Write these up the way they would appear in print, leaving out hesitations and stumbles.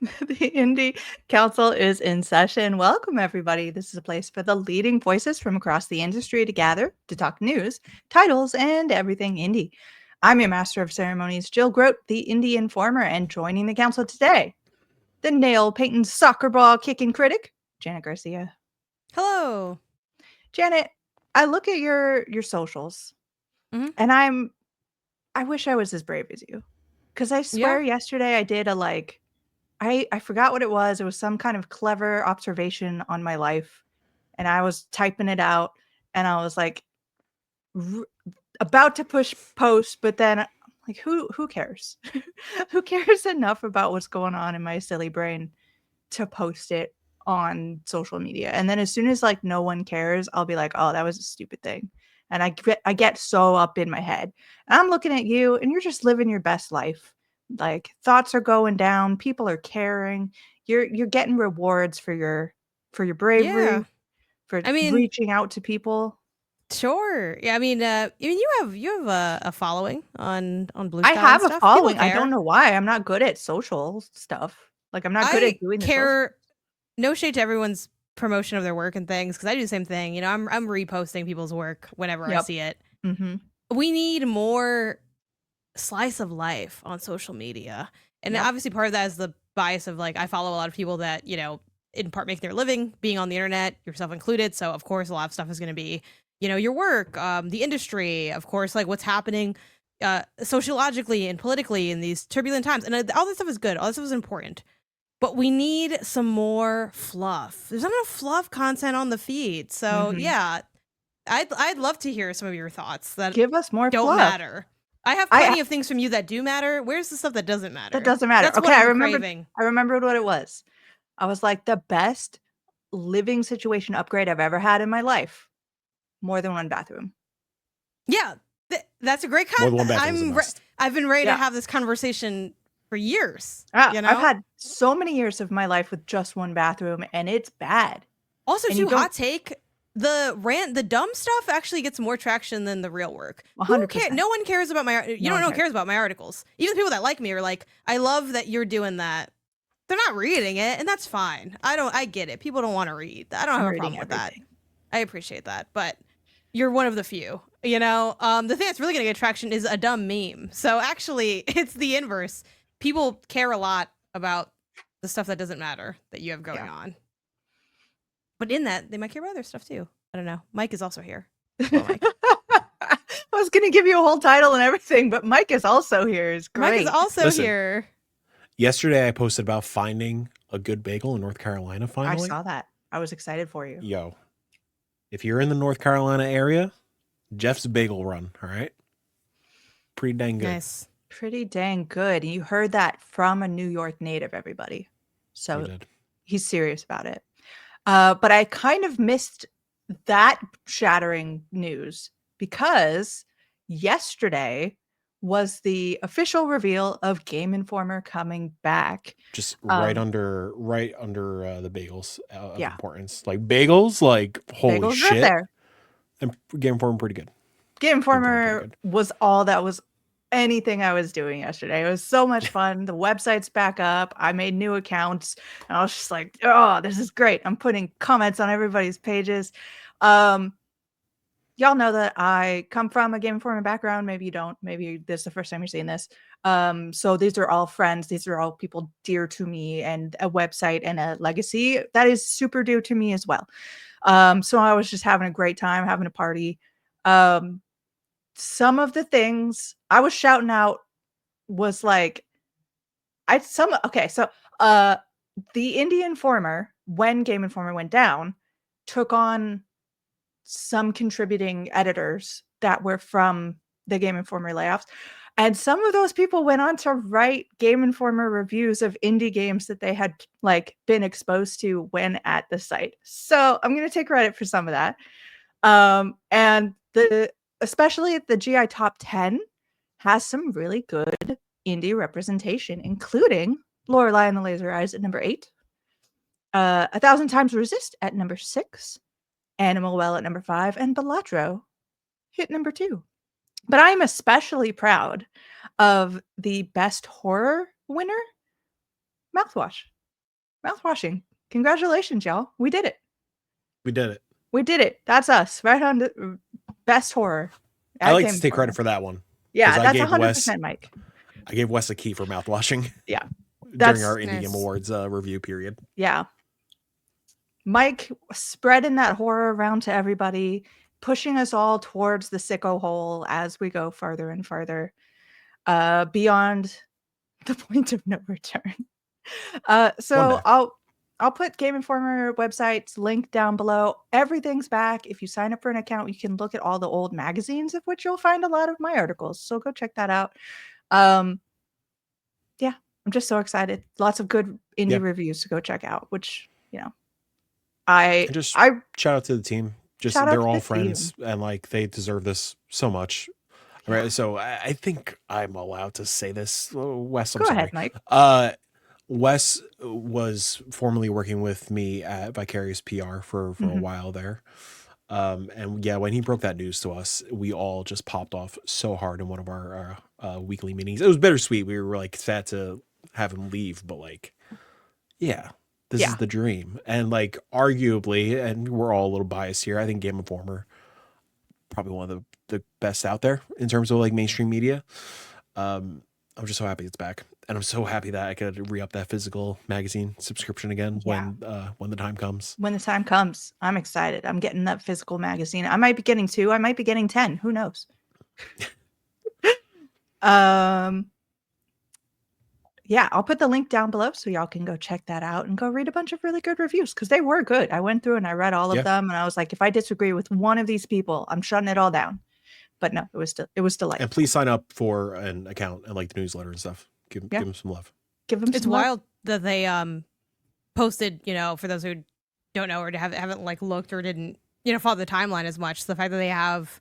The Indie Council is in session. Welcome, everybody. This is a place for the leading voices from across the industry to gather to talk news, titles, and everything indie. I'm your Master of Ceremonies, Jill Grote, the Indie Informer, and joining the council today, the nail painting soccer ball kicking critic, Janet Garcia. Hello. Janet, I look at your socials, Mhm. and I wish I was as brave as you, because I Yeah. swear yesterday I did I forgot what it was. It was some kind of clever observation on my life, and I was typing it out, and I was like r about to push post, but then like, who cares? Who cares enough about what's going on in my silly brain to post it on social media? And then as soon as, like, no one cares, I'll be like, "Oh, that was a stupid thing." And I get so up in my head. And I'm looking at you, and you're just living your best life. Like, thoughts are going down, people are caring. You're getting rewards for your Yeah. bravery, for I mean, reaching out to people. sure. Yeah. I mean, you have a following on Blue I Sky and have a stuff. People following. I don't care. know why. I'm not good at social stuff. Like, I'm not good at I doing the social. care. No shade to everyone's promotion of their work and things because I do the same thing. I'm reposting people's work whenever I Yep. see it. Mhm. We need more slice of life on social media, and Yep. obviously part of that is the bias of like I follow a lot of people that in part make their living being on the internet, yourself included. So of course a lot of stuff is going to be your work, the industry, of course, like what's happening sociologically and politically in these turbulent times, and all this stuff is good, all this stuff is important, but we need some more fluff. There's not enough fluff content on the feed. So Mhm. yeah, I'd love to hear some of your thoughts that Give us more don't fluff. matter. I have I plenty of things from you that do matter. Where's the stuff that doesn't That matter? doesn't matter. That's what Okay, I'm craving. I remembered what it was. I was like, "The best living situation upgrade I've ever had in my life. More than one bathroom." Yeah, that's a great More than one bathroom is a must. I've been ready to Yeah. have this conversation for years, I've had so many years of my life with just one bathroom, and it's bad. Also, And you too, don't hot take, the dumb stuff actually gets more traction than the real work. Who cares? 100%. No one cares about No no one one cares. cares about my articles. Even the people that like me are like, I love that you're doing that. They're not reading it, and that's fine. I get it. People don't want to read. I don't I'm have a reading problem with that. everything. I appreciate that, but you're one of the few. The thing that's really gonna get traction is a dumb meme. So actually, it's the inverse. People care a lot about the stuff that doesn't matter that you have going Yeah. on. But in that, they might care about other stuff too. I don't know. Mike is also here. Hello, Mike. I was gonna give you a whole title and everything, but Mike is also here. It's Mike is great. also Listen, here. yesterday I posted about finding a good bagel in North Carolina I finally. saw that. I was excited for you. Yo, if you're in the North Carolina area, Jeff's Bagel Run, all right? Pretty dang good. Nice. Pretty dang good. You heard that from a New York native, everybody. You So did. he's serious about it. But I kind of missed that shattering news because yesterday was the official reveal of Game Informer coming back. Just Um, right under the bagels of yeah, importance. Like bagels, like holy bagels are up shit. there. And Game Informer pretty good. Game Game Informer pretty Informer good. was all that was anything I was doing yesterday. It was so much fun. The website's back up. I made new accounts, and I was just like, "Oh, this is great." I'm putting comments on everybody's pages. Um, y'all know that I come from a Game Informer background. Maybe you don't. Maybe this is the first time you're seeing this. So these are all friends. These are all people dear to me, and a website and a legacy that is super dear to me as well. So I was just having a great time, having a party. Um, some of the things I was shouting out was like I some okay, so the Indie Informer, when Game Informer went down, took on some contributing editors that were from the Game Informer layoffs. And some of those people went on to write Game Informer reviews of indie games that they had like been exposed to when at the site. So I'm gonna take credit for some of that. And the especially the GI top 10 has some really good indie representation, including Lorelei and the Laser Eyes at number 8, A Thousand Times Resist at number 6, Animal Well at number 5, and Balatro hit number 2. But I'm especially proud of the best horror winner, Mouthwash. Mouthwashing. Congratulations, y'all. We did it. We did it. We did it. That's us. Right on the best horror. I like to take credit for that one. Yeah, 'cause I that's gave 100% Mike. I gave Wes a key for mouthwashing. Yeah. During our Indie Nice. Game Awards review period. Yeah. Mike spreading that horror around to everybody, pushing us all towards the sicko hole as we go further and further, beyond the point of no return. So day. I'll put Game Informer website's link down below. Everything's back. If you sign up for an account, you can look at all the old magazines, of which you'll find a lot of my articles. So go check that out. Yeah, I'm just so excited. Lots of good indie reviews to go check out, which, you know, I shout out to the team. Just they're all friends and like they deserve this so much. Yeah. Right. So I think I'm allowed to say this. Wes, I'm sorry. Go ahead, Mike. Wes was formerly working with me at Vicarious PR for a while there. And yeah, when he broke that news to us, we all just popped off so hard in one of our weekly meetings. It was bittersweet. We were like sad to have him leave, but like, yeah, this is the dream. And like, arguably, and we're all a little biased here, I think Game Informer probably one of the best out there in terms of like mainstream media. I'm just so happy it's back, and I'm so happy that I could re-up that physical magazine subscription again when the time comes. When the time comes, I'm excited. I'm getting that physical magazine. I might be getting 2. I might be getting 10. Who knows? Yeah, I'll put the link down below so y'all can go check that out and go read a bunch of really good reviews because they were good. I went through and I read all of them, and I was like, if I disagree with one of these people, I'm shutting it all down. But no, it was delightful. And please sign up for an account and like the newsletter and stuff. Give them some love. Give them. It's wild that they posted. You know, for those who don't know or haven't like looked or didn't follow the timeline as much. The fact that they have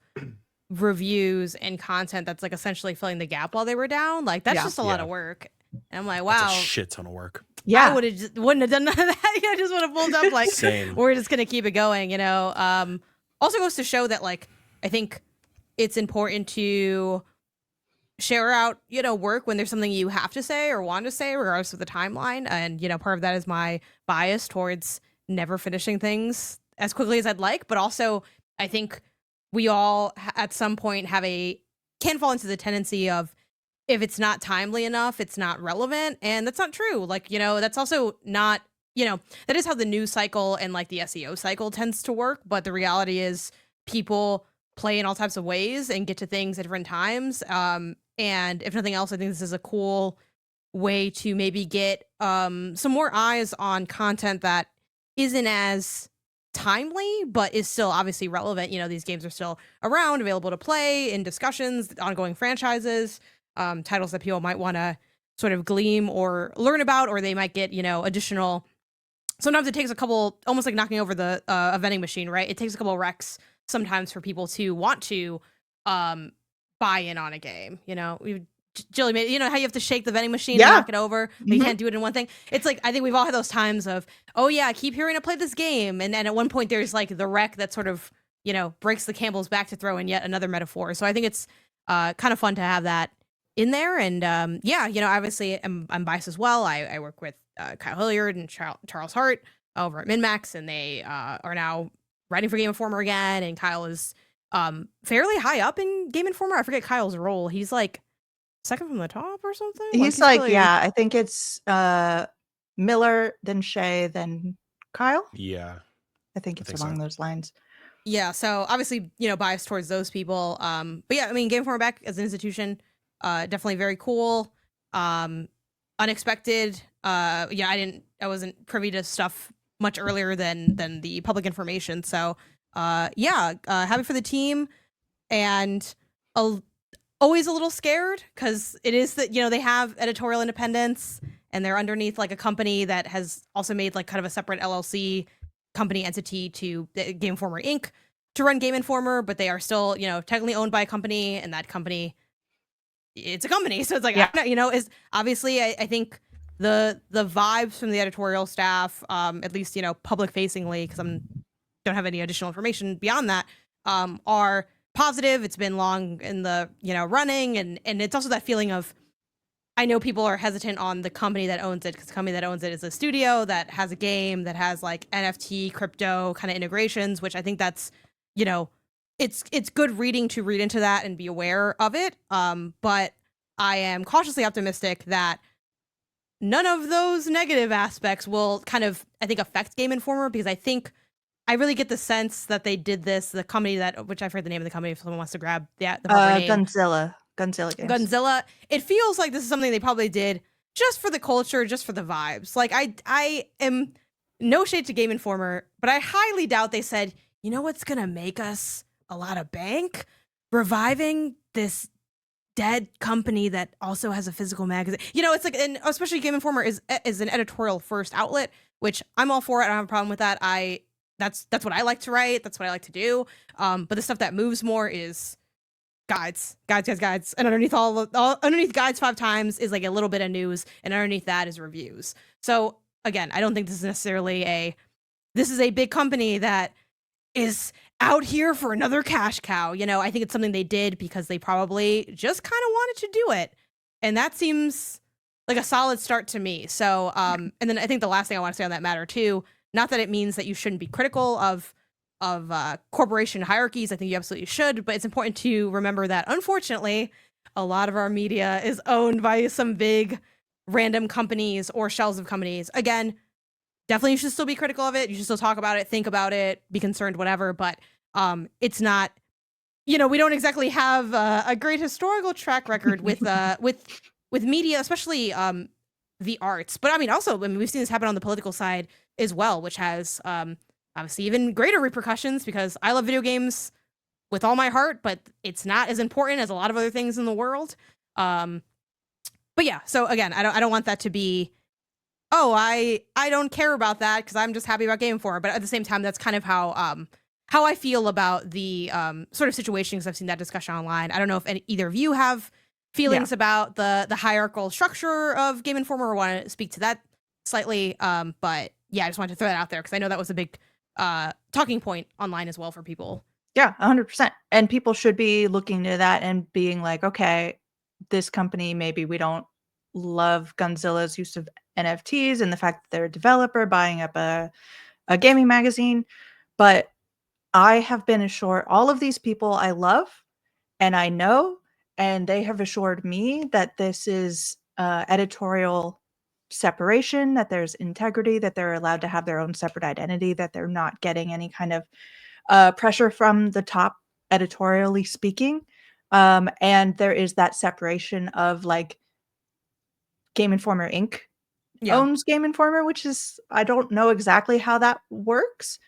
reviews and content that's like essentially filling the gap while they were down, like that's just a lot of work. And I'm like, wow, that's a shit ton of work. Yeah, I wouldn't have done none of that. I just would have pulled up like, we're just gonna keep it going. You know. Also goes to show that like I think it's important to share out, work when there's something you have to say or want to say, regardless of the timeline. And, part of that is my bias towards never finishing things as quickly as I'd like. But also, I think we all at some point can fall into the tendency of if it's not timely enough, it's not relevant. And that's not true. Like, that's also not, that is how the news cycle and like the SEO cycle tends to work. But the reality is people play in all types of ways and get to things at different times. And if nothing else, I think this is a cool way to maybe get some more eyes on content that isn't as timely, but is still obviously relevant. These games are still around, available to play in discussions, ongoing franchises, titles that people might want to sort of glean or learn about, or they might get, additional. Sometimes it takes a couple, almost like knocking over a vending machine, right? It takes a couple of recs sometimes for people to want to buy in on a game. Jilly made, how you have to shake the vending machine and knock it over, but you can't do it in one thing. It's like, I think we've all had those times of, oh yeah, I keep hearing to play this game, and at one point there's like the wreck that sort of breaks the camel's back to throw in yet another metaphor. So I think it's kind of fun to have that in there. And obviously I'm biased as well. I work with Kyle Hilliard and Charles Hart over at MinMax, and they are now writing for Game Informer again, and Kyle is fairly high up in Game Informer. I forget Kyle's role. He's like second from the top or something. He's like really... I think it's Miller, then Shay, then Kyle. Yeah, I think it's along those lines. Yeah, so obviously biased towards those people. But yeah, I mean, Game Informer back as an institution, definitely very cool. Unexpected. I wasn't privy to stuff much earlier than the public information. So happy for the team, and always a little scared because it is that they have editorial independence and they're underneath like a company that has also made like kind of a separate LLC company entity to Game Informer Inc. to run Game Informer, but they are still technically owned by a company, and that company, it's a company. So it's like is obviously I think the vibes from the editorial staff, at least public facingly, because don't have any additional information beyond that, are positive. It's been long in the running, and it's also that feeling of I know people are hesitant on the company that owns it, because the company that owns it is a studio that has a game that has like NFT, crypto kind of integrations, which I think that's, you know, it's good reading to read into that and be aware of it. But I am cautiously optimistic that none of those negative aspects will kind of, I think, affect Game Informer, because I really get the sense that they did this, the company that, which I forget the name of the company if someone wants to grab the proper name. Gunzilla Games. Gunzilla. It feels like this is something they probably did just for the culture, just for the vibes. Like, I am, no shade to Game Informer, but I highly doubt they said, you know what's gonna make us a lot of bank? Reviving this dead company that also has a physical magazine. You know, it's like, and especially Game Informer is an editorial first outlet, which I'm all for it. I don't have a problem with that. That's what I like to write. That's what I like to do. But the stuff that moves more is guides, and underneath underneath guides 5 times is like a little bit of news, and underneath that is reviews. So again, I don't think this is necessarily this is a big company that is out here for another cash cow. You know, I think it's something they did because they probably just kind of wanted to do it, and that seems like a solid start to me. So, and then I think the last thing I want to say on that matter too, not that it means that you shouldn't be critical of corporation hierarchies. I think you absolutely should, but it's important to remember that unfortunately, a lot of our media is owned by some big random companies or shells of companies. Again, definitely you should still be critical of it. You should still talk about it, think about it, be concerned, whatever. But it's not, you know, we don't exactly have a great historical track record with media, especially the arts. But I mean, also, I mean, we've seen this happen on the political side as well, which has obviously even greater repercussions, because I love video games with all my heart, but it's not as important as a lot of other things in the world. But yeah, so again, I don't want that to be, oh, I don't care about that because I'm just happy about Game Informer. But at the same time, that's kind of how I feel about the sort of situation, because I've seen that discussion online. I don't know if either of you have feelings about the hierarchical structure of Game Informer or want to speak to that slightly. But yeah, I just wanted to throw that out there because I know that was a big talking point online as well for people. Yeah, 100%. And people should be looking to that and being like, okay, this company, maybe we don't love Gunzilla's use of NFTs and the fact that they're a developer buying up a gaming magazine. But I have been assured, all of these people I love and I know, and they have assured me that this is editorial separation, that there's integrity, that they're allowed to have their own separate identity, that they're not getting any kind of pressure from the top, editorially speaking. And there is that separation of like Game Informer Inc. owns Game Informer, which is, I don't know exactly how that works,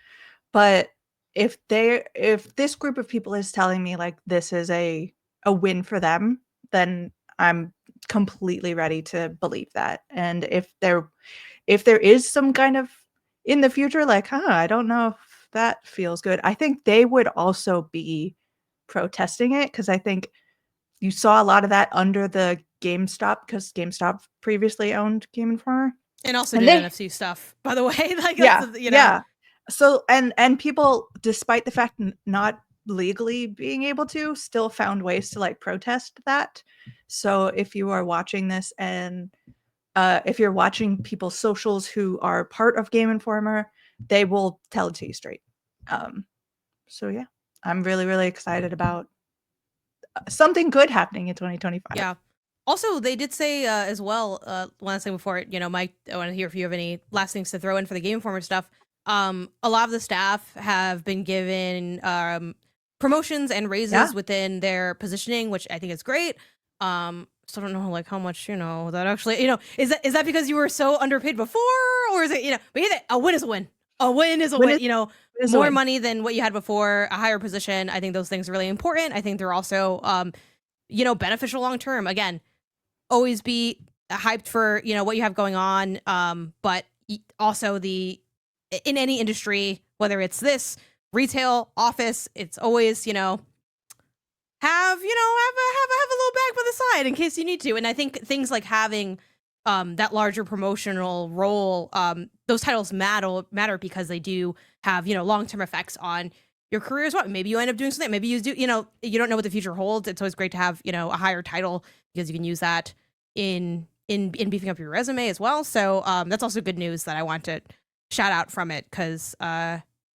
but if this group of people is telling me like this is a win for them, then I'm completely ready to believe that. And if there is some kind of in the future, like, I don't know if that feels good, I think they would also be protesting it, because I think you saw a lot of that under the GameStop, because GameStop previously owned Game Informer. And also did NFC stuff, by the way. Like, yeah, you know. Yeah. So, and people, despite the fact not legally being able to, still found ways to like protest that. So if you are watching this and if you're watching people's socials who are part of Game Informer, they will tell it to you straight. So yeah, I'm really, really excited about something good happening in 2025. Yeah. Also, they did say as well, last thing before, you know, Mike, I want to hear if you have any last things to throw in for the Game Informer stuff. A lot of the staff have been given promotions and raises within their positioning, which I think is great. So I don't know, like, how much, you know, that actually, you know, is that because you were so underpaid before, or is it, you know, but either a win is a win. A win is a win, you know, more money than what you had before, a higher position. I think those things are really important. I think they're also, you know, beneficial long term. Again, always be hyped for, you know, what you have going on. But also in any industry, whether it's this retail, office, it's always, you know, have a little bag by the side in case you need to. And I think things like having that larger promotional role, those titles matter because they do have, you know, long-term effects on your career as well. Maybe you end up doing something. Maybe you do, you know, you don't know what the future holds. It's always great to have, you know, a higher title because you can use that in beefing up your resume as well. So that's also good news that I want to shout out from it, because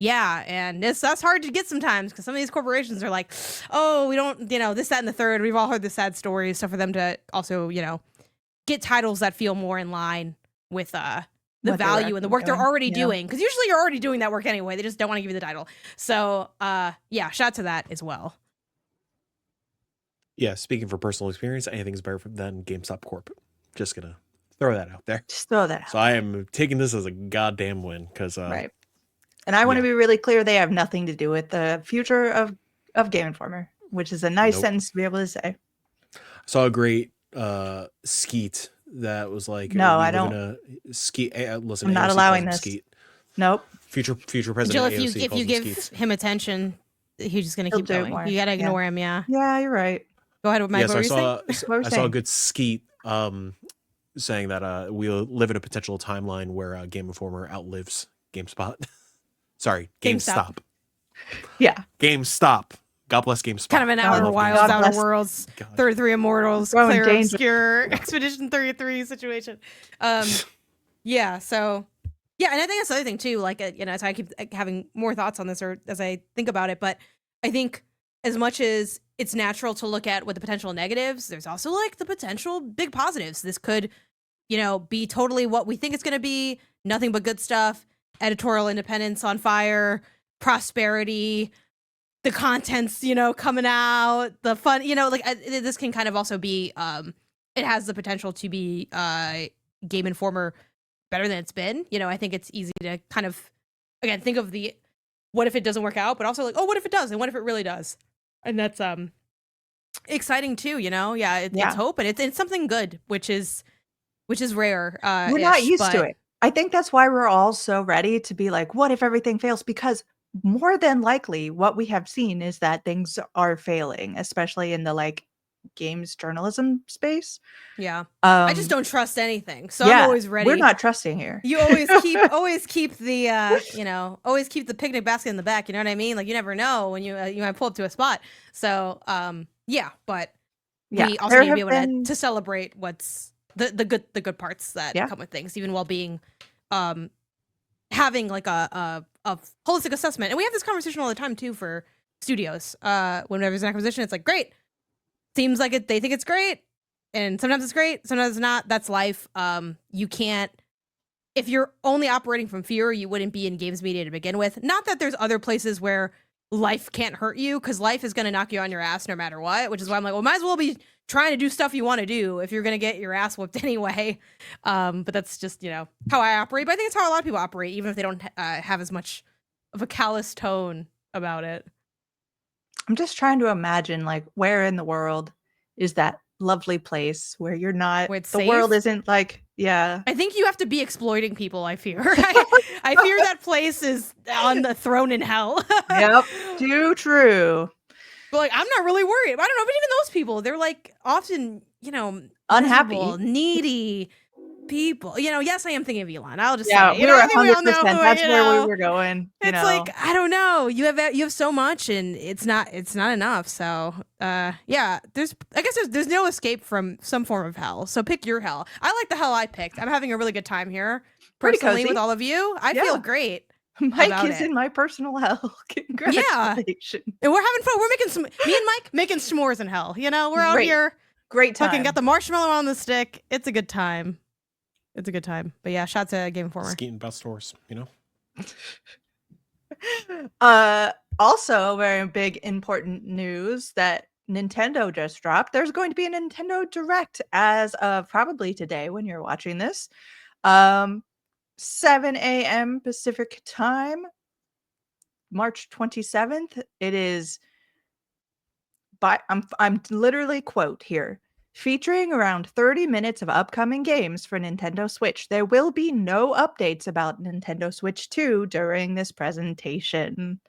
yeah, and that's hard to get sometimes, because some of these corporations are like, oh, we don't, this, that, and the third. We've all heard the sad stories. So for them to also, get titles that feel more in line with the value and the work they're already doing, because usually you're already doing that work anyway. They just don't want to give you the title. So yeah, shout out to that as well. Yeah, speaking for personal experience, anything's better than GameStop Corp. Just gonna throw that out there. Just throw that out. So I am taking this as a goddamn win, because right. And I want to be really clear, they have nothing to do with the future of Game Informer, which is a nice sentence to be able to say. I saw a great skeet that was like, no, I don't. Skeet. Listen, I'm not allowing this. Skeet. Nope. Future president. Jill, AOC if you give him attention, he's just gonna keep going. You gotta ignore him. Yeah. Yeah, you're right. Go ahead with my. I saw a good skeet saying that we live in a potential timeline where Game Informer outlives GameSpot. Sorry, GameStop. Yeah. GameStop. God bless GameSpot. Kind of an Outer Wilds, Outer Worlds, 33 Immortals, Clear Obscure, Expedition 33 situation. Yeah, so, yeah, and I think that's the other thing, too. Like, so I keep having more thoughts on this, or as I think about it, but I think as much as it's natural to look at what the potential negatives, there's also, like, the potential big positives. This could, be totally what we think it's going to be, nothing but good stuff. Editorial independence on fire, prosperity, the content's, coming out, the fun, this can kind of also be, it has the potential to be Game Informer better than it's been. I think it's easy to kind of, again, think of the, what if it doesn't work out, but also like, oh, what if it does? And what if it really does? And that's exciting too, Yeah, it's hope, and it's something good, which is rare. We're not used to it. I think that's why we're all so ready to be like, what if everything fails? Because more than likely what we have seen is that things are failing, especially in the games journalism space. Yeah. I just don't trust anything. So I'm always ready. We're not trusting here. You always keep the always keep the picnic basket in the back, you know what I mean? Like, you never know when you might pull up to a spot. So we also need to be able to celebrate what's the good parts that come with things, even while being having like a holistic assessment. And we have this conversation all the time too for studios. Whenever there's an acquisition, it's like, great. Seems like they think it's great. And sometimes it's great, sometimes it's not. That's life. You can't, if you're only operating from fear, you wouldn't be in games media to begin with. Not that there's other places where life can't hurt you, because life is going to knock you on your ass no matter what, which is why I'm like, well, might as well be trying to do stuff you want to do if you're going to get your ass whooped anyway. But that's just, how I operate. But I think it's how a lot of people operate, even if they don't have as much of a callous tone about it. I'm just trying to imagine, where in the world is that lovely place where you're not, where it's the safe? World isn't I think you have to be exploiting people, I fear. I fear that place is on the throne in hell. Yep, too true. But I'm not really worried. I don't know, but even those people, they're often, unhappy, miserable, needy people. Yes, I am thinking of Elon. I'll just say, we were 100%. That's where we were going. It's I don't know. You have so much, and it's not enough. So, there's no escape from some form of hell. So pick your hell. I like the hell I picked. I'm having a really good time here, personally, with all of you. I feel great. Mike is in my personal hell. Congratulations. Yeah. And we're having fun. We're making me and Mike making s'mores in hell. We're out here. Great time. Fucking got the marshmallow on the stick. It's a good time. It's a good time. But yeah, shout to Game Informer. Skeeting best horse, Also, very big important news that Nintendo just dropped. There's going to be a Nintendo Direct as of probably today when you're watching this. 7 a.m. Pacific time, March 27th. It is I'm literally quote here, featuring around 30 minutes of upcoming games for Nintendo Switch. There will be no updates about Nintendo Switch 2 during this presentation.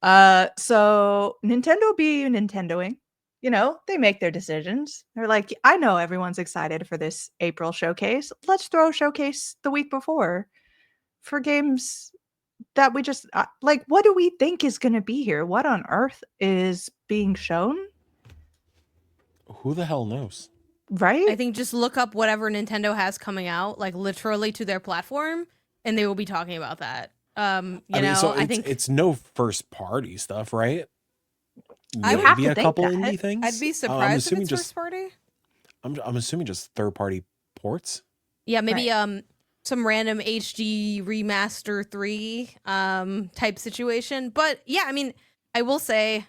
So Nintendo be Nintendoing. They make their decisions. They're like, I know everyone's excited for this April showcase. Let's throw a showcase the week before for games that we just what do we think is going to be here? What on earth is being shown? Who the hell knows? Right? I think just look up whatever Nintendo has coming out, like literally to their platform, and they will be talking about that. I mean, so I it's think it's no first party stuff, right? I You would have Maybe to a think couple that. indie I'd things. be I'm surprised if assuming it's first just party. I'm assuming just third party ports. Yeah, maybe Right. some random HD remaster 3 type situation. But yeah, I mean, I will say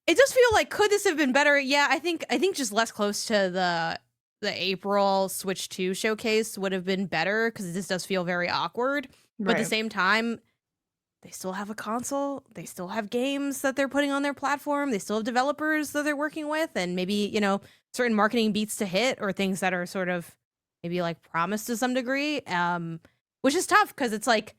it does feel like could this have been better? Yeah, I think just less close to the April Switch 2 showcase would have been better because this does feel very awkward. But at the Right. same time, they still have a console. They still have games that they're putting on their platform. They still have developers that they're working with, and maybe, certain marketing beats to hit or things that are sort of maybe like promised to some degree. Which is tough because it's like,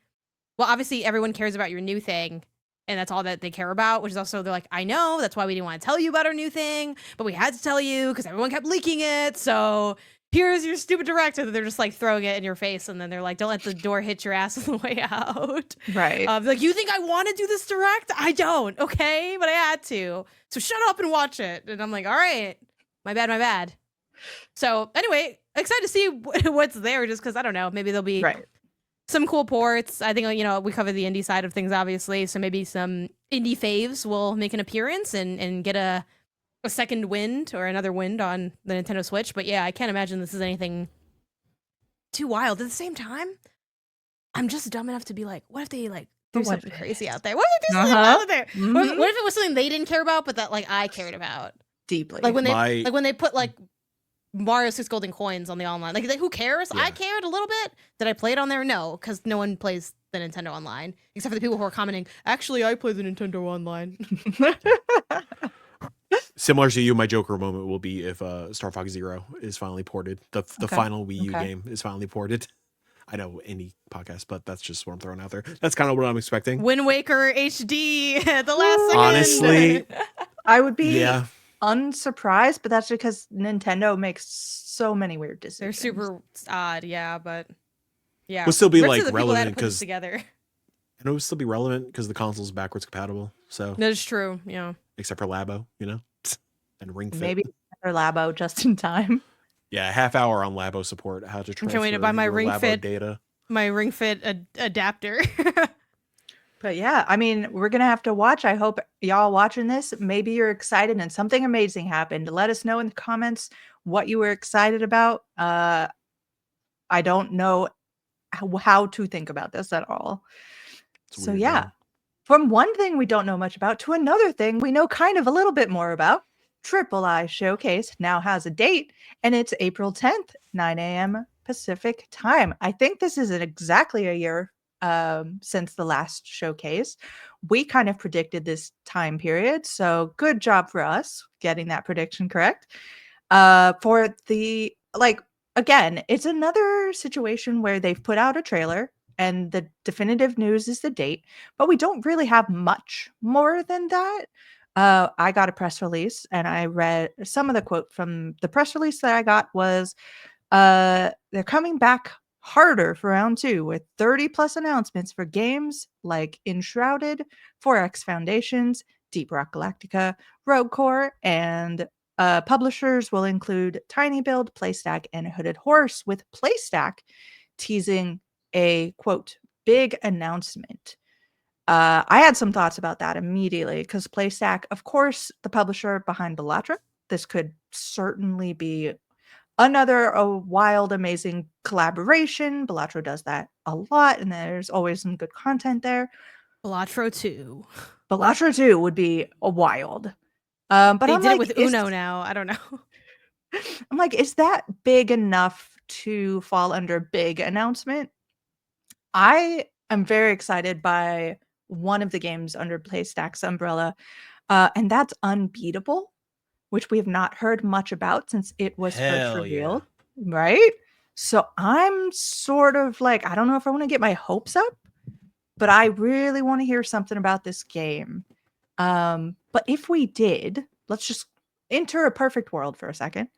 well, obviously everyone cares about your new thing, and that's all that they care about, which is also they're like, I know, that's why we didn't want to tell you about our new thing, but we had to tell you because everyone kept leaking it. So here's your stupid director that they're just like throwing it in your face, and then they're like, don't let the door hit your ass on the way out. Right. Like, you think I want to do this direct? I don't, okay? But I had to. So shut up and watch it. And I'm like, all right, my bad, my bad. So anyway, excited to see what's there, just because I don't know, maybe there'll be Right. some cool ports. I think, we cover the indie side of things, obviously. So maybe some indie faves will make an appearance and get a second wind or another wind on the Nintendo Switch. But yeah, I can't imagine this is anything too wild. At the same time, I'm just dumb enough to be like, what if they like do But what something if it crazy is? out there? What if they do something Uh-huh. wild out there? Mhm. What if it was something they didn't care about, but that like I cared about? Deeply. Like when My they put like Mario 6 Golden Coins on the online. Like who cares? I Yeah. cared a little bit. Did I play it on there? No, because no one plays the Nintendo Online except for the people who are commenting. Actually, I play the Nintendo Online. Similar to you, my Joker moment will be if Star Fox Zero is finally ported. The Okay. final Wii U Okay. game is finally ported. I know indie podcast, but that's just what I'm throwing out there. That's kind of what I'm expecting. Wind Waker HD at the last second. Honestly, I would be yeah. unsurprised, but that's because Nintendo makes so many weird They're decisions. super odd, yeah, but yeah. Would still be Rips like are the people that relevant put this because together. and it would still be relevant because the console's backwards compatible. So That is true, yeah. except for Labo, and Ring Fit. Maybe another Labo just in time. Yeah, half hour on Labo support. How to I'm transfer trying to buy my your Ring Labo Fit data. my Ring Fit adapter. But yeah, I mean, we're gonna have to watch. I hope y'all watching this, maybe you're excited and something amazing happened. Let us know in the comments what you were excited about. I don't know how to think about this at all. It's So weird, yeah, man. from one thing we don't know much about to another thing we know kind of a little bit more about. Triple I Showcase now has a date, and it's April 10th, 9 a.m. Pacific time. I think this is exactly a year since the last showcase. We kind of predicted this time period, so good job for us getting that prediction correct. For the like again, it's another situation where they've put out a trailer and the definitive news is the date, but we don't really have much more than that. I got a press release and I read some of the quote from the press release that I got was they're coming back harder for round 2 with 30 plus announcements for games like Enshrouded, 4X Foundations, Deep Rock Galactica, Rogue Core, and publishers will include Tiny Build, Playstack, and Hooded Horse, with Playstack teasing a quote big announcement. I had some thoughts about that immediately because Playstack, of course, the publisher behind Bellatra. This could certainly be another wild, amazing collaboration. Bellatra does that a lot, and there's always some good content there. Bellatra 2. Bellatra 2 would be a wild. But They I'm did it like, with Uno now. I don't know. I'm like, is that big enough to fall under big announcement? I am very excited by one of the games under Playstack's umbrella, and that's Unbeatable, which we have not heard much about since it was first Hell yeah. revealed, right? So I'm sort of like, I don't know if I want to get my hopes up, but I really want to hear something about this game. But if we did, let's just enter a perfect world for a second.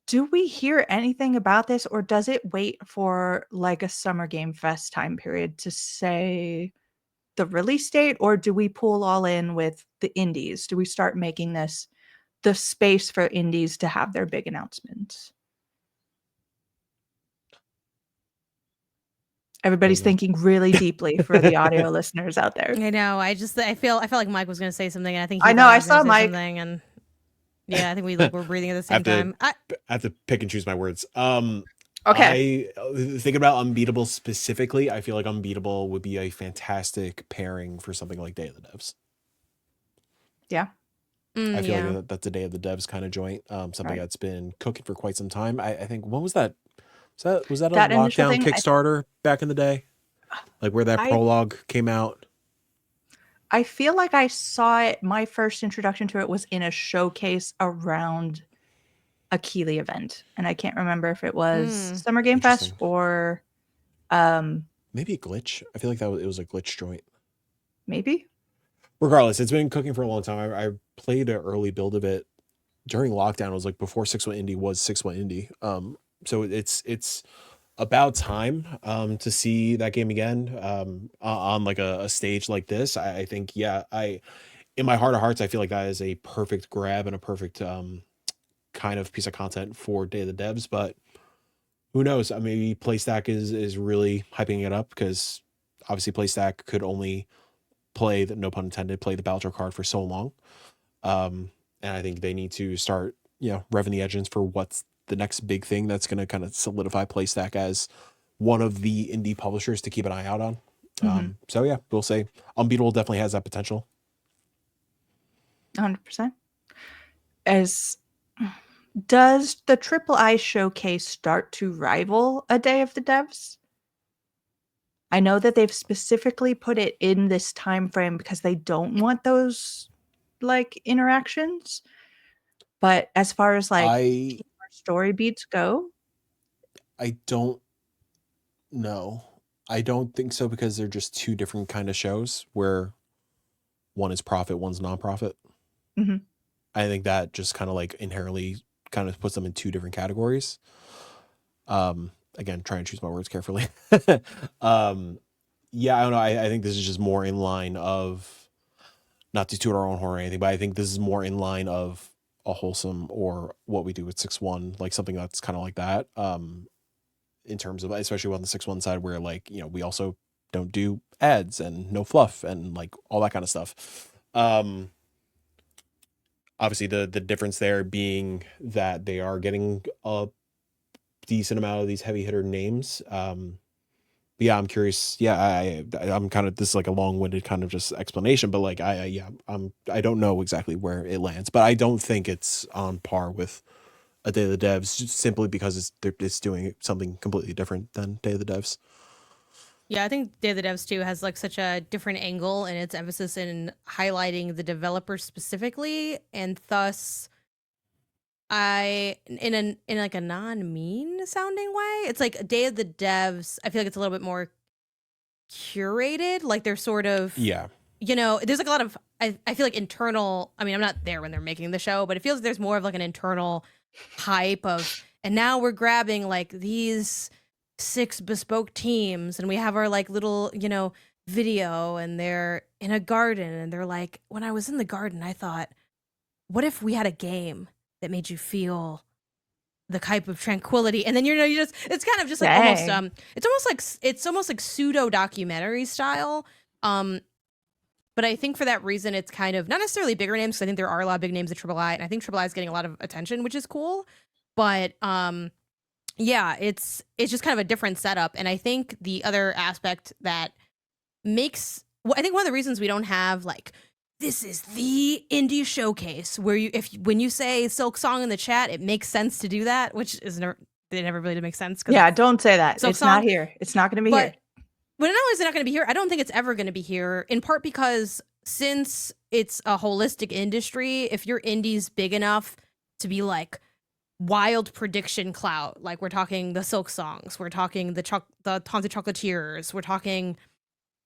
Do we hear anything about this, or does it wait for like a Summer Game Fest time period to say the release date, or do we pull all in with the indies? Do we start making this the space for indies to have their big announcements. Everybody's thinking really deeply for the audio listeners out there. I know. I felt like Mike was going to say something, and I think I he know. thought I was gonna saw say Mike. something, and yeah, I think we were breathing at the same time. I have to pick and choose my words. Okay. Thinking about Unbeatable specifically, I feel like Unbeatable would be a fantastic pairing for something like Day of the Devs. Yeah. I feel like that's a Day of the Devs kind of joint. Something that's been cooking for quite some time. I think, when was that? Was that a Lockdown Kickstarter back in the day? Like where that prologue came out? I feel like I saw it. My first introduction to it was in a showcase around a Keeley event, and I can't remember if it was Summer Game Fest or maybe a Glitch. I feel like it was a Glitch joint. Maybe. Regardless, it's been cooking for a long time. I played an early build of it during lockdown. It was like before 6-1 Indie was 6-1 Indie. So it's about time to see that game again on like a stage like this. I think, in my heart of hearts, I feel like that is a perfect grab and a perfect kind of piece of content for Day of the Devs. But who knows? Maybe PlayStack is really hyping it up, because obviously PlayStack could only play the, no pun intended, play the Baldur card for so long. And I think they need to start, revving the engines for what's the next big thing that's going to kind of solidify PlayStack as one of the indie publishers to keep an eye out on. So yeah, we'll say Unbeatable definitely has that potential. 100%. Does the III showcase start to rival a Day of the Devs? I know that they've specifically put it in this time frame because they don't want those like interactions. But as far as like story beats go, I don't know. I don't think so, because they're just two different kind of shows where one is profit, one's nonprofit. I think that just kind of like inherently kind of puts them in two different categories. Again, try and choose my words carefully. Yeah, I don't know. I think this is just more in line of, not to toot our own horn or anything, but I think this is more in line of a wholesome, or what we do with 6-1, like something that's kind of like that. In terms of, especially on the 6-1 side, where like, we also don't do ads and no fluff and like all that kind of stuff. Obviously the difference there being that they are getting a decent amount of these heavy hitter names. Yeah, I'm curious. Yeah, I'm kind of, this is like a long-winded kind of just explanation, but like I don't know exactly where it lands, but I don't think it's on par with a Day of the Devs, just simply because it's doing something completely different than Day of the Devs. Yeah, I think Day of the Devs too has like such a different angle and its emphasis in highlighting the developers specifically, and thus in like a non-mean sounding way, it's like Day of the Devs, I feel like it's a little bit more curated. Like they're sort of, there's like a lot of, I feel like internal, I mean, I'm not there when they're making the show, but it feels like there's more of like an internal hype of, and now we're grabbing like these 6 bespoke teams, and we have our like little, video, and they're in a garden, and they're like, when I was in the garden, I thought, what if we had a game that made you feel the type of tranquility? And then you just, it's kind of just like it's almost like pseudo documentary style. But I think for that reason, it's kind of not necessarily bigger names, because I think there are a lot of big names at III, and I think III is getting a lot of attention, which is cool. But yeah, it's just kind of a different setup. And I think the other aspect that makes, I think one of the reasons we don't have like, this is the indie showcase where when you say Silk Song in the chat, it makes sense to do that, which is it never really did make sense. Yeah, don't say that. It's not here. It's not going to be here. But not only is it not going to be here, I don't think it's ever going to be here, in part because since it's a holistic industry, if your indie's big enough to be like wild prediction clout, like we're talking the Silk Songs, we're talking the Haunted Chocolatiers, we're talking,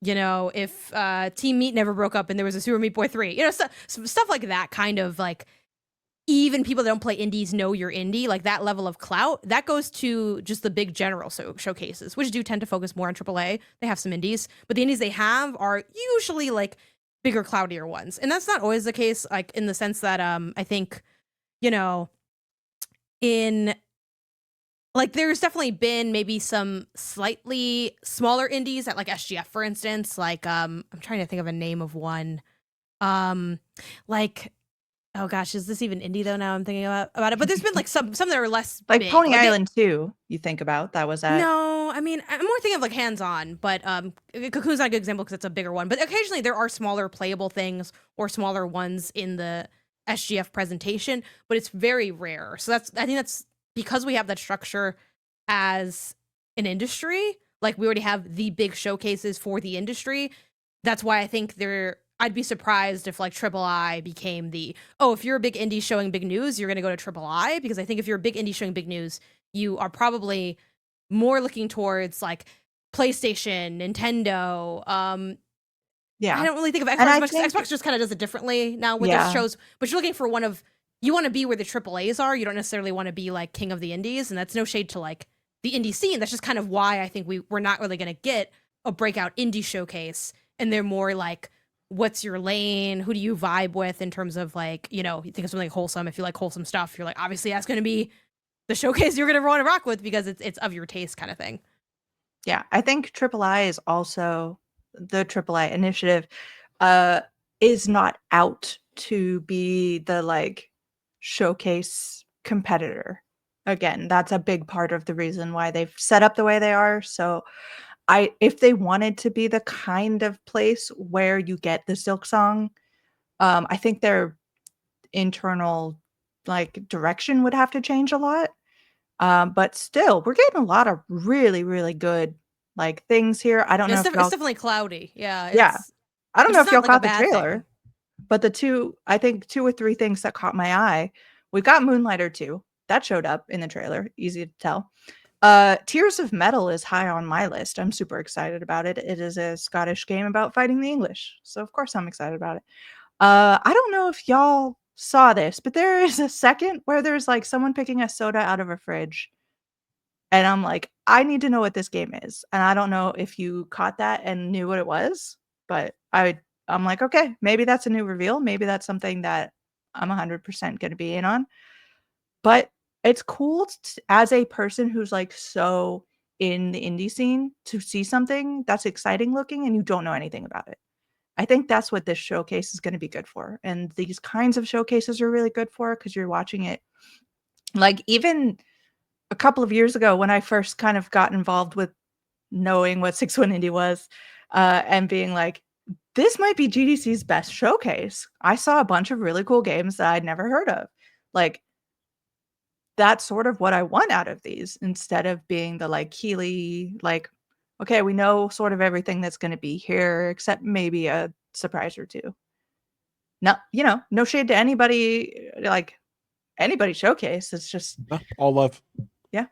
if Team Meat never broke up and there was a Super Meat Boy 3, stuff like that, kind of like, even people that don't play indies know you're indie, like that level of clout, that goes to just the big general showcases, which do tend to focus more on AAA. They have some indies, but the indies they have are usually like bigger, cloudier ones. And that's not always the case, like in the sense that I think you know, in like there's definitely been maybe some slightly smaller indies at like SGF, for instance. Like I'm trying to think of a name of one. Like, oh gosh, is this even indie though? Now I'm thinking about it. But there's been like some that are less Like big. Pony Like Island 2, you think about that was at. no, I mean I'm more thinking of like hands-on, but Cocoon's not a good example because it's a bigger one. But occasionally there are smaller playable things or smaller ones in the SGF presentation, but it's very rare. So I think that's because we have that structure as an industry. Like we already have the big showcases for the industry. That's why I think I'd be surprised if like Triple I became if you're a big indie showing big news, you're going to go to Triple I, because I think if you're a big indie showing big news, you are probably more looking towards like PlayStation, Nintendo. Yeah. I don't really think of Xbox. And I Xbox, think- Xbox just kind of does it differently now with their shows. But you're looking for you want to be where the AAAs are. You don't necessarily want to be like king of the indies, and that's no shade to like the indie scene. That's just kind of why I think we're not really going to get a breakout indie showcase, and they're more like, what's your lane? Who do you vibe with in terms of like, you think of something like wholesome. If you like wholesome stuff, you're like, obviously that's going to be the showcase you're going to want to rock with because it's of your taste kind of thing. Yeah, I think Triple I is also the Triple I initiative is not out to be the like showcase competitor. Again, that's a big part of the reason why they've set up the way they are. So if they wanted to be the kind of place where you get the Silk Song, I think their internal like direction would have to change a lot. But still, we're getting a lot of really, really good like things here. I don't know if it's definitely cloudy. Yeah. Yeah. I don't know if y'all like caught the trailer, but I think 2 or 3 things that caught my eye. We got Moonlighter 2. That showed up in the trailer. Easy to tell. Tears of Metal is high on my list. I'm super excited about it. It is a Scottish game about fighting the English. So of course I'm excited about it. I don't know if y'all saw this, but there is a second where there's like someone picking a soda out of a fridge. And I'm like, I need to know what this game is. And I don't know if you caught that and knew what it was, but I'm like, okay, maybe that's a new reveal. Maybe that's something that I'm 100% going to be in on. But it's cool as a person who's like so in the indie scene to see something that's exciting looking and you don't know anything about it. I think that's what this showcase is going to be good for. And these kinds of showcases are really good for because you're watching it. Like even a couple of years ago when I first kind of got involved with knowing what 6-1 Indie was, and being like, this might be GDC's best showcase. I saw a bunch of really cool games that I'd never heard of. Like, that's sort of what I want out of these, instead of being the like Keeley, like, okay, we know sort of everything that's going to be here, except maybe a surprise or two. No, no shade to anybody, like anybody showcase. It's just all love. Yeah,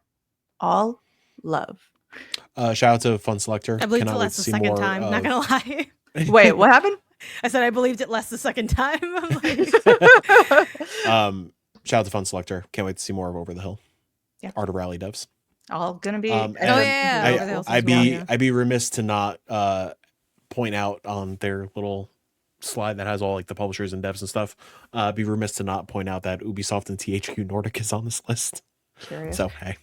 all love. Shout out to Fun Selector. I believed it less the second time. Not gonna lie. Wait, what happened? I said I believed it less the second time. I'm like... Shout out to Fun Selector. Can't wait to see more of Over the Hill. Yeah. Art of Rally devs. All gonna be. I'd be remiss to not point out on their little slide that has all like the publishers and devs and stuff. Be remiss to not point out that Ubisoft and THQ Nordic is on this list. Curious. So hey,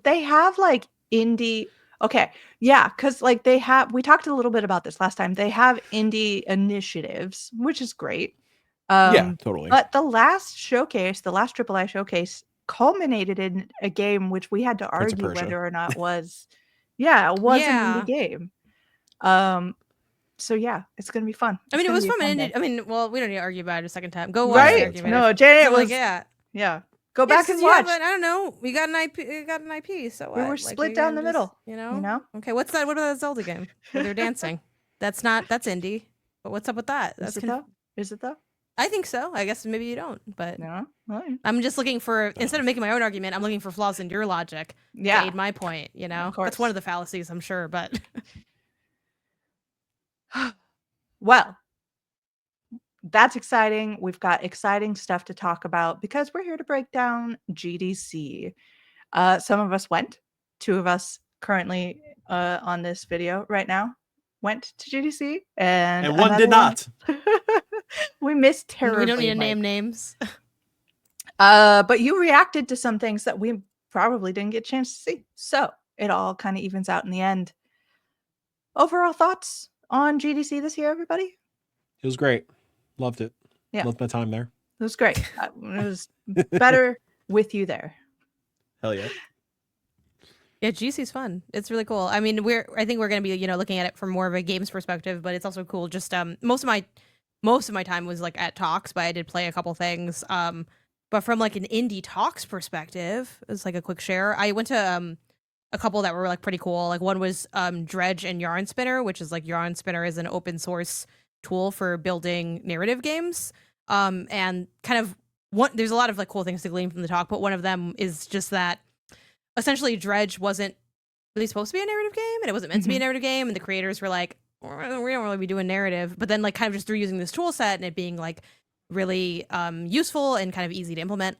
they have like indie. Okay, yeah, because like we talked a little bit about this last time. They have indie initiatives, which is great. Yeah, totally. But the last showcase, the last AAA showcase, culminated in a game which we had to argue whether or not was, an indie game. So yeah, it's gonna be fun. I mean, it was fun. I mean, well, we don't need to argue about it a second time. Go watch right? No, Janet was yeah. Go back and watch. I don't know. We got an IP. So we were split down the middle. You know. Okay. What's that? What about that Zelda game where they're dancing? That's indie. But what's up with that? Is it though? I think so. I guess maybe you don't. But no. I'm just looking for, instead of making my own argument, I'm looking for flaws in your logic. Yeah. To aid my point. You know. That's one of the fallacies, I'm sure. But well. That's exciting. We've got exciting stuff to talk about because we're here to break down GDC. Some of us went. 2 of us currently on this video right now went to GDC, and one did not. We missed terribly. We don't need to name names. But you reacted to some things that we probably didn't get a chance to see. So it all kind of evens out in the end. Overall thoughts on GDC this year, everybody? It was great. Loved it. Yeah. Loved my time there. It was great. It was better with you there. Hell yeah. Yeah, GC's fun. It's really cool. I mean, I think we're gonna be, looking at it from more of a games perspective, but it's also cool. Just most of my time was like at talks, but I did play a couple things. But from like an indie talks perspective, it's like a quick share. I went to a couple that were like pretty cool. Like one was Dredge and Yarn Spinner, which is like Yarn Spinner is an open source tool for building narrative games. And kind of there's a lot of like cool things to glean from the talk, but one of them is just that essentially Dredge wasn't really supposed to be a narrative game, and it wasn't meant to be a narrative game, and the creators were like, we don't really be doing narrative, but then like kind of just through using this tool set and it being like really useful and kind of easy to implement,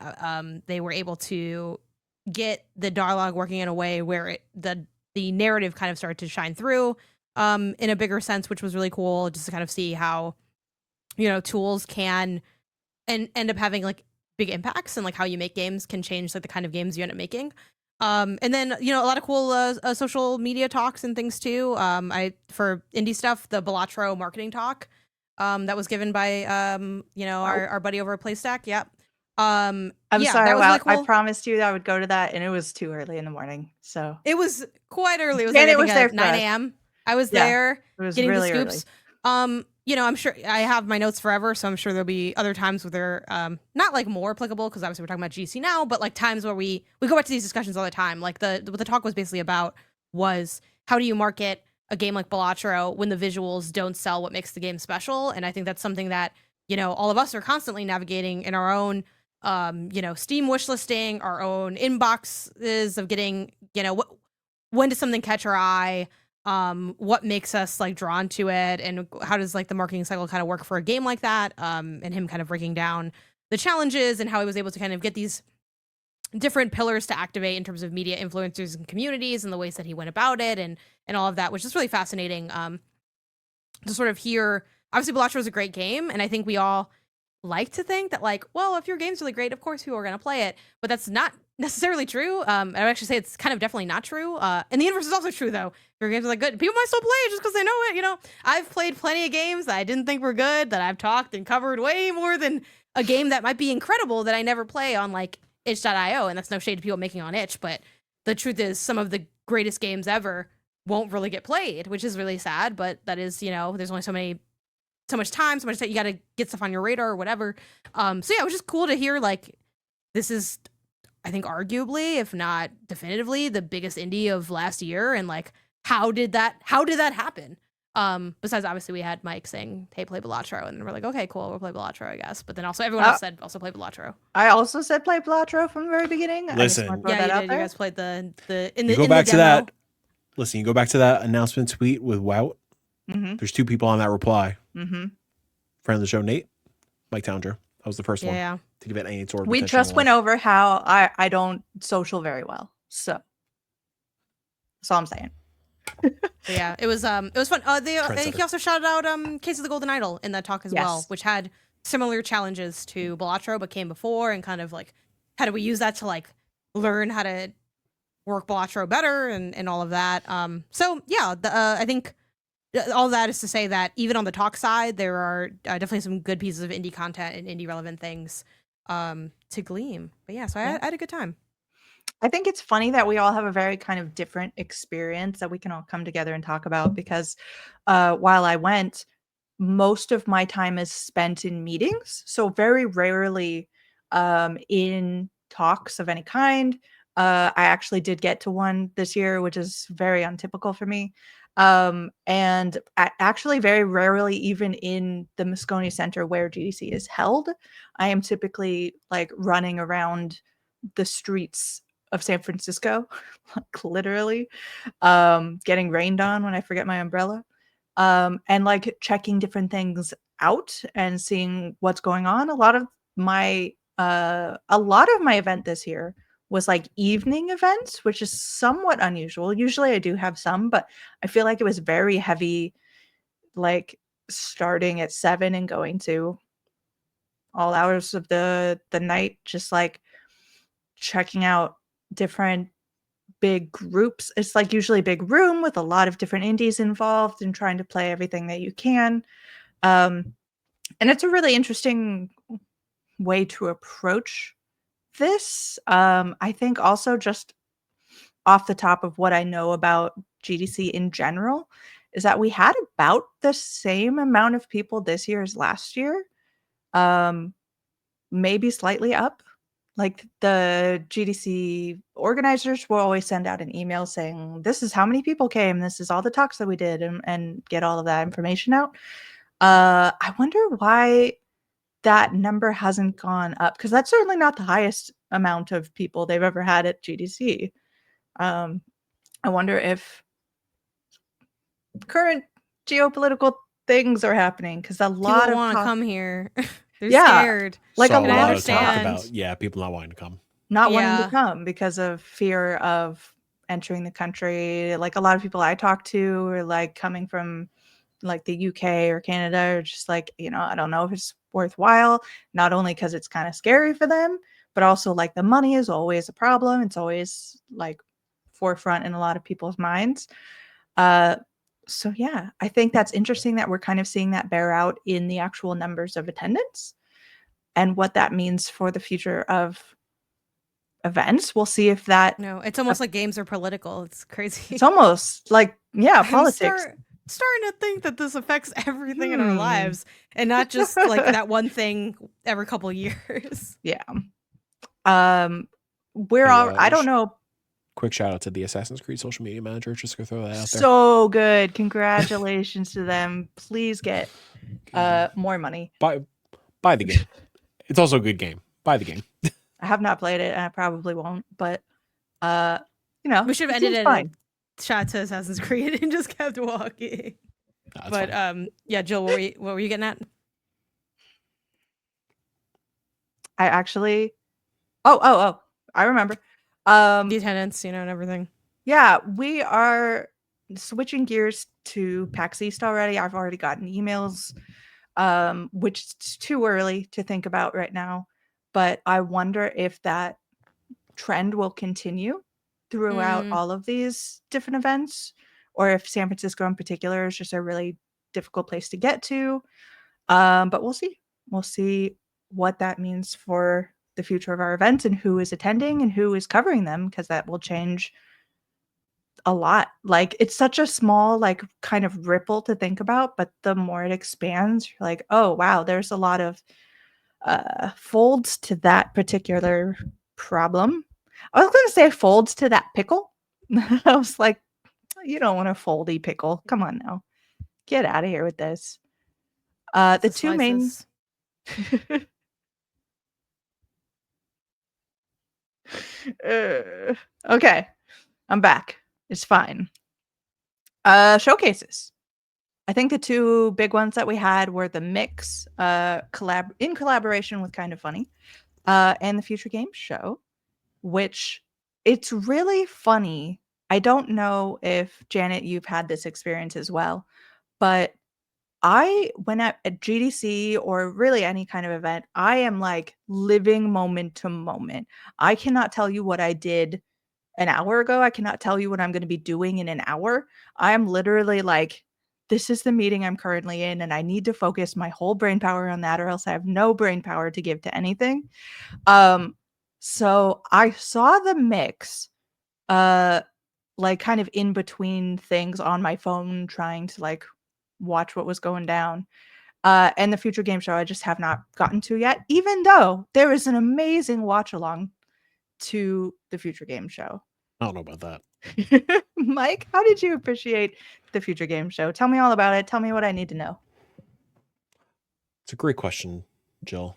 they were able to get the dialogue working in a way where the narrative kind of started to shine through in a bigger sense, which was really cool, just to kind of see how tools can and end up having like big impacts, and like how you make games can change like the kind of games you end up making. And then a lot of cool social media talks and things too. For indie stuff, the Balatro marketing talk that was given by our buddy over at PlayStack. Yep. I'm yeah, sorry. that was really cool. I promised you that I would go to that, and it was too early in the morning. So it was quite early. It was and like, it was there 9 a.m. I was there it was getting really the scoops. Early. I'm sure I have my notes forever, so I'm sure there'll be other times where they're not like more applicable, because obviously we're talking about GC now, but like times where we go back to these discussions all the time. Like what the talk was basically about was, how do you market a game like Balatro when the visuals don't sell what makes the game special? And I think that's something that all of us are constantly navigating in our own Steam wishlisting, our own inboxes of getting when does something catch our eye. What makes us like drawn to it, and how does like the marketing cycle kind of work for a game like that, and him kind of breaking down the challenges and how he was able to kind of get these different pillars to activate in terms of media influencers and communities and the ways that he went about it, and all of that, which is really fascinating to sort of hear. Obviously Balatro is a great game, and I think we all like to think that like, well, if your game's really great, of course people are going to play it, but that's not necessarily true. I would actually say it's kind of definitely not true. And the inverse is also true, though. If your games are like good, people might still play it just because they know it. I've played plenty of games that I didn't think were good, that I've talked and covered way more than a game that might be incredible that I never play on like itch.io. And that's no shade to people making on itch, but the truth is some of the greatest games ever won't really get played, which is really sad. But that is, there's only so much time, so much that you got to get stuff on your radar or whatever. So yeah, it was just cool to hear like this is, I think, arguably, if not definitively, the biggest indie of last year, and like how did that happen? Besides, obviously, we had Mike saying, "Hey, play Balatro," and we're like, "Okay, cool, we'll play Balatro, I guess." But then also everyone else said, "Also play Balatro." I also said play Balatro from the very beginning. Listen, yeah, you guys played the in the you go in back the to demo. that. Listen, you go back to that announcement tweet with Wout. Mm-hmm. There's 2 people on that reply. Mm-hmm. Friend of the show, Nate, Mike Towner. That was the first one to give it any sort of. We just went over how I don't social very well, so that's all I'm saying. Yeah, it was fun. He also shouted out Case of the Golden Idol in that talk as well, which had similar challenges to Balatro, but came before, and kind of like how do we use that to like learn how to work Balatro better and all of that. So yeah, I think all that is to say that even on the talk side, there are definitely some good pieces of indie content and indie relevant things to glean. But yeah, so I had a good time. I think it's funny that we all have a very kind of different experience that we can all come together and talk about, because while I went, most of my time is spent in meetings. So very rarely in talks of any kind. I actually did get to one this year, which is very untypical for me. And actually very rarely even in the Moscone Center where GDC is held. I am typically like running around the streets of San Francisco, like literally, getting rained on when I forget my umbrella, and like checking different things out and seeing what's going on. A lot of my event this year was like evening events, which is somewhat unusual. Usually I do have some, but I feel like it was very heavy, like starting at 7 and going to all hours of the night, just like checking out different big groups. It's like usually a big room with a lot of different indies involved and trying to play everything that you can. And it's a really interesting way to approach this. I think also just off the top of what I know about GDC in general is that we had about the same amount of people this year as last year. Maybe slightly up. Like the GDC organizers will always send out an email saying, this is how many people came, this is all the talks that we did, and get all of that information out. I wonder why that number hasn't gone up, because that's certainly not the highest amount of people they've ever had at GDC. I wonder if current geopolitical things are happening, because a lot People of want to talk, come here. They're Yeah. scared. like a Saw lot of of talk talk about people not wanting to come. not wanting to Yeah. come because of fear of entering the country. Like a lot of people I talk to are like coming from like the UK or Canada, are just like, I don't know if it's worthwhile, not only because it's kind of scary for them, but also like the money is always a problem. It's always like forefront in a lot of people's minds. So yeah, I think that's interesting that we're kind of seeing that bear out in the actual numbers of attendance and what that means for the future of events. We'll see if that No, it's almost like games are political. It's crazy. it's almost like, yeah, I'm politics. starting to think that this affects everything in our lives and not just like that one thing every couple years. Yeah. Hey, I don't know. Quick shout out to the Assassin's Creed social media manager. Just gonna throw that out there. So good. Congratulations to them. Please get more money. Buy the game. It's also a good game. Buy the game. I have not played it and I probably won't, but We should have ended it fine. Shot to Assassin's Creed and just kept walking. No, But fine. yeah, Jill, what were you getting at? I actually I remember. The attendance, and everything. Yeah, we are switching gears to PAX East already. I've already gotten emails, which is too early to think about right now. But I wonder if that trend will continue throughout all of these different events, or if San Francisco in particular is just a really difficult place to get to. But we'll see. We'll see what that means for the future of our events and who is attending and who is covering them, because that will change a lot. Like it's such a small like kind of ripple to think about, but the more it expands, you're like, oh wow, there's a lot of folds to that particular problem. I was gonna say folds to that pickle. I was like, you don't want a foldy pickle. Come on now. Get out of here with this. The two main okay, I'm back. It's fine. Showcases. I think the two big ones that we had were the Mix, in collaboration with Kind of Funny, and the Future Games Show, which it's really funny. I don't know if Janet, you've had this experience as well, but when at GDC or really any kind of event, I am like living moment to moment. I cannot tell you what I did an hour ago. I cannot tell you what I'm going to be doing in an hour. I am literally like, this is the meeting I'm currently in, and I need to focus my whole brain power on that, or else I have no brain power to give to anything. So I saw the Mix, like kind of in between things on my phone, trying to like watch what was going down. And the Future Game Show I just have not gotten to yet, even though there is an amazing watch along to the Future Game Show. I don't know about that. Mike, how did you appreciate the Future Game Show? Tell me all about it. Tell me what I need to know. It's a great question, Jill,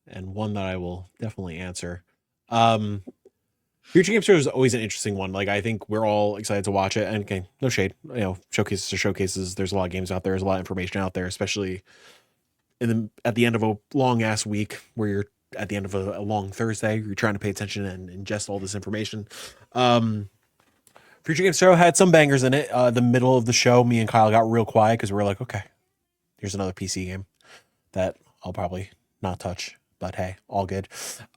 and one that I will definitely answer. Future Game Show is always an interesting one. Like I think we're all excited to watch it. And okay, no shade, showcases are showcases. There's a lot of games out there. There's a lot of information out there, especially at the end of a long ass week where you're at the end of a long Thursday. You're trying to pay attention and ingest all this information. Future Game Show had some bangers in it. The middle of the show, me and Kyle got real quiet because we were like, okay, here's another PC game that I'll probably not touch. But hey, all good.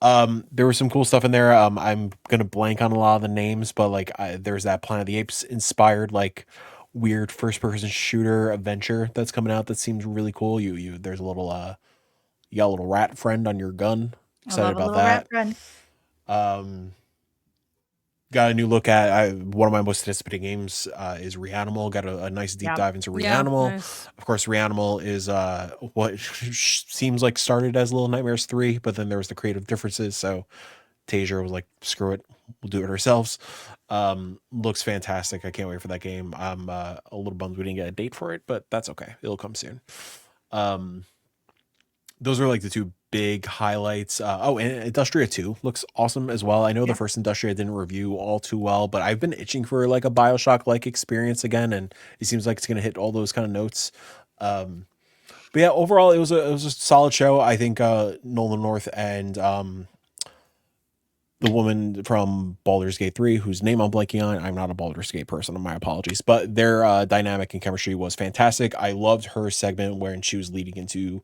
There was some cool stuff in there. I'm gonna blank on a lot of the names, but like there's that Planet of the Apes inspired like weird first person shooter adventure that's coming out that seems really cool. There's a little you got a little rat friend on your gun. I Excited love a about little rat that. friend. Um, got a new look at one of my most anticipated games is Reanimal. Got a nice deep Yeah. dive into Yeah, Reanimal. nice. Of course, Reanimal is what seems like started as Little Nightmares 3, but then there was the creative differences. So Tasia was like, screw it, we'll do it ourselves. Looks fantastic. I can't wait for that game. I'm a little bummed we didn't get a date for it, but that's okay. It'll come soon. Those are like the two big highlights. Oh, and Industria 2 looks awesome as well. I know the Yeah. first Industria didn't review all too well, but I've been itching for like a BioShock-like experience again, and it seems like it's gonna hit all those kind of notes. But yeah, overall it was a solid show. I think Nolan North and the woman from Baldur's Gate 3, whose name I'm blanking on. I'm not a Baldur's Gate person, my apologies. But their dynamic and chemistry was fantastic. I loved her segment when she was leading into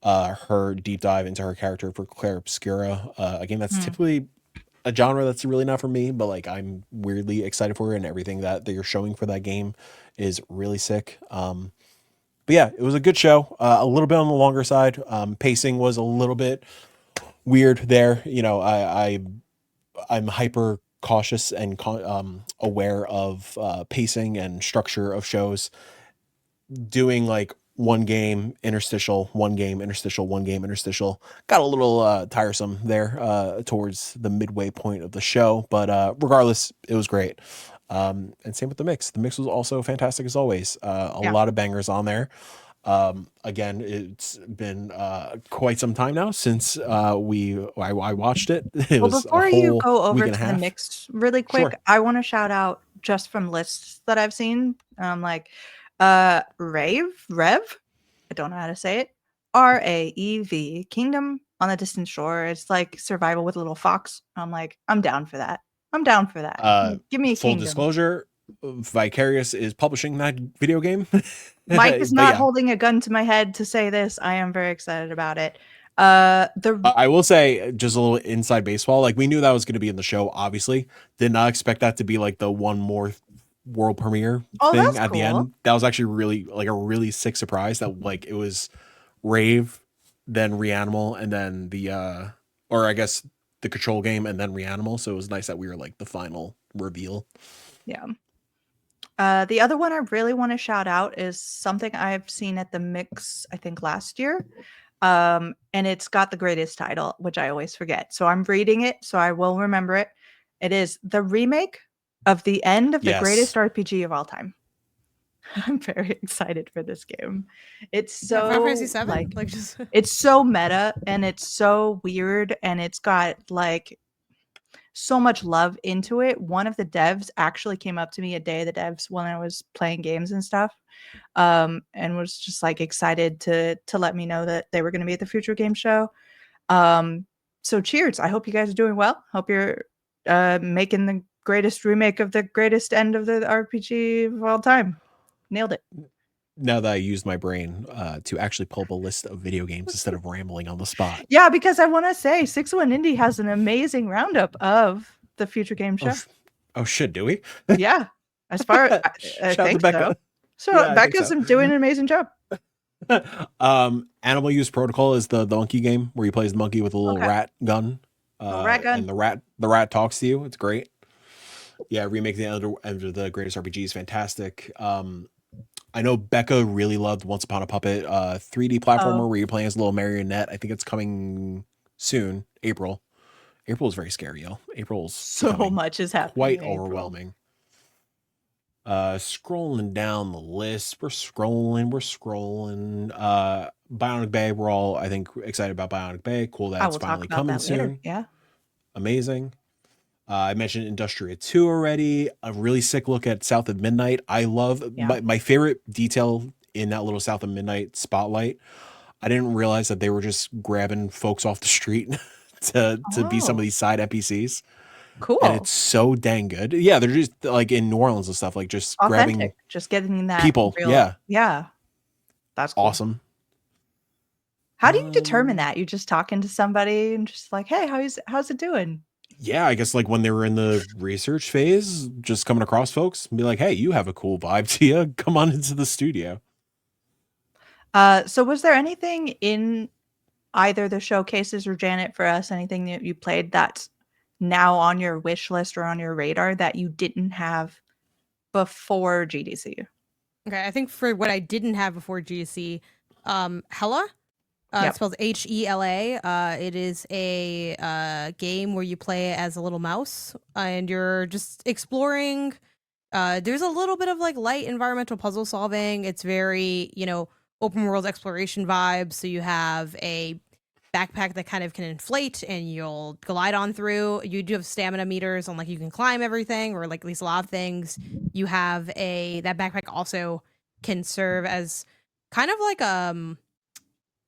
her deep dive into her character for Claire Obscura. Again, that's typically a genre that's really not for me, but like I'm weirdly excited for her, and everything that they're showing for that game is really sick. But yeah, it was a good show. A little bit on the longer side. Pacing was a little bit weird there. You know, I'm hyper cautious and aware of pacing and structure of shows. Doing like one game interstitial, one game interstitial, one game interstitial got a little tiresome there towards the midway point of the show, but regardless, it was great. And same with the mix. The mix was also fantastic as always. A Yeah. lot of bangers on there. Again, it's been quite some time now since I watched it. It Well, was a before you whole go over week and a to the half. mix really quick, Sure. I want to shout out just from lists that I've seen. Like Rev, I don't know how to say it. Raev, Kingdom on the Distant Shore. It's like survival with a little fox. I'm like, I'm down for that. I'm down for that. Give me a Full Kingdom. disclosure, Vicarious is publishing that video game. Mike is But not yeah, holding a gun to my head to say this. I am very excited about it. The I will say just a little inside baseball. Like we knew that was going to be in the show. Obviously, did not expect that to be like the one more world premiere Oh, thing that's at the cool. end. That was actually really like a really sick surprise. That like it was Rave, then Reanimal, and then the or I guess the Control game, and then Reanimal. So it was nice that we were like the final reveal. Yeah. The other one I really want to shout out is something I've seen at the mix, I think last year. And it's got the greatest title, which I always forget. So I'm reading it, so I will remember it. It is the remake of the end of the greatest Yes. RPG of all time. I'm very excited for this game. It's Yeah, Final Fantasy so VII, like just it's so meta and it's so weird and it's got like so much love into it. One of the devs actually came up to me a day of the devs when I was playing games and stuff, and was just like excited to let me know that they were going to be at the Future Game Show. So cheers! I hope you guys are doing well. Hope you're making the greatest remake of the greatest end of the RPG of all time. Nailed it. Now that I used my brain to actually pull up a list of video games instead of rambling on the spot. Yeah, because I want to say 601 Indie has an amazing roundup of the Future Game Show. Oh shit, do we? Yeah, as far I Shout out to think Becca. so. Yeah, I think Becca's so. doing an amazing job. Animal Use Protocol is the monkey game where you play as the monkey with a little Okay. rat gun. Little rat gun. And the rat talks to you. It's great. Yeah, remake the end of the greatest RPG is fantastic. I know Becca really loved Once Upon a Puppet, 3D platformer where you're playing as a little marionette. I think it's coming soon, April. April is very scary, yo. April's So much is happening. quite in April. overwhelming. Scrolling down the list, we're scrolling. Bionic Bay, we're all, I think, excited about Bionic Bay. Cool that I it's will talk finally about coming that later. soon. Yeah. Amazing. I mentioned Industria 2 already. A really sick look at South of Midnight. I love my favorite detail in that little South of Midnight spotlight. I didn't realize that they were just grabbing folks off the street to be some of these side NPCs. Cool. And it's so dang good. Yeah, they're just like in New Orleans and stuff, like just authentic. grabbing Just getting that people. real, Yeah. Yeah. That's cool. Awesome. How do you determine that? You just talking to somebody and just like, hey, how's it doing? Yeah, I guess like when they were in the research phase, just coming across folks and be like, hey, you have a cool vibe to you. Come on into the studio. So was there anything in either the showcases or Janet for us, anything that you played that's now on your wish list or on your radar that you didn't have before GDC? Okay, I think for what I didn't have before GDC, Hella. Yep. It's spelled Hela. It is a game where you play as a little mouse and you're just exploring. There's a little bit of like light environmental puzzle solving. It's very, open world exploration vibes. So you have a backpack that kind of can inflate and you'll glide on through. You do have stamina meters on like you can climb everything or like at least a lot of things. You have that backpack also can serve as kind of like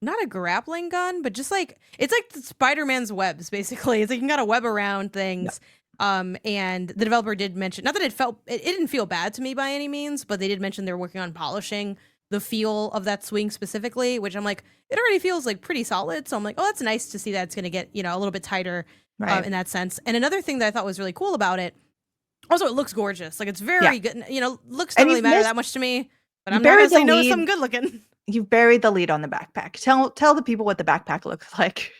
not a grappling gun, but just like it's like Spider-Man's webs, basically. It's like you can got a web around things. Yep. And the developer did mention, not that it didn't feel bad to me by any means, but they did mention they're working on polishing the feel of that swing specifically, which I'm like, it already feels like pretty solid. So I'm like, oh, that's nice to see that it's going to get, a little bit tighter in that sense. And another thing that I thought was really cool about it, also, it looks gorgeous. Like it's very good. Looks don't really matter that much to me, but I'm not going to say no to something good looking. You've buried the lead on the backpack. Tell the people what the backpack looks like.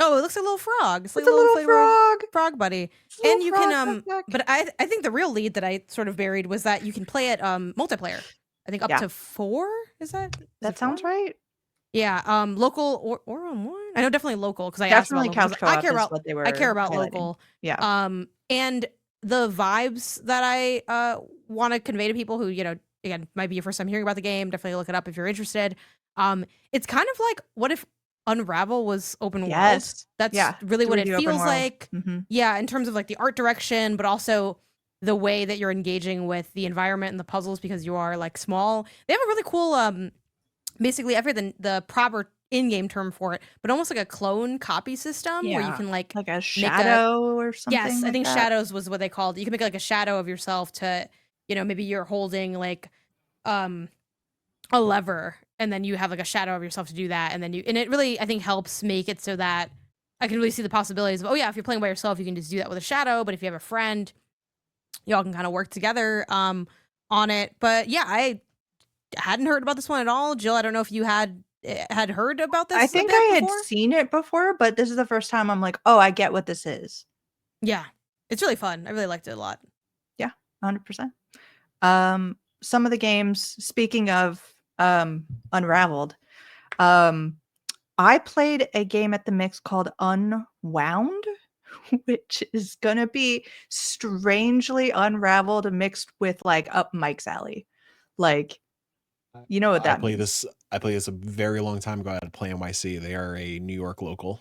Oh, it looks like a little frog. It's like a little frog buddy. And you can but I think the real lead that I sort of buried was that you can play it multiplayer. I think up to 4. Is that? That sounds right. Yeah, local or online. I know definitely local because I definitely asked about local. I care about highlighting. Local. Yeah. And the vibes that I want to convey to people who again, might be your first time hearing about the game. Definitely look it up if you're interested. It's kind of like what if Unravel was open world? That's really what it feels like. Mm-hmm. Yeah, in terms of like the art direction, but also the way that you're engaging with the environment and the puzzles because you are like small. They have a really cool, basically the proper in-game term for it, but almost like a clone copy system where you can like a shadow or something. Yes, I think shadows was what they called it. You can make like a shadow of yourself to, maybe you're holding like a lever and then you have like a shadow of yourself to do that, and it really, I think, helps make it so that I can really see the possibilities of, if you're playing by yourself, you can just do that with a shadow, but if you have a friend, y'all can kind of work together on it. But yeah, I hadn't heard about this one at all. Jill, I don't know if you had heard about this. I think I had seen it before, but this is the first time I'm like, oh, I get what this is. Yeah, it's really fun. I really liked it a lot. Yeah, 100%. Some of the games, speaking of Unraveled, I played a game at the Mix called Unwound, which is gonna be strangely Unraveled mixed with like Up Mike's Alley. Like, you know what that means. I played this a very long time ago at Play NYC. They are a New York local.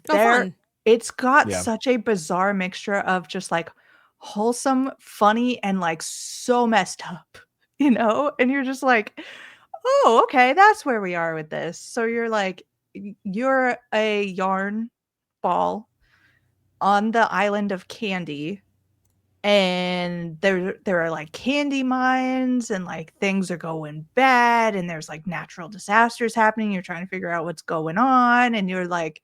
Fun. It's got such a bizarre mixture of just like wholesome, funny, and like so messed up, and you're just like, oh, okay, that's where we are with this. So you're like, you're a yarn ball on the island of candy, and there are like candy mines, and like things are going bad, and there's like natural disasters happening. You're trying to figure out what's going on, and you're like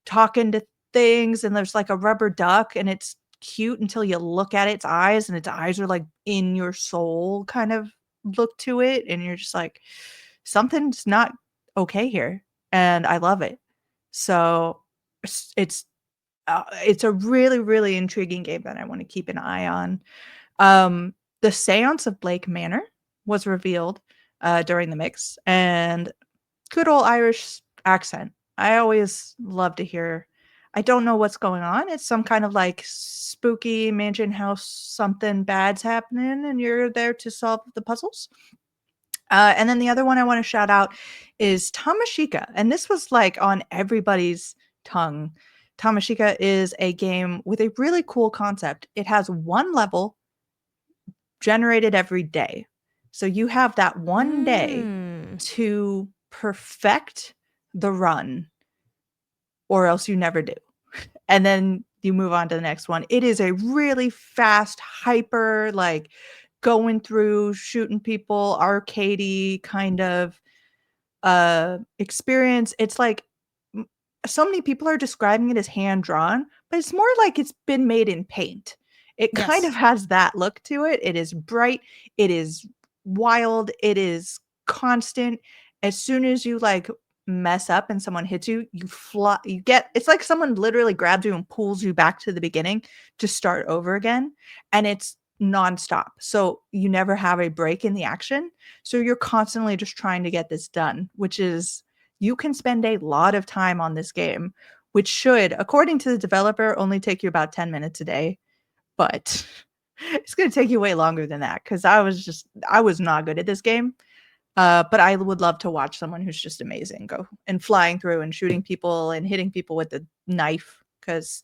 talking to things, and there's like a rubber duck, and it's cute until you look at its eyes, and its eyes are like in your soul kind of look to it, and you're just like, something's not okay here, and I love it. So it's a really, really intriguing game that I want to keep an eye on. The Seance of Blake Manor was revealed during the Mix, and good old Irish accent. I always love to hear. I don't know what's going on. It's some kind of like spooky mansion house, something bad's happening, and you're there to solve the puzzles. And then the other one I want to shout out is Tamashika. And this was like on everybody's tongue. Tamashika is a game with a really cool concept. It has one level generated every day. So you have that one day to perfect the run, or else you never do. And then you move on to the next one. It is a really fast, hyper, like going through, shooting people, arcadey kind of experience. It's like so many people are describing it as hand drawn, but it's more like it's been made in paint. It kind of Yes. has that look to it. It is bright, it is wild, it is constant. As soon as you like mess up and someone hits you, you fly, you get, it's like someone literally grabs you and pulls you back to the beginning to start over again. And it's nonstop. So you never have a break in the action. So you're constantly just trying to get this done, which is, you can spend a lot of time on this game, which should, according to the developer, only take you about 10 minutes a day. But it's going to take you way longer than that because I was not good at this game. But I would love to watch someone who's just amazing go and flying through and shooting people and hitting people with the knife because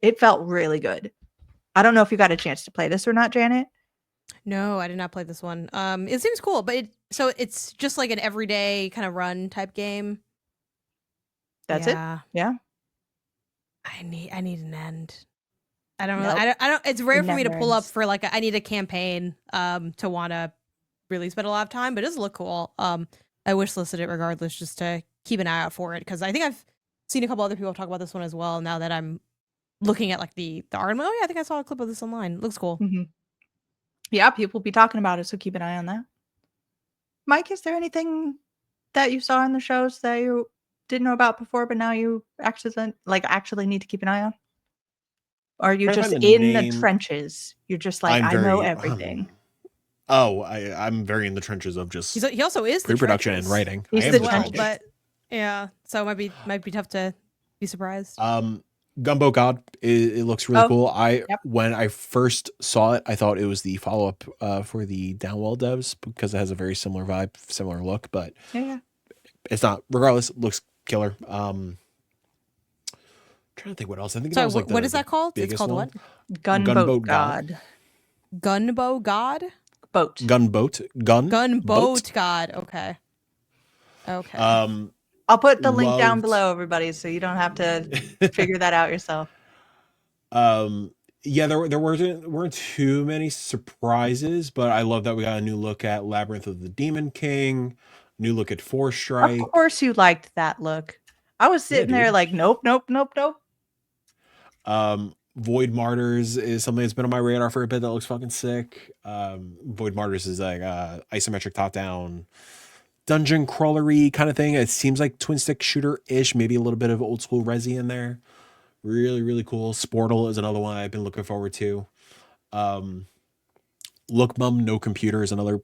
it felt really good. I don't know if you got a chance to play this or not, Janet. No, I did not play this one. It seems cool, but it's just like an everyday kind of run type game. That's Yeah. it. Yeah. I need an end. I don't Nope. know. I don't. It's rare It for me to never pull up ends. for like I need a campaign to want to really spend a lot of time, but it does look cool. I wish listed it regardless just to keep an eye out for it because I think I've seen a couple other people talk about this one as well. Now that I'm looking at like the art, I'm like, oh yeah, I think I saw a clip of this online. It looks cool. Mhm. Yeah, people be talking about it, so keep an eye on that. Mike, is there anything that you saw in the shows that you didn't know about before, but now you actually need to keep an eye on? Or are you Trying to just find the in the name. trenches? You're just like, I'm I know very everything. I'm very in the trenches of just He also is the pre-production and trenches writing. He's I am the as well, trenches. but yeah, so it might be tough to be surprised. Gunboat God, it looks really Oh, cool. yep. When I first saw it, I thought it was the follow-up for the Downwell devs because it has a very similar vibe, similar look, but Yeah. it's not. Regardless, it looks killer. Trying to think what else. I think that was like what is that called? It's biggest called one. what? Gunboat God. Gunboat God? Boat. Gunboat God. Okay. I'll put the link down loved- below, everybody, so you don't have to figure that out yourself. Yeah, there weren't too many surprises, but I love that we got a new look at Labyrinth of the Demon King, new look at Force Strike. Of course you liked that look. I was sitting there dude. like, nope. Void Martyrs is something that's been on my radar for a bit that looks fucking sick. Void Martyrs is like isometric top-down dungeon crawlery kind of thing. It seems like twin stick shooter-ish, maybe a little bit of old school Resi in there. Really, really cool. Sportal is another one I've been looking forward to. Look Mum No Computer is another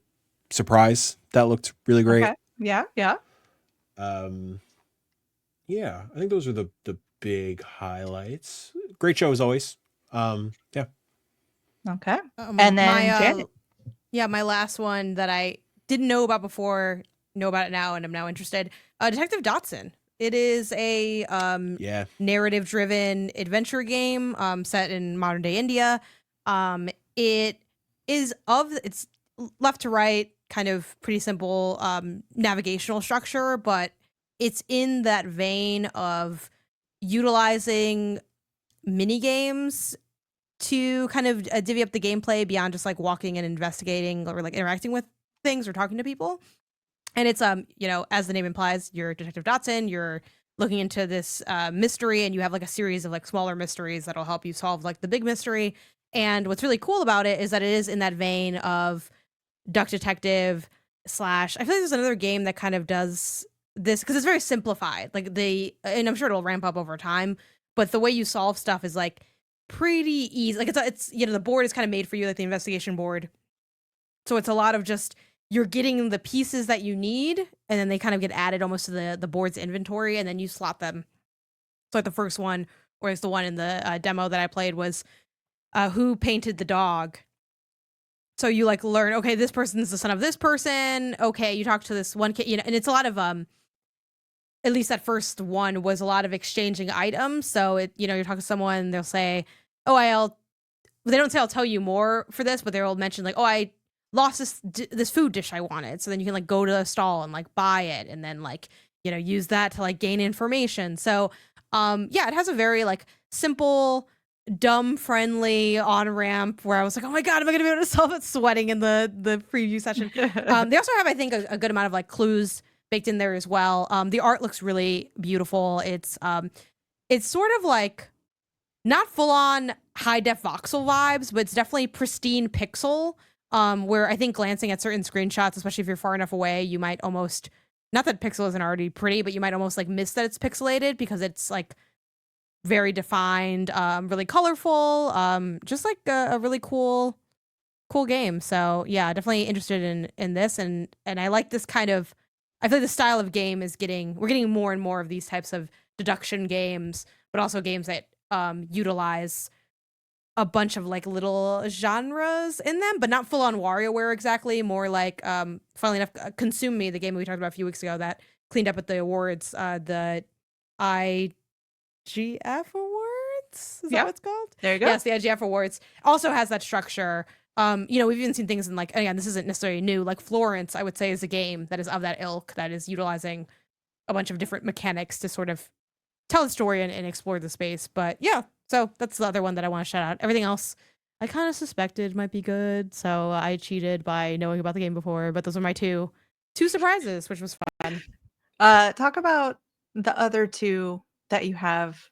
surprise that looked really great. Okay. Yeah. Yeah, I think those are the big highlights. Great show as always. Yeah. Okay. And then Janet. My last one that I didn't know about before, know about it now, and I'm now interested. Detective Dotson. It is a narrative-driven adventure game set in modern-day India. It's left to right, kind of pretty simple navigational structure, but it's in that vein of utilizing mini games to kind of divvy up the gameplay beyond just like walking and investigating or like interacting with things or talking to people. And it's as the name implies, you're Detective Dotson, you're looking into this mystery, and you have like a series of like smaller mysteries that'll help you solve like the big mystery. And what's really cool about it is that it is in that vein of Duck Detective / I feel like there's another game that kind of does this because it's very simplified. Like and I'm sure it'll ramp up over time, but the way you solve stuff is like pretty easy. Like it's the board is kind of made for you, like the investigation board. So it's a lot of just you're getting the pieces that you need, and then they kind of get added almost to the board's inventory, and then you slot them. So like the first one, or it's the one in the demo that I played was who painted the dog. So you like learn, okay, this person's the son of this person. Okay, you talk to this one kid, and it's a lot of at least that first one was a lot of exchanging items. So you're talking to someone, they'll say, oh, they don't say I'll tell you more for this, but they'll mention like, oh, I lost this food dish I wanted. So then you can like go to a stall and like buy it, and then like use that to like gain information. So it has a very like simple, dumb friendly on ramp where I was like, oh my god, am I gonna be able to solve it? Sweating in the preview session. They also have, I think, a good amount of like clues baked in there as well. The art looks really beautiful. It's sort of like not full on high def voxel vibes, but it's definitely pristine pixel. Where I think glancing at certain screenshots, especially if you're far enough away, you might almost, not that pixel isn't already pretty, but you might almost like miss that it's pixelated because it's like very defined, really colorful, just like a really cool game. So yeah, definitely interested in this, and I like this kind of, I feel like the style of game is we're getting more and more of these types of deduction games, but also games that utilize a bunch of like little genres in them, but not full on WarioWare exactly. More like, funnily enough, Consume Me, the game we talked about a few weeks ago that cleaned up at the awards, the IGF Awards. Is that what it's called? There you go. Yes, the IGF Awards also has that structure. We've even seen things in like, again, this isn't necessarily new. Like Florence, I would say, is a game that is of that ilk, that is utilizing a bunch of different mechanics to sort of tell the story and explore the space. But yeah, so that's the other one that I want to shout out. Everything else I kind of suspected might be good, so I cheated by knowing about the game before. But those are my two surprises, which was fun. Talk about the other two that you have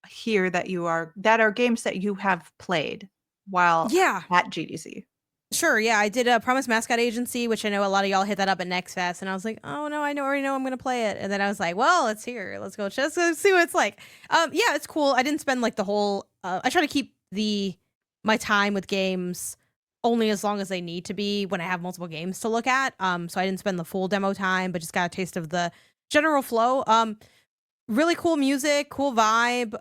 here that are games that you have played while at GDC. Sure, yeah, I did a Promise Mascot Agency, which I know a lot of y'all hit that up at Next Fest, and I was like, oh no, already know I'm gonna play it, and then I was like, well, it's here, let's go just see what it's like. Yeah, it's cool. I didn't spend like the whole. I try to keep my time with games only as long as they need to be when I have multiple games to look at. So I didn't spend the full demo time, but just got a taste of the general flow. Really cool music, cool vibe.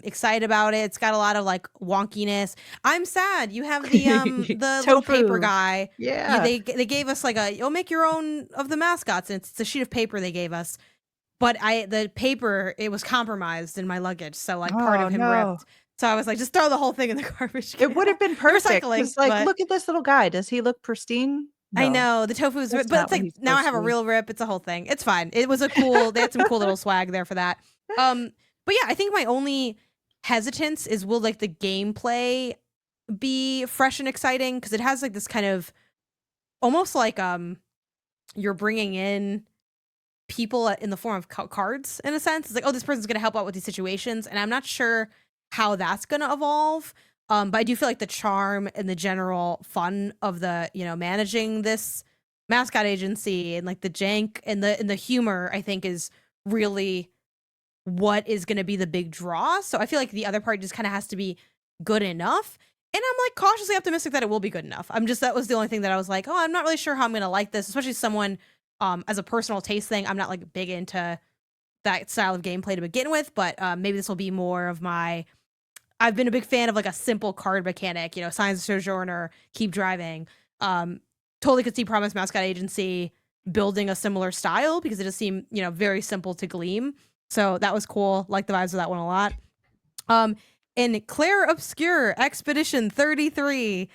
Excited about it. It's got a lot of like wonkiness. I'm sad. You have the little paper guy. Yeah. They gave us like you'll make your own of the mascots, and it's a sheet of paper they gave us. But the paper, it was compromised in my luggage, so like part of him ripped. So I was like, just throw the whole thing in the garbage can. It would have been perfect. Recycling, like, look at this little guy. Does he look pristine? No. I know the tofu's, but it's like now I have a real rip. It's a whole thing. It's fine. It was they had some cool little swag there for that. But yeah, I think my only hesitance is, will like the gameplay be fresh and exciting? Because it has like this kind of almost like you're bringing in people in the form of cards in a sense. It's like, oh, this person's gonna help out with these situations, and I'm not sure how that's gonna evolve. But I do feel like the charm and the general fun of the, managing this mascot agency and like the jank and the humor, I think, is really what is going to be the big draw. So I feel like the other part just kind of has to be good enough. And I'm like cautiously optimistic that it will be good enough. That was the only thing that I was like, oh, I'm not really sure how I'm going to like this, especially someone, as a personal taste thing, I'm not like big into that style of gameplay to begin with, but maybe this will be more of I've been a big fan of like a simple card mechanic, Signs of Sojourner, Keep Driving. Totally could see Promise Mascot Agency building a similar style because it just seemed, very simple to gleam. So that was cool. Like the vibes of that one a lot. And Claire Obscure Expedition 33,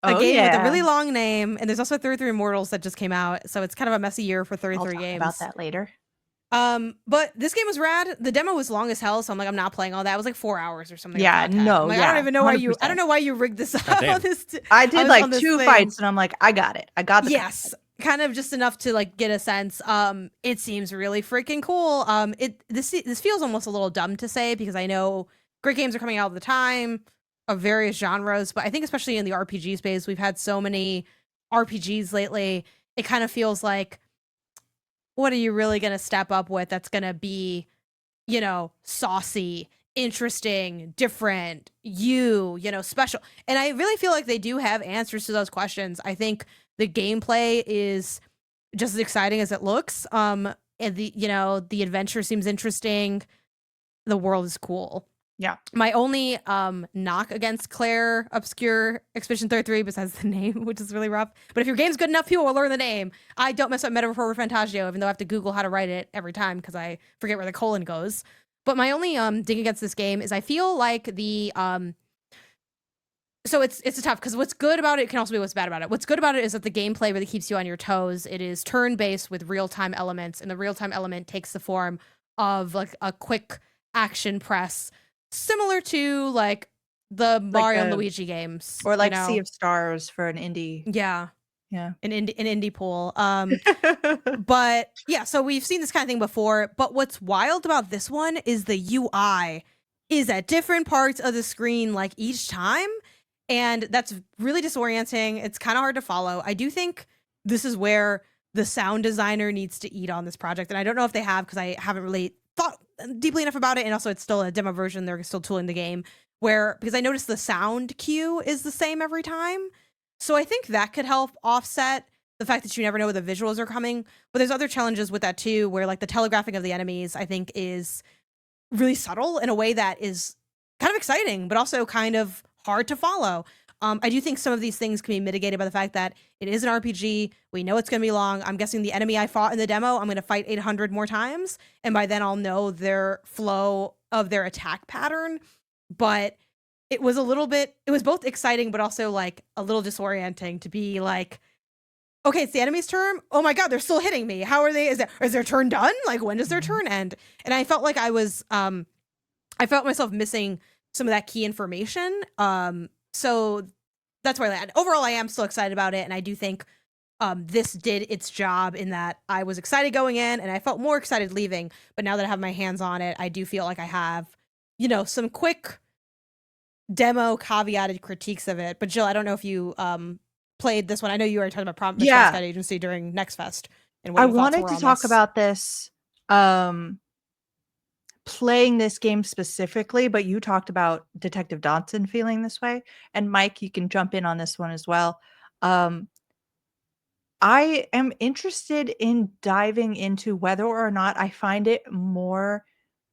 a game with a really long name. And there's also 33 Immortals that just came out. So it's kind of a messy year for 33 games. I'll talk about that later. But this game was rad. The demo was long as hell, so I'm like, I'm not playing all that. It was like 4 hours or something. Yeah, no, like, I don't even know 100%. I don't know why you rigged this up. I did like 2 fights, and I'm like, I got it. I got the yes, kind of just enough to like get a sense. It seems really freaking cool. This feels almost a little dumb to say because I know great games are coming out all the time of various genres, but I think especially in the RPG space, we've had so many RPGs lately. It kind of feels like, what are you really going to step up with that's going to be, saucy, interesting, different, special? And I really feel like they do have answers to those questions. I think the gameplay is just as exciting as it looks. And the adventure seems interesting. The world is cool. Yeah. My only knock against Claire Obscure Expedition 33, besides the name, which is really rough. But if your game's good enough, people will learn the name. I don't mess up Metaphor Fantagio, even though I have to Google how to write it every time because I forget where the colon goes. But my only ding against this game is I feel like the so it's tough because what's good about it can also be what's bad about it. What's good about it is that the gameplay really keeps you on your toes. It is turn-based with real-time elements, and the real-time element takes the form of like a quick action press, similar to like the Mario and Luigi games, or like Sea of Stars for an indie. Yeah. Yeah. an indie pool. But yeah, so we've seen this kind of thing before. But what's wild about this one is the UI is at different parts of the screen like each time. And that's really disorienting. It's kind of hard to follow. I do think this is where the sound designer needs to eat on this project. And I don't know if they have, because I haven't really thought deeply enough about it. And also it's still a demo version. They're still tooling the game because I noticed the sound cue is the same every time. So I think that could help offset the fact that you never know where the visuals are coming. But there's other challenges with that too, where like the telegraphing of the enemies, I think, is really subtle in a way that is kind of exciting, but also kind of hard to follow. I do think some of these things can be mitigated by the fact that it is an RPG. We know it's going to be long. I'm guessing the enemy I fought in the demo, I'm going to fight 800 more times. And by then I'll know their flow of their attack pattern. But it was both exciting, but also like a little disorienting to be like, okay, it's the enemy's turn. Oh my God, they're still hitting me. How are they? Is their turn done? Like, when does their turn end? And I felt like I felt myself missing some of that key information. So that's where I land. Overall, I am still excited about it. And I do think this did its job in that I was excited going in and I felt more excited leaving. But now that I have my hands on it, I do feel like I have, some quick demo caveated critiques of it. But Jill, I don't know if you played this one. I know you were talking about Mission Scout Agency during Next Fest. And what I your thoughts wanted were to on talk this. about this playing this game specifically, but you talked about Detective Dodson feeling this way. And Mike, you can jump in on this one as well. I am interested in diving into whether or not I find it more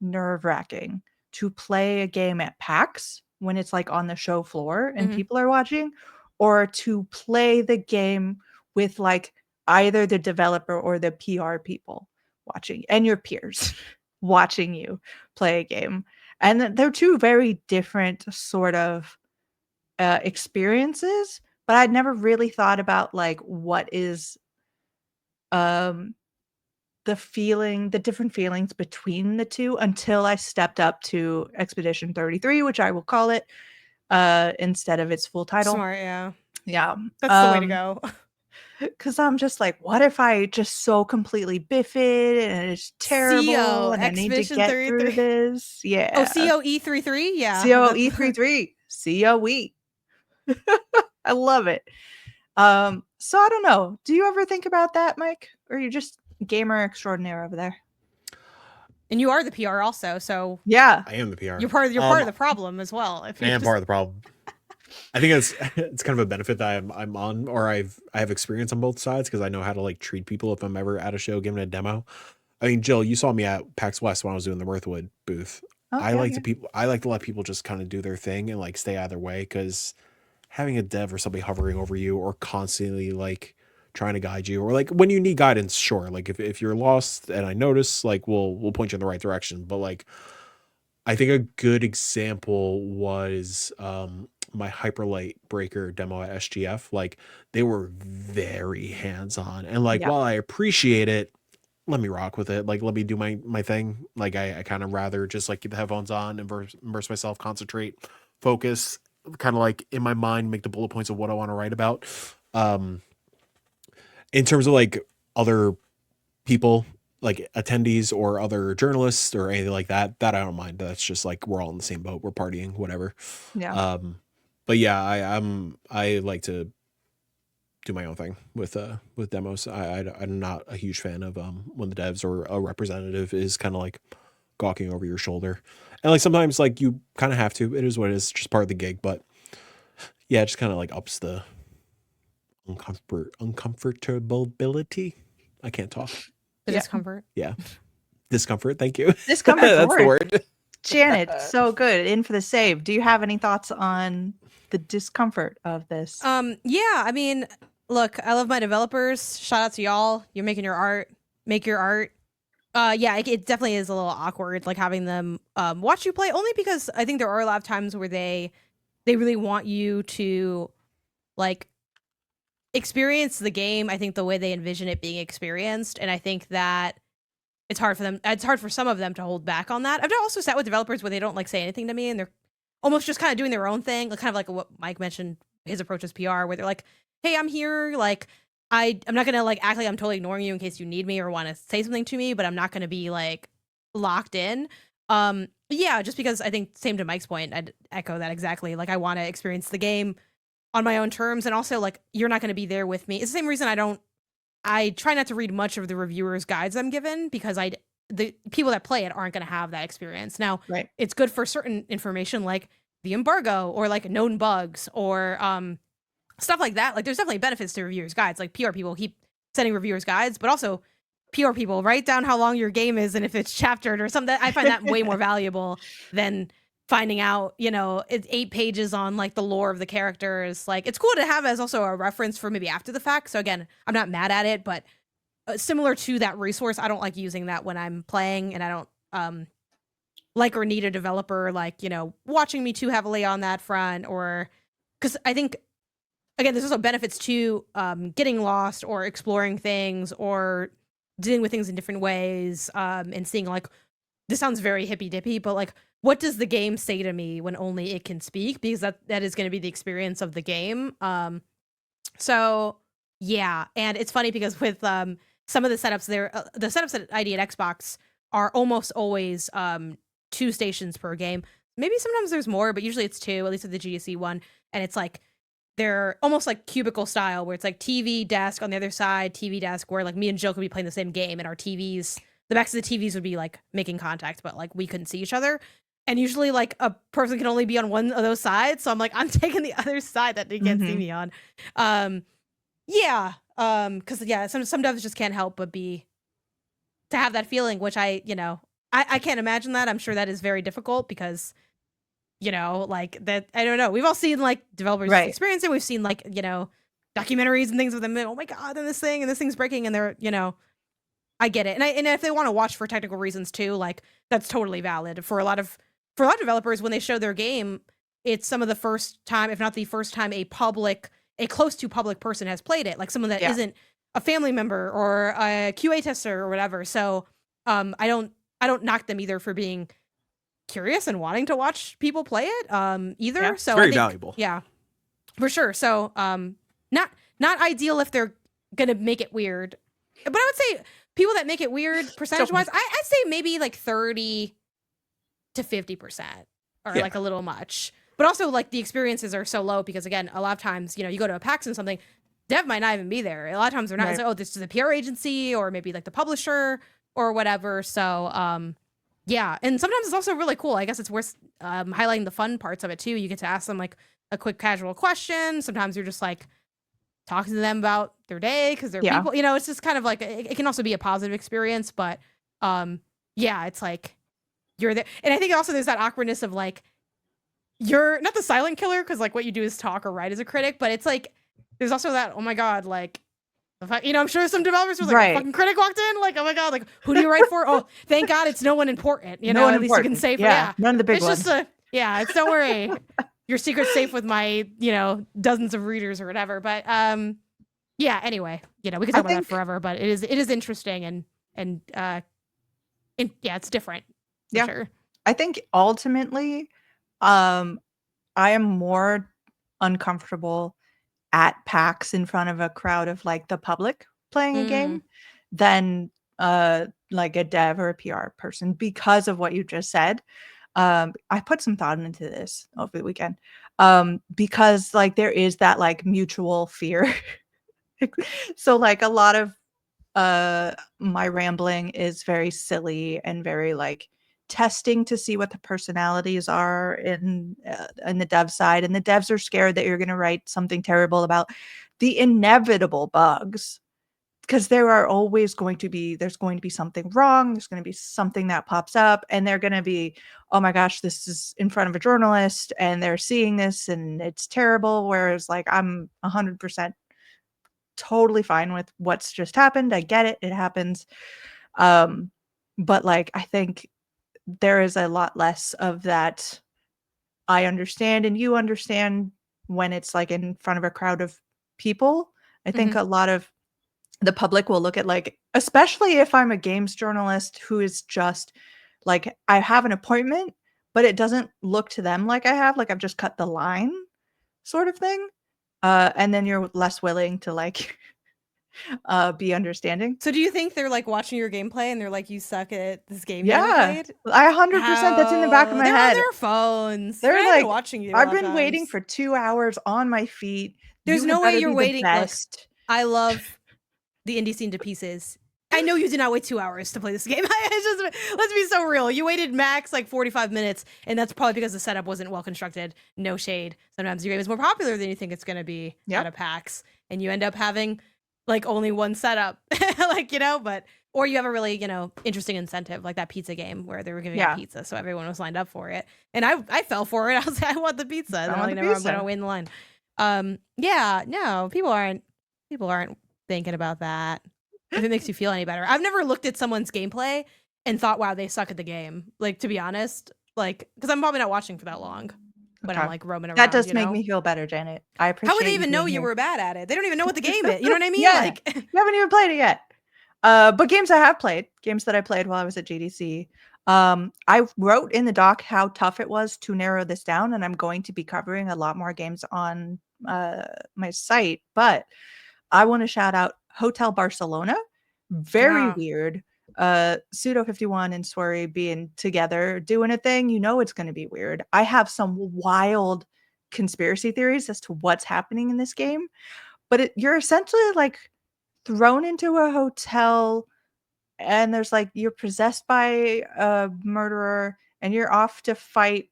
nerve-wracking to play a game at PAX when it's like on the show floor and people are watching, or to play the game with like either the developer or the PR people watching and your peers watching you play a game. And they're two very different sort of experiences, but I'd never really thought about like what is the different feelings between the two until I stepped up to Expedition 33, which I will call it instead of its full title. Smart, yeah. Yeah. That's the way to go. Because I'm just like, what if I just so completely biff it and it's terrible and I need to get through this? Yeah. Oh, COE33? Yeah. COE33. COE. I love it. So I don't know. Do you ever think about that, Mike? Or are you just gamer extraordinaire over there? And you are the PR also, so yeah, I am the PR. You're part of the problem as well. I am part of the problem. I think it's kind of a benefit that I'm on, or I have experience on both sides because I know how to like treat people if I'm ever at a show giving a demo. I mean, Jill, you saw me at PAX West when I was doing the Mirthwood booth. I like to let people just kind of do their thing and like stay out of their way, because having a dev or somebody hovering over you or constantly like trying to guide you, or like when you need guidance, sure, like if you're lost and I notice, like we'll point you in the right direction. But like I think a good example was my Hyperlight Breaker demo at SGF. Like they were very hands-on, and like while I appreciate it, let me rock with it. Like let me do my thing. Like I kind of rather just like get the headphones on, immerse myself, concentrate, focus, kind of like in my mind make the bullet points of what I want to write about. In terms of like other people, like attendees or other journalists or anything like that I don't mind. That's just like we're all in the same boat, we're partying, whatever. But yeah, I like to do my own thing with demos. I'm not a huge fan of when the devs or a representative is kind of like gawking over your shoulder, and like sometimes like you kind of have to. It is what it is, just part of the gig. But yeah, it just kind of like ups the uncomfortability. I can't talk. The discomfort. Yeah. Discomfort. Thank you. Discomfort. That's the word. Janet, so good. In for the save. Do you have any thoughts on the discomfort of this? Yeah, I mean, look, I love my developers. Shout out to y'all. You're making your art. Make your art. Yeah, it definitely is a little awkward, like having them watch you play, only because I think there are a lot of times where they really want you to like experience the game, I think, the way they envision it being experienced. And I think that it's hard for some of them to hold back on that. I've also sat with developers where they don't like say anything to me and they're almost just kind of doing their own thing, like kind of like what Mike mentioned, his approach is PR, where they're like, hey, I'm here, like I'm not gonna like act like I'm totally ignoring you in case you need me or want to say something to me, but I'm not gonna be like locked in. Yeah, just because I think same to Mike's point, I'd echo that exactly. Like I want to experience the game on my own terms, and also like you're not gonna be there with me. It's the same reason I try not to read much of the reviewers' guides I'm given because the people that play it aren't gonna have that experience. Now, Right. it's good for certain information like the embargo or like known bugs or stuff like that. Like there's definitely benefits to reviewers guides. Like PR people keep sending reviewers guides, but also PR people write down how long your game is and if it's chaptered or something. I find that way more valuable than finding out, it's 8 pages on like the lore of the characters. Like it's cool to have as also a reference for maybe after the fact. So again, I'm not mad at it, but similar to that resource, I don't like using that when I'm playing, and I don't like or need a developer like, watching me too heavily on that front, or because I think again, there's also benefits to getting lost or exploring things or dealing with things in different ways, and seeing like, this sounds very hippy dippy, but like, what does the game say to me when only it can speak? Because that is going to be the experience of the game. So yeah, and it's funny because with some of the setups there, the setups at ID at Xbox are almost always 2 stations per game. Maybe sometimes there's more, but usually it's 2, at least with the GDC one, and it's like they're almost like cubicle style where it's like TV desk on the other side, TV desk where like me and Jill could be playing the same game and our TVs, the backs of the TVs would be like making contact, but like we couldn't see each other. And usually like a person can only be on one of those sides. So I'm like, I'm taking the other side that they can't see me on. Yeah. Cause yeah, some devs just can't help but to have that feeling, which I can't imagine that. I'm sure that is very difficult because like that, I don't know. We've all seen like developers experience it. We've seen like, documentaries and things with them. Oh my God, and this thing's breaking, and they're, I get it. And if they want to watch for technical reasons too, like that's totally valid. For a lot of developers, when they show their game, it's some of the first time, if not the first time, a close to public person has played it. Like someone that isn't a family member or a QA tester or whatever. So I don't knock them either for being curious and wanting to watch people play it either. Yeah, so it's very I think, valuable. Yeah, for sure. So not ideal if they're gonna make it weird, but I would say people that make it weird percentage wise, I'd say maybe like 30 to 50% or like a little much. But also like the experiences are so low because again, a lot of times, you go to a PAX and something, dev might not even be there. A lot of times they're not. It's like, oh, this is a PR agency or maybe like the publisher or whatever. So yeah, and sometimes it's also really cool. I guess it's worth highlighting the fun parts of it too. You get to ask them like a quick casual question. Sometimes you're just like talking to them about their day because they're people. It's just kind of like it can also be a positive experience. But yeah, it's like you're there, and I think also there's that awkwardness of like you're not the silent killer because like what you do is talk or write as a critic, but it's like there's also that, oh my God, like. I'm sure some developers were like, a fucking critic walked in, like, oh my God, like, who do you write for? Oh, thank God it's no one important, no one at least you can say, none of the big it's ones. Just it's don't worry, your secret's safe with my, dozens of readers or whatever. But yeah, anyway, we could talk about that forever, but it is interesting and yeah, it's different. For sure. I think ultimately, I am more uncomfortable at PAX in front of a crowd of like the public playing a game than like a dev or a PR person because of what you just said. I put some thought into this over the weekend because like there is that like mutual fear. So like a lot of my rambling is very silly and very like testing to see what the personalities are in the dev side, and the devs are scared that you're going to write something terrible about the inevitable bugs because there's going to be something wrong, there's going to be something that pops up, and they're going to be, oh my gosh, this is in front of a journalist and they're seeing this and it's terrible, whereas like I'm 100% totally fine with what's just happened. I get it. It happens. But like, I think there is a lot less of that. I understand and you understand when it's like in front of a crowd of people. I think a lot of the public will look at like, especially if I'm a games journalist who is just like, I have an appointment, but it doesn't look to them like I've just cut the line sort of thing. And then you're less willing to like be understanding. So do you think they're like watching your gameplay and they're like, you suck at this game you never Yeah, played? I 100% that's in the back of my They're on head. their phones. They're They're not even like, watching you. I've been waiting for 2 hours on my feet. There's You no had way better you're be the waiting. Look, best. I love the indie scene to pieces. I know you did not wait 2 hours to play this game. It's just, let's be so real. You waited max like 45 minutes, and that's probably because the setup wasn't well constructed. No shade. Sometimes your game is more popular than you think it's going to be Yep. at a PAX, and you end up having like only one setup, like, but or you have a really, interesting incentive, like that pizza game where they were giving out pizza, so everyone was lined up for it, and I fell for it. I was like, I want the pizza. And I'm gonna wait in the line. Yeah, no, people aren't thinking about that. If it makes you feel any better. I've never looked at someone's gameplay and thought, wow, they suck at the game. Like, to be honest, like, because I'm probably not watching for that long when I'm like roaming around. That does make me feel better, Janet. I appreciate. How would they even know you were bad at it? They don't even know what the game is. You know what I mean? Yeah, Like, you haven't even played it yet. But games I have played, games that I played while I was at GDC. I wrote in the doc how tough it was to narrow this down, and I'm going to be covering a lot more games on my site. But I want to shout out Hotel Barcelona. Very weird. Pseudo 51 and Swery being together doing a thing, it's going to be weird. I have some wild conspiracy theories as to what's happening in this game, but you're essentially like thrown into a hotel, and there's like you're possessed by a murderer, and you're off to fight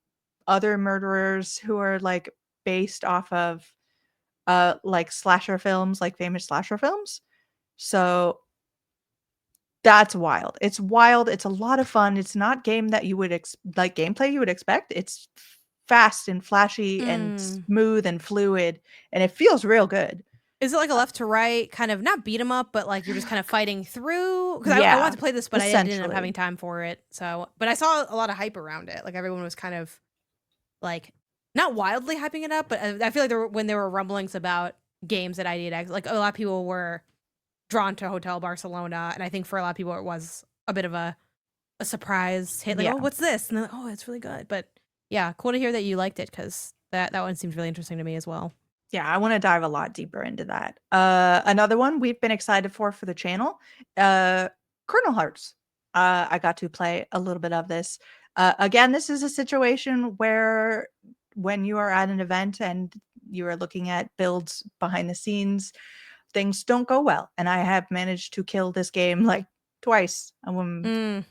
other murderers who are like based off of like slasher films, like famous slasher films. So that's wild. It's wild. It's a lot of fun. It's not game that you would like gameplay you would expect. It's fast and flashy and smooth and fluid, and it feels real good. Is it like a left to right kind of, not beat 'em up, but like you're just kind of fighting through? Because I wanted to play this, but I didn't end up having time for it. So, but I saw a lot of hype around it. Like everyone was kind of like not wildly hyping it up, but I feel like when there were rumblings about games at IDX, like a lot of people were drawn to Hotel Barcelona, and I think for a lot of people it was a bit of a surprise hit. Like, oh, what's this? And they're like, oh, it's really good. But yeah, cool to hear that you liked it, because that one seems really interesting to me as well. Yeah, I want to dive a lot deeper into that. Another one we've been excited for the channel, Kernel Hearts. I got to play a little bit of this. Again, this is a situation where when you are at an event and you are looking at builds behind the scenes, things don't go well. And I have managed to kill this game like twice.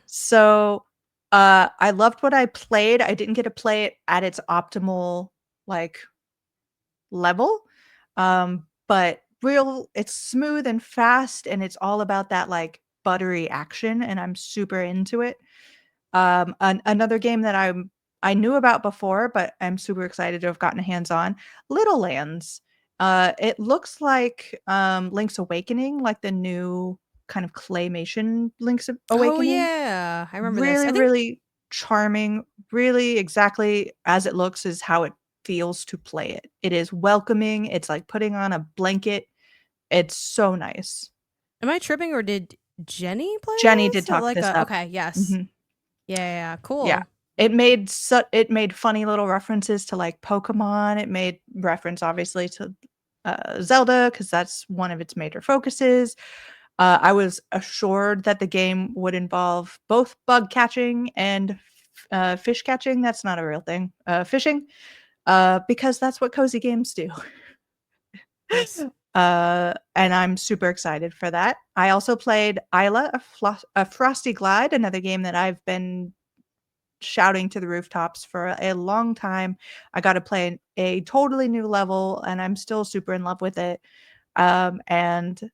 So I loved what I played. I didn't get to play it at its optimal like level, but it's smooth and fast, and it's all about that like buttery action, and I'm super into it. Another game that I knew about before, but I'm super excited to have gotten hands on, Little Lands. It looks like Link's Awakening, like the new kind of claymation Link's Awakening. Oh yeah, I remember really, this. really charming. Really, exactly as it looks is how it feels to play it. It is welcoming. It's like putting on a blanket. It's so nice. Am I tripping, or did Jenny play? Jenny did talk this up. Okay, yes. Yeah, cool. Yeah. It made funny little references to like Pokemon. It made reference obviously to Zelda, because that's one of its major focuses. I was assured that the game would involve both bug catching and fish catching. That's not a real thing. Fishing, because that's what cozy games do. Yes. And I'm super excited for that. I also played Isla, a Frosty Glide, another game that I've been shouting to the rooftops for a long time. I got to play a totally new level, and I'm still super in love with it. And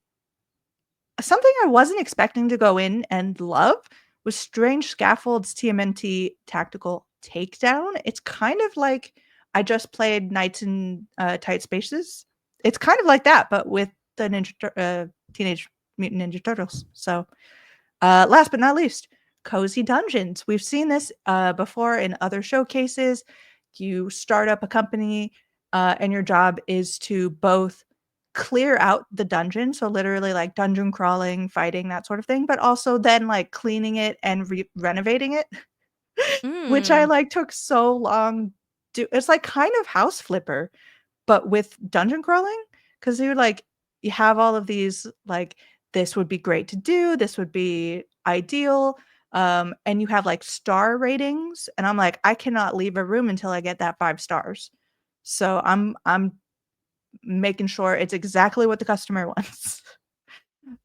something I wasn't expecting to go in and love was Strange Scaffold's TMNT Tactical Takedown. It's kind of like I just played Knights in Tight Spaces. It's kind of like that, but with the Teenage Mutant Ninja Turtles. So last but not least, Cozy Dungeons. We've seen this before in other showcases. You start up a company, and your job is to both clear out the dungeon, so literally like dungeon crawling, fighting, that sort of thing, but also then like cleaning it and renovating it, which I like took so long. It's like kind of House Flipper, but with dungeon crawling, because you're like you have all of these like, this would be great to do, this would be ideal, and you have like star ratings, and I'm like, I cannot leave a room until I get that 5 stars. So I'm making sure it's exactly what the customer wants.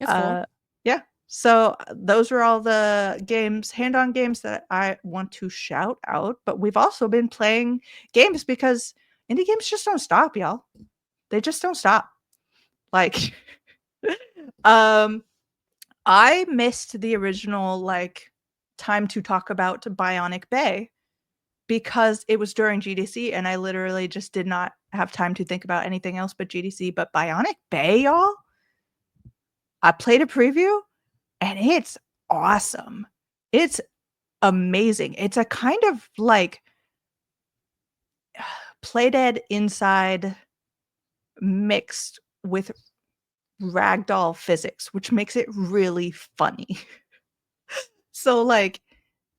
That's cool. Yeah. So those are all the games, hand-on games that I want to shout out. But we've also been playing games because indie games just don't stop, y'all. They just don't stop. Like, um, I missed the original like time to talk about Bionic Bay because it was during GDC and I literally just did not have time to think about anything else but GDC. But Bionic Bay, y'all, I played a preview and it's awesome. It's amazing. It's a kind of like Playdead Inside mixed with ragdoll physics, which makes it really funny. So like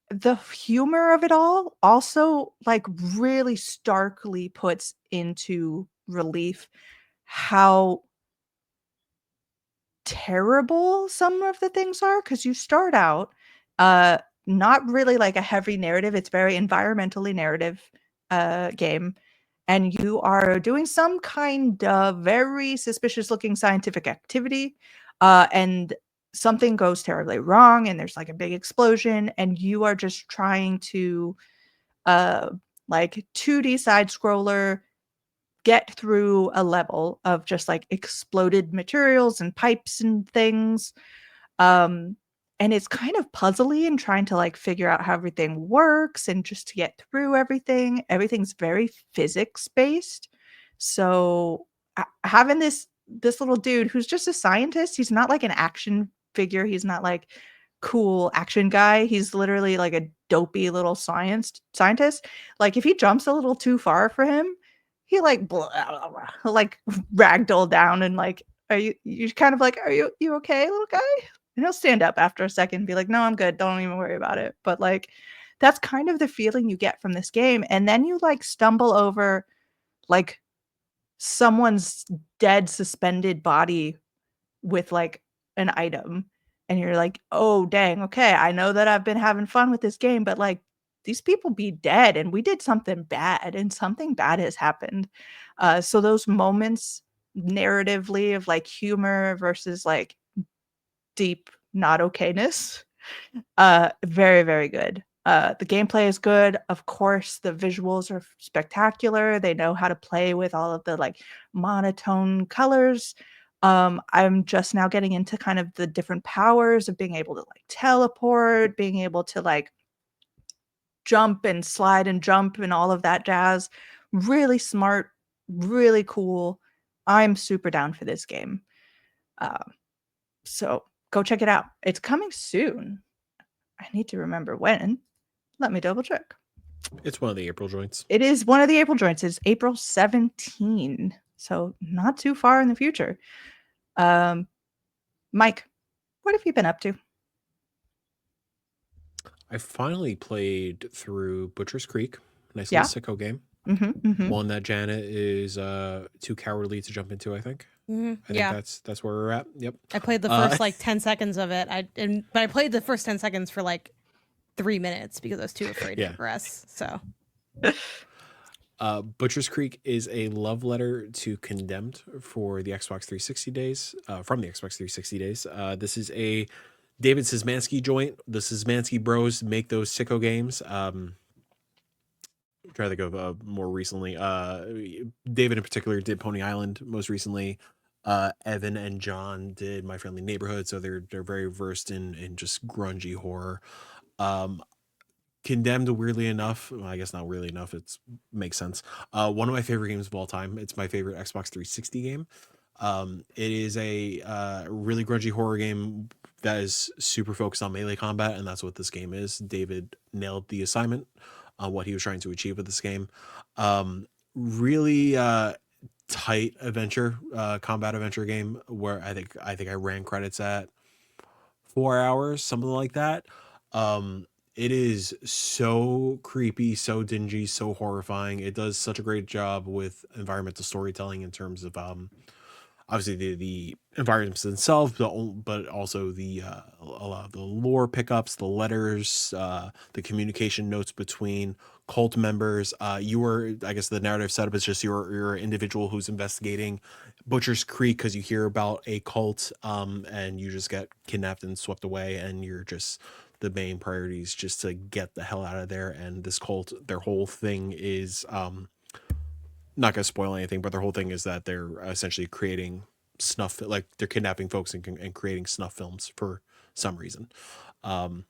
the humor of it all also like really starkly puts into relief how terrible some of the things are, because you start out not really like a heavy narrative. It's very environmentally narrative game, and you are doing some kind of very suspicious looking scientific activity, and something goes terribly wrong and there's like a big explosion, and you are just trying to uh like 2D side scroller get through a level of just like exploded materials and pipes and things. Um, and it's kind of puzzly and trying to like figure out how everything works and just to get through everything. Everything's very physics based. So having this little dude who's just a scientist, he's not like an action figure. He's not like cool action guy. He's literally like a dopey little scientist. Like if he jumps a little too far for him, he like blah, blah, blah, like ragdoll down and like, are you kind of like, are you okay, little guy? And he'll stand up after a second and be like, no, I'm good. Don't even worry about it. But like, that's kind of the feeling you get from this game. And then you like stumble over like someone's dead suspended body with like an item. And you're like, oh, dang. Okay. I know that I've been having fun with this game, but like, these people be dead and we did something bad and something bad has happened. So those moments narratively of like humor versus like deep not okayness, very, very good. The gameplay is good. Of course, the visuals are spectacular. They know how to play with all of the like monotone colors. I'm just now getting into kind of the different powers of being able to like teleport, being able to like jump and slide and jump and all of that jazz. Really smart, really cool. I'm super down for this game. Uh, so go check it out. It's coming soon. I need to remember when. Let me double check. It's one of the April joints. It is one of the April joints. It's April 17. So not too far in the future. Mike, what have you been up to? I finally played through Butcher's Creek. Nice Yeah. little sicko game. Mm-hmm. One that Janet is too cowardly to jump into, I think. I think that's where we're at. Yep. I played the first like 10 seconds of it. But I played the first 10 seconds for like 3 minutes because I was too afraid to progress. So Butcher's Creek is a love letter to Condemned for the Xbox 360 days, from the Xbox 360 days. This is a David Szymanski joint. The Szymanski bros make those sicko games. I'm trying to think of more recently. David in particular did Pony Island most recently. Evan and John did My Friendly Neighborhood, so they're very versed in just grungy horror. Condemned, weirdly enough, well, I guess not weirdly enough, it makes sense. One of my favorite games of all time. It's my favorite Xbox 360 game. It is a really grungy horror game that is super focused on melee combat, and that's what this game is. David nailed the assignment on what he was trying to achieve with this game. Really tight adventure, combat adventure game where I think I ran credits at 4 hours, something like that. It is so creepy, so dingy, so horrifying. It does such a great job with environmental storytelling in terms of obviously the environments themselves, but also a lot of the lore pickups, the letters, the communication notes between cult members. You were, I guess, the narrative setup is just you're an individual who's investigating Butcher's Creek because you hear about a cult, and you just get kidnapped and swept away, and you're just the main priority is just to get the hell out of there. And this cult, their whole thing is not gonna spoil anything, but their whole thing is that they're essentially creating snuff, like they're kidnapping folks and creating snuff films for some reason. Um,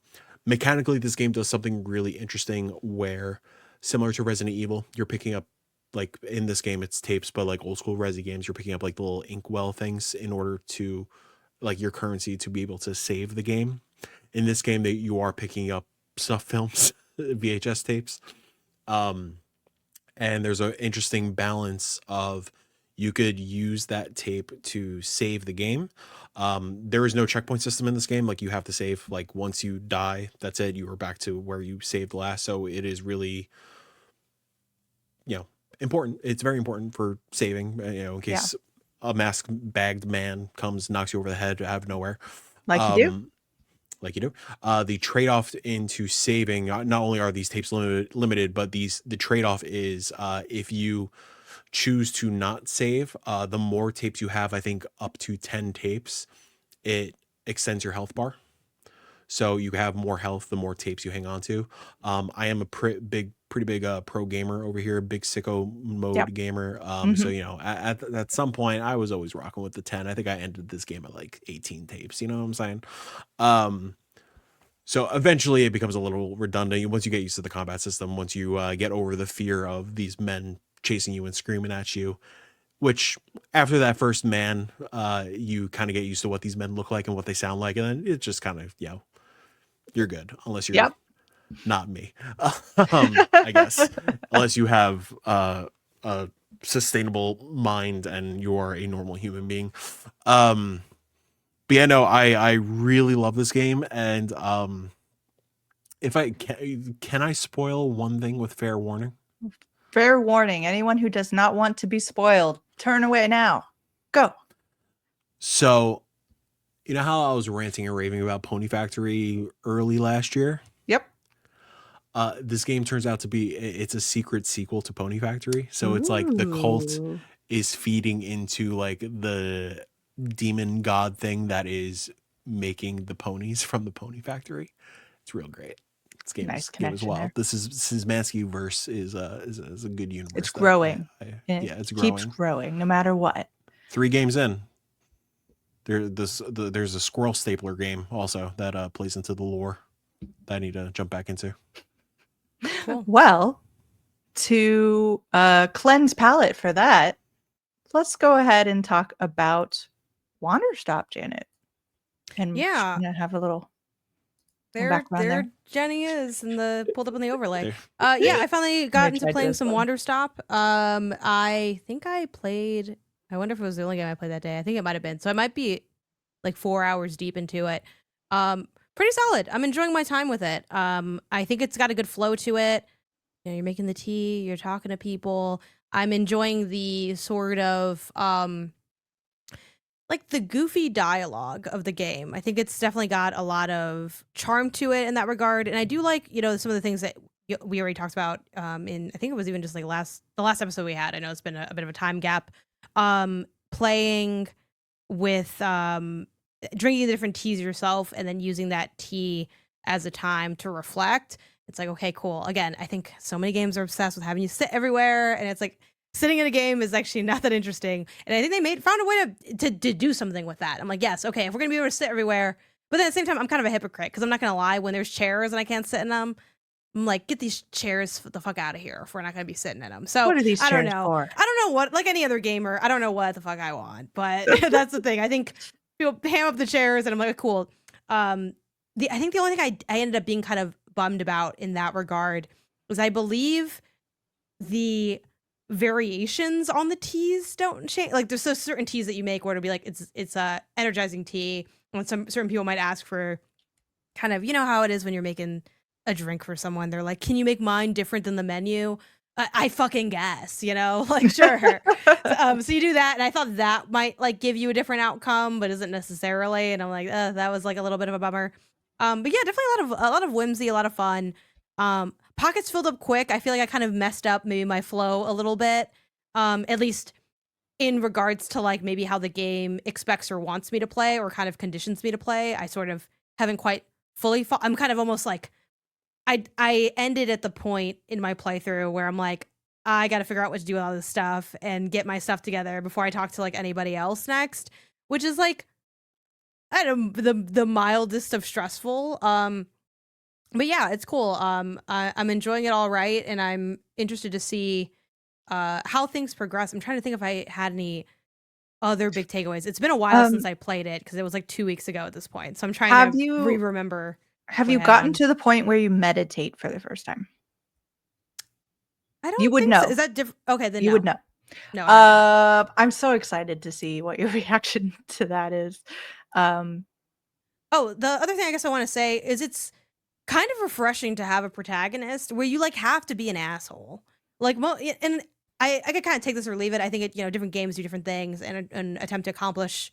Mechanically, this game does something really interesting where, similar to Resident Evil, you're picking up, like in this game it's tapes, but like old school Resi games, you're picking up like the little inkwell things in order to, like, your currency to be able to save the game. In this game, that you are picking up snuff films, VHS tapes. Um, and there's an interesting balance of you could use that tape to save the game. There is no checkpoint system in this game. Like, you have to save, like, once you die, that's it. You are back to where you saved last. So it is really, important. It's very important for saving, in case a mask bagged man comes, knocks you over the head out of nowhere. Like you do. Like you do. The trade-off into saving, not only are these tapes limited, but the trade-off is if you choose to not save, the more tapes you have, I think up to 10 tapes, it extends your health bar. So you have more health the more tapes you hang on to. I am a pretty big pro gamer over here, big sicko mode gamer. So at some point I was always rocking with the 10. I think I ended this game at like 18 tapes. You know what I'm saying? So eventually it becomes a little redundant once you get used to the combat system. Once you get over the fear of these men chasing you and screaming at you, which after that first man, you kind of get used to what these men look like and what they sound like, and then it just kind of you're good unless you're not me. I guess unless you have a sustainable mind and you are a normal human being. But yeah, no, I really love this game, and if I can I spoil one thing with fair warning? Fair warning, anyone who does not want to be spoiled, turn away now. Go. So, you know how I was ranting and raving about Pony Factory early last year? Yep. This game turns out to be, it's a secret sequel to Pony Factory. So it's like the cult is feeding into like the demon god thing that is making the ponies from the Pony Factory. It's real great. This game is wild. There. This Mansky verse is a good universe. It's growing. It's growing. Keeps growing no matter what. 3 games in. There's a squirrel stapler game also that plays into the lore that I need to jump back into. Cool. Well, to cleanse palate for that, let's go ahead and talk about Wanderstop, Janet. And have a little there Jenny is pulled up in the overlay. I finally got into playing some Wanderstop. I think I played, I wonder if it was the only game I played that day. I think it might have been. So I might be like 4 hours deep into it. Pretty solid. I'm enjoying my time with it. I think it's got a good flow to it. You're making the tea, you're talking to people. I'm enjoying the sort of like the goofy dialogue of the game. I think it's definitely got a lot of charm to it in that regard. And I do like, some of the things that we already talked about in, I think it was even just like the last episode we had. I know it's been a bit of a time gap. Playing with drinking the different teas yourself and then using that tea as a time to reflect. It's like, okay, cool. Again, I think so many games are obsessed with having you sit everywhere, and it's like sitting in a game is actually not that interesting. And I think they found a way to do something with that. I'm like, yes, okay, if we're gonna be able to sit everywhere, but then at the same time, I'm kind of a hypocrite because I'm not gonna lie. When there's chairs and I can't sit in them, I'm like, get these chairs the fuck out of here if we're not gonna be sitting in them. So what are these chairs for? I don't know what, like any other gamer, I don't know what the fuck I want, but that's the thing. I think people ham up the chairs, and I'm like, cool. I think the only thing I ended up being kind of bummed about in that regard was I believe the variations on the teas don't change. Like there's certain teas that you make where it'll be like it's a energizing tea, and certain people might ask for kind of, how it is when you're making a drink for someone. They're like, can you make mine different than the menu? I fucking guess, like sure. So you do that, and I thought that might like give you a different outcome, but isn't necessarily. And I'm like, that was like a little bit of a bummer. But yeah, definitely a lot of whimsy, a lot of fun. Pockets filled up quick. I feel like I kind of messed up maybe my flow a little bit. At least in regards to like maybe how the game expects or wants me to play or kind of conditions me to play. I sort of haven't quite fully. I'm kind of almost like I ended at the point in my playthrough where I'm like, I got to figure out what to do with all this stuff and get my stuff together before I talk to like anybody else next, which is like, I don't know, the mildest of stressful. But yeah, it's cool. I'm enjoying it all right, and I'm interested to see how things progress. I'm trying to think if I had any other big takeaways. It's been a while since I played it because it was like 2 weeks ago at this point. So I'm trying Have to you remember. have what you had gotten on. to the point where you meditate for the first time? I You don't would think so. know. Is that different? Okay, then You no. would know. No, I have not. I'm so excited to see what your reaction to that is. Um, Oh, the other thing I guess I want to say is it's kind of refreshing to have a protagonist where you like have to be an asshole. Like, and I could kind of take this or leave it. I think different games do different things and attempt to accomplish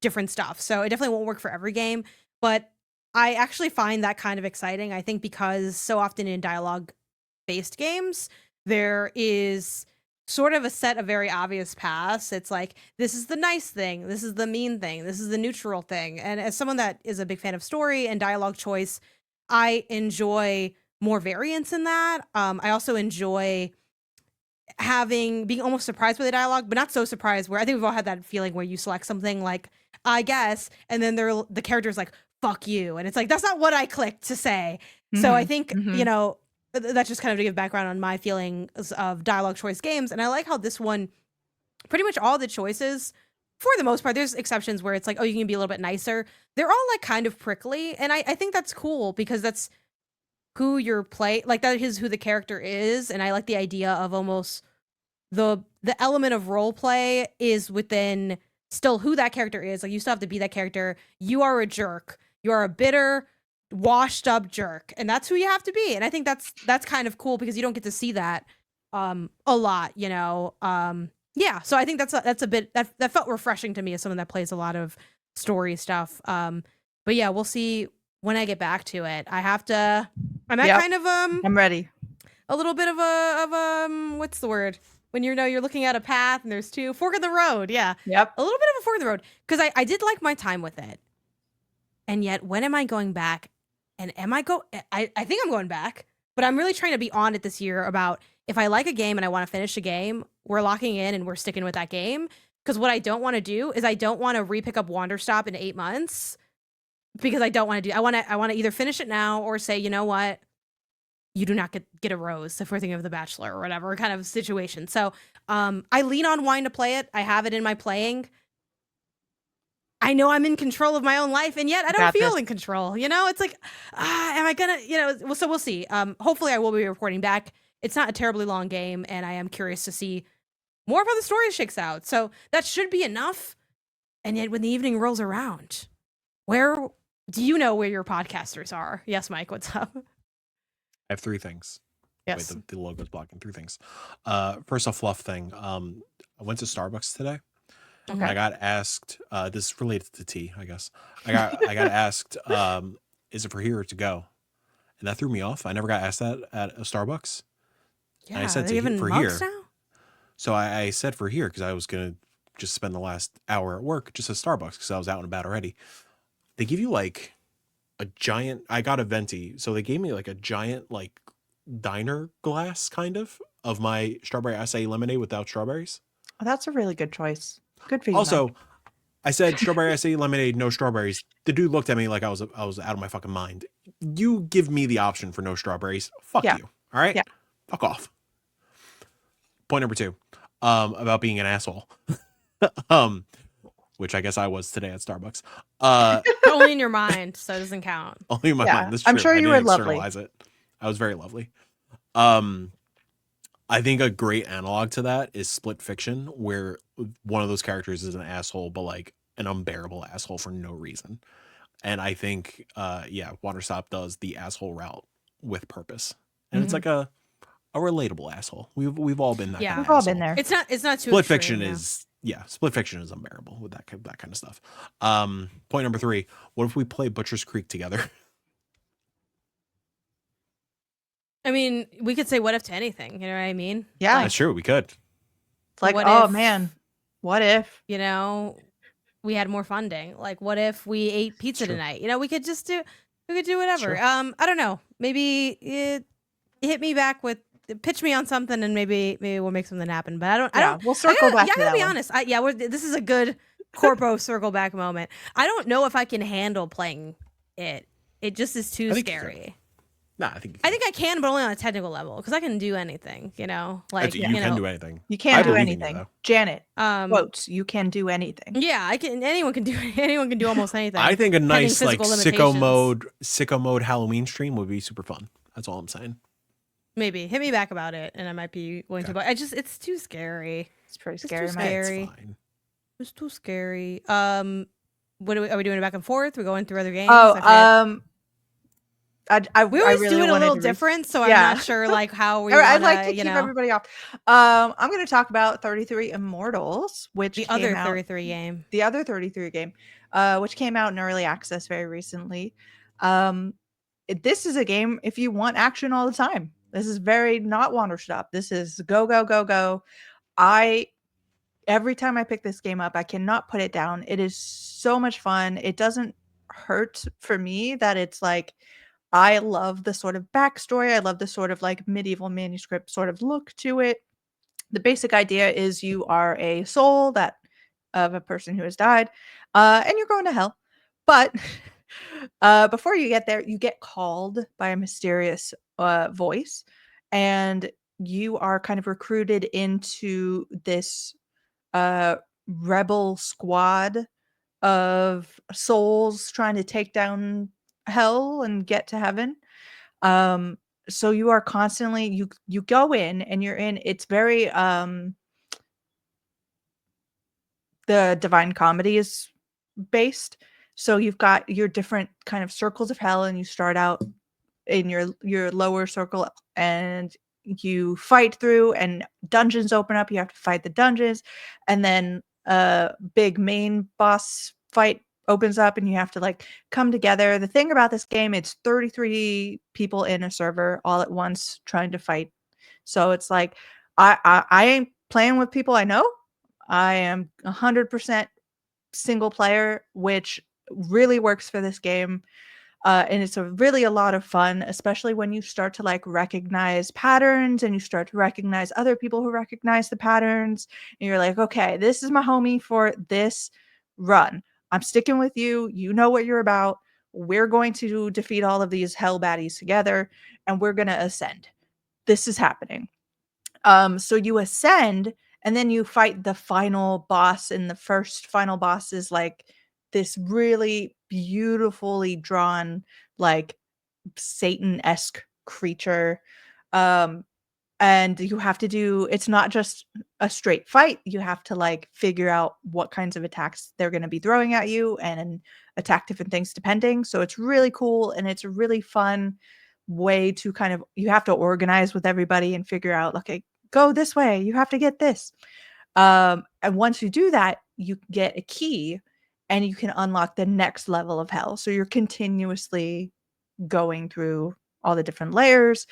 different stuff. So it definitely won't work for every game, but I actually find that kind of exciting. I think because so often in dialogue based games, there is sort of a set of very obvious paths. It's like, this is the nice thing, this is the mean thing, this is the neutral thing. And as someone that is a big fan of story and dialogue choice, I enjoy more variance in that. I also enjoy being almost surprised by the dialogue, but not so surprised where I think we've all had that feeling where you select something like, I guess, and then the character's like, fuck you. And it's like, that's not what I clicked to say. So I think, that's just kind of to give background on my feelings of dialogue choice games. And I like how this one, pretty much all the choices, for the most part, there's exceptions where it's like, oh, you can be a little bit nicer. They're all like kind of prickly. And I think that's cool because that's who you're like that is who the character is. And I like the idea of almost the element of role play is within still who that character is. Like you still have to be that character. You are a jerk. You are a bitter, washed up jerk, and that's who you have to be. And I think that's kind of cool because you don't get to see that a lot, yeah. So I think that's a bit that felt refreshing to me as someone that plays a lot of story stuff. But yeah, we'll see when I get back to it. I'm at kind of I'm ready. a little bit of what's the word? When you're looking at a path and there's two fork in the road. Yeah. Yep. A little bit of a fork in the road. Because I did like my time with it. And yet, when am I going back? And I think I'm going back, but I'm really trying to be on it this year about if I like a game and I want to finish a game, we're locking in and we're sticking with that game. Because what I don't want to do is I don't want to re-pick up Wanderstop in 8 months because I don't want to I want to either finish it now or say, you know what? You do not get a rose if we're thinking of The Bachelor or whatever kind of situation. So I lean on wine to play it. I have it in my playing. I know I'm in control of my own life, and yet I don't feel in control. It's like, am I gonna, well, so we'll see. Hopefully I will be reporting back. It's not a terribly long game, and I am curious to see more of how the story shakes out. So that should be enough. And yet when the evening rolls around, where do you know where your podcasters are? Yes, Mike, what's up? I have 3 things. Yes. Wait, the logo's blocking 3 things. First, a fluff thing. I went to Starbucks today. Okay. I got asked, this is related to tea, I guess. I got asked, is it for here or to go? And that threw me off. I never got asked that at a Starbucks. Yeah, and I said for here. Now? So I said for here because I was going to just spend the last hour at work just at Starbucks because I was out and about already. They give you like a giant, I got a venti. So they gave me like a giant like diner glass kind of my strawberry acai lemonade without strawberries. Oh, that's a really good choice. Good for you. Also, Mike. I said strawberry acai lemonade, no strawberries. The dude looked at me like I was out of my fucking mind. You give me the option for no strawberries. Fuck you. All right? Yeah. Fuck off. Point number 2, about being an asshole. Which I guess I was today at Starbucks. Only in your mind, so it doesn't count. Only in my mind. That's true. I'm sure you were lovely. It. I was very lovely. I think a great analog to that is Split Fiction, where one of those characters is an asshole, but like an unbearable asshole for no reason. And I think, Wanderstop does the asshole route with purpose. And it's like a a relatable asshole. We've all been that Yeah. kind of We've all been asshole. there. It's not too Split extreme, fiction yeah. is split fiction is unbearable with that kind of stuff. Point number 3, what if we play Butcher's Creek together? I mean, we could say what if to anything, you know what I mean? Yeah. Like, That's true, we could. It's like, what oh if- man, what if? you know, we had more funding? Like, what if we ate pizza True. tonight? You know, we could do whatever. Sure. I don't know. Maybe it hit me back with pitch me on something, and maybe we'll make something happen. But I don't. We'll circle back I to gotta that be one. honest. This is a good corpo circle back moment. I don't know if I can handle playing it. It just is too I think you scary. Nah, I think I can, but only on a technical level, because I can do anything. You know, like you can do anything. You I can't do believe in you, anything. though. Janet, quotes, you can do anything. Yeah, I can. Anyone can do almost anything. I think a nice like physical sicko mode Halloween stream would be super fun. That's all I'm saying. Maybe hit me back about it, and I might be willing to. Okay. But it's too scary. It's pretty It's too scary, man. scary. It's fine. It's too scary. What are we doing it back and forth? We're going through other games. We always really do it a wanted little to different, so Yeah. I'm not sure like how we. I'd like to you keep know, everybody off. I'm going to talk about 33 Immortals, which the came other out, 33 game. the other 33 game, which came out in early access very recently. This is a game if you want action all the time. This is very not wander stop. This is go go go go. Every time I pick this game up, I cannot put it down. It is so much fun. It doesn't hurt for me that it's like I love the sort of backstory. I love the sort of like medieval manuscript sort of look to it. The basic idea is you are a soul that of a person who has died, and you're going to hell. But before you get there, you get called by a mysterious voice, and you are kind of recruited into this rebel squad of souls trying to take down hell and get to heaven. So you are constantly you go in and you're in, it's very the Divine Comedy is based. So you've got your different kind of circles of hell, and you start out in your lower circle, and you fight through, and dungeons open up. You have to fight the dungeons, and then a big main boss fight opens up, and you have to like come together. The thing about this game, it's 33 people in a server all at once trying to fight. So it's like I ain't playing with people I know. I am 100% single player, which really works for this game. And it's really a lot of fun, especially when you start to like recognize patterns and you start to recognize other people who recognize the patterns. And you're like, okay, this is my homie for this run. I'm sticking with you. You know what you're about. We're going to defeat all of these hell baddies together, and we're going to ascend. This is happening. So you ascend, and then you fight the final boss, and the first final boss is like this really beautifully drawn, like Satan-esque creature. And you have to do, it's not just a straight fight. You have to like figure out what kinds of attacks they're going to be throwing at you and attack different things depending. So it's really cool, and it's a really fun way to kind of, you have to organize with everybody and figure out, okay, go this way, you have to get this. And once you do that, you get a key and you can unlock the next level of hell. So you're continuously going through all the different layers.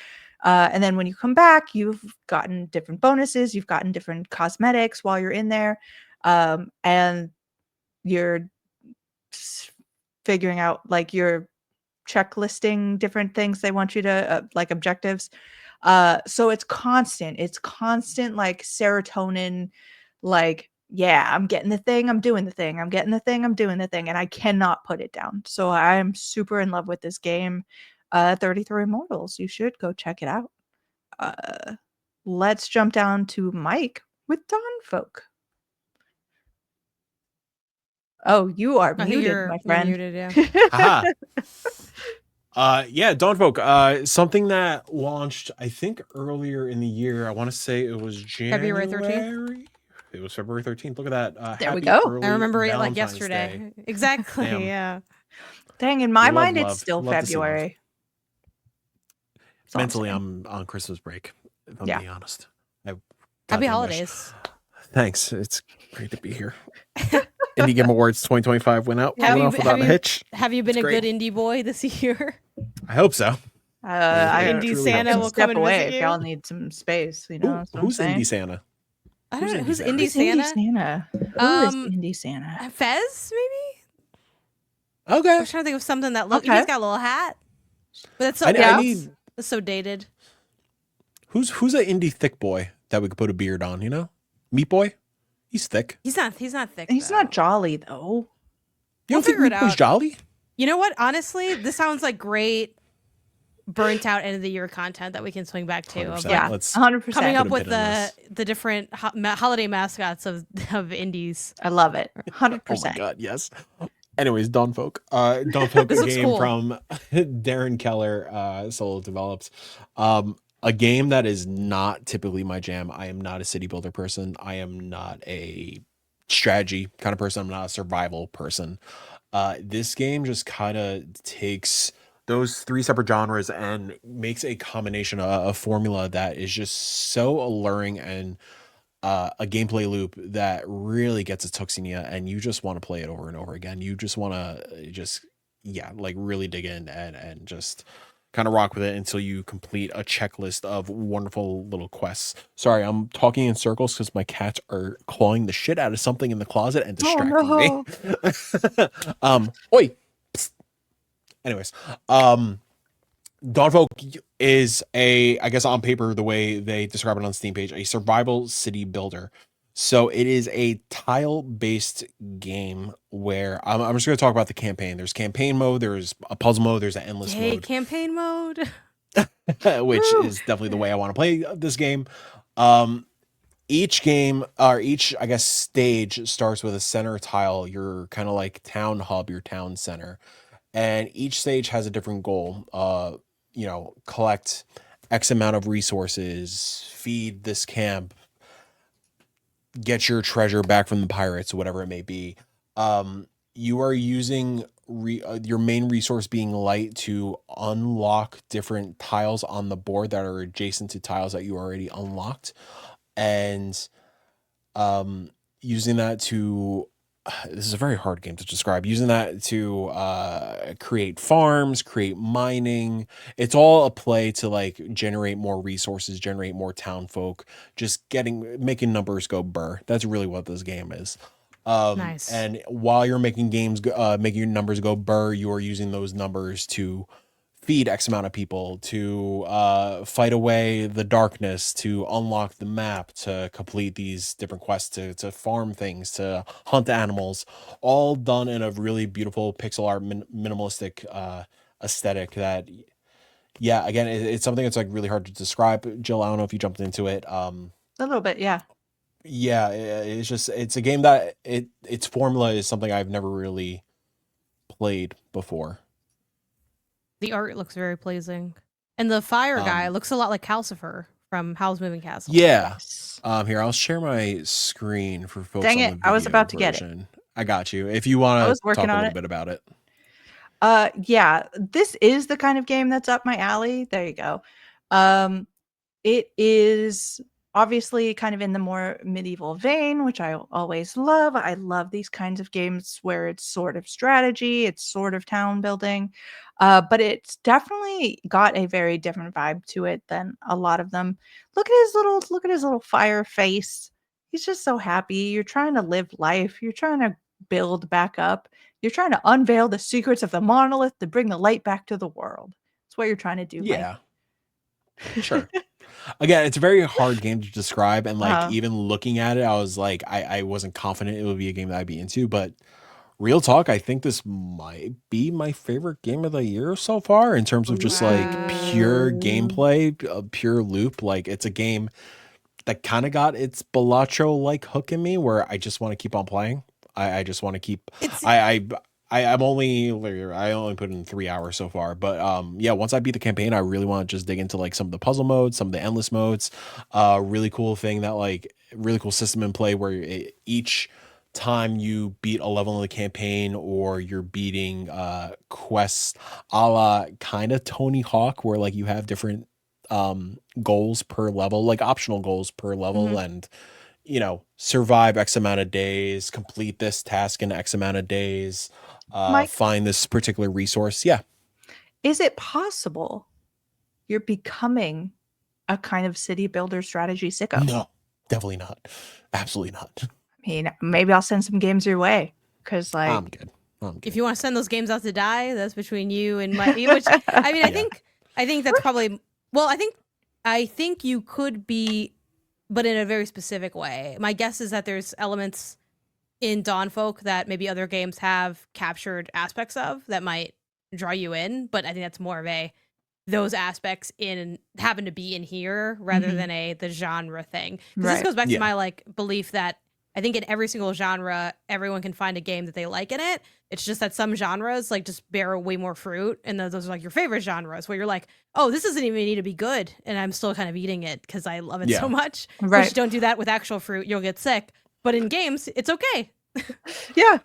And then when you come back, you've gotten different bonuses, you've gotten different cosmetics while you're in there. And you're figuring out, like, you're checklisting different things they want you to, like objectives. So it's constant like serotonin, like, yeah, I'm getting the thing, I'm doing the thing, I'm getting the thing, I'm doing the thing, and I cannot put it down. So I'm super in love with this game. 33 Immortals, you should go check it out. Let's jump down to Mike with Dawn Folk. Oh, you are muted, my friend. Muted, yeah. Haha. Yeah, Dawn Folk. Something that launched, I think, earlier in the year. I want to say it was January. February 13th. It was February 13th. Look at that. There we happy go. early I remember it like Valentine's yesterday. Day. Exactly. Damn. Yeah. Dang, in my Love, mind, love. it's still Love to see love. February. That's all I'm Mentally, saying. I'm on Christmas break. if I'm Yeah. being honest. Happy goddamn holidays. Thanks. It's great to be here. Indie Game Awards 2025 went off without a hitch. Have you been It's a great. good indie boy this year? I hope so. I Indie truly hope Santa so. will step come and away visit if you. y'all need some space. You know, that's what I'm Who's saying. Indie Santa? I don't know. Who's Santa? Indie Who's Santa? Indie Santa? Who is Indie Santa? Fez, maybe? Okay. I was trying to think of something that looks. Okay. He's got a little hat, but that's so I old. need. It's so dated. Who's an indie thick boy that we could put a beard on? You know, Meat Boy. He's thick. He's not thick. He's though. not jolly though. You don't think figure it Meat Boy's out. jolly? You know what? Honestly, this sounds like great burnt out end of the year content that we can swing back to. Of 100%. Yeah, Let's 100%. coming put up a with pin in this. the different holiday mascots of indies. I love it. 100%. Oh my god, yes. Anyways, Dawn Folk. Dawn Folk, This a looks game cool. from Darren Keller, solo developed. A game that is not typically my jam. I am not a city builder person. I am not a strategy kind of person. I'm not a survival person. This game just kind of takes those three separate genres and makes a combination, a formula that is just so alluring and a gameplay loop that really gets its hooks in you, and you just want to play it over and over again. You just want to like really dig in and just kind of rock with it until you complete a checklist of wonderful little quests. Sorry, I'm talking in circles because my cats are clawing the shit out of something in the closet and distracting me. Oi. Psst. Anyways, Dawnfolk is I guess on paper, the way they describe it on the Steam page, a survival city builder. So it is a tile-based game where I'm just going to talk about the campaign. There's campaign mode, there's a puzzle mode, there's an endless mode. Campaign mode. Which is definitely the way I want to play this game. Each game, or each, I guess, stage starts with a center tile, your kind of like town hub, your town center. And each stage has a different goal. Collect X amount of resources, feed this camp, get your treasure back from the pirates, or whatever it may be. You are using your main resource being light to unlock different tiles on the board that are adjacent to tiles that you already unlocked, and using that to this is a very hard game to describe. Using that to create farms, create mining. It's all a play to like generate more resources, generate more town folk, just making numbers go burr. That's really what this game is. Nice. And while you're making making your numbers go burr, you are using those numbers to feed X amount of people, to fight away the darkness, to unlock the map, to complete these different quests, to farm things, to hunt animals, all done in a really beautiful pixel art minimalistic aesthetic that, yeah, again, it's something that's like really hard to describe. Jill, I don't know if you jumped into it. A little bit, yeah. Yeah, it's a game that its formula is something I've never really played before. The art looks very pleasing, and the fire guy looks a lot like Calcifer from Howl's Moving Castle. Yeah. Here, I'll share my screen for folks. Dang on it, the I was video about to get it. version. I got you. If you want to talk a little bit about it. Yeah, this is the kind of game that's up my alley. There you go. It is obviously kind of in the more medieval vein, which I always love. I love these kinds of games where it's sort of strategy, it's sort of town building, but it's definitely got a very different vibe to it than a lot of them. Look at his little fire face. He's just so happy. You're trying to live life. You're trying to build back up. You're trying to unveil the secrets of the monolith to bring the light back to the world. That's what you're trying to do, Yeah. Mike. Sure. Again, it's a very hard game to describe, and like even looking at it, I was like, I wasn't confident it would be a game that I'd be into, but real talk, I think this might be my favorite game of the year so far in terms of just like pure gameplay, pure loop. Like it's a game that kind of got its Balatro like hook in me where I just want to keep on playing. I just want to keep I only put in 3 hours so far, but yeah, once I beat the campaign, I really want to just dig into like some of the puzzle modes, some of the endless modes. Really cool thing that like really cool system in play where each time you beat a level in the campaign or you're beating quests a la kind of Tony Hawk, where like you have different goals per level, like optional goals per level, Mhm. and survive X amount of days, complete this task in X amount of days, Mike, find this particular resource. Yeah. is it possible you're becoming a kind of city builder strategy sicko? No, definitely not. Absolutely not. I mean, maybe I'll send some games your way because, I'm like, good. I'm If good. you want to send those games out to die, that's between you and my. Which I mean, Yeah. I think that's probably. Well, I think you could be, but in a very specific way. My guess is that there's elements in Dawnfolk that maybe other games have captured aspects of that might draw you in, but I think that's more of a those aspects in happen to be in here rather Mhm. than the genre thing. Because this Right. goes back to Yeah. my like belief that I think in every single genre everyone can find a game that they like in it. It's just that some genres like just bear way more fruit, and those are like your favorite genres where you're like, oh, this doesn't even need to be good, and I'm still kind of eating it because I love it so Yeah. much. Right. Which don't do that with actual fruit, you'll get sick. But in games, it's okay. Yeah.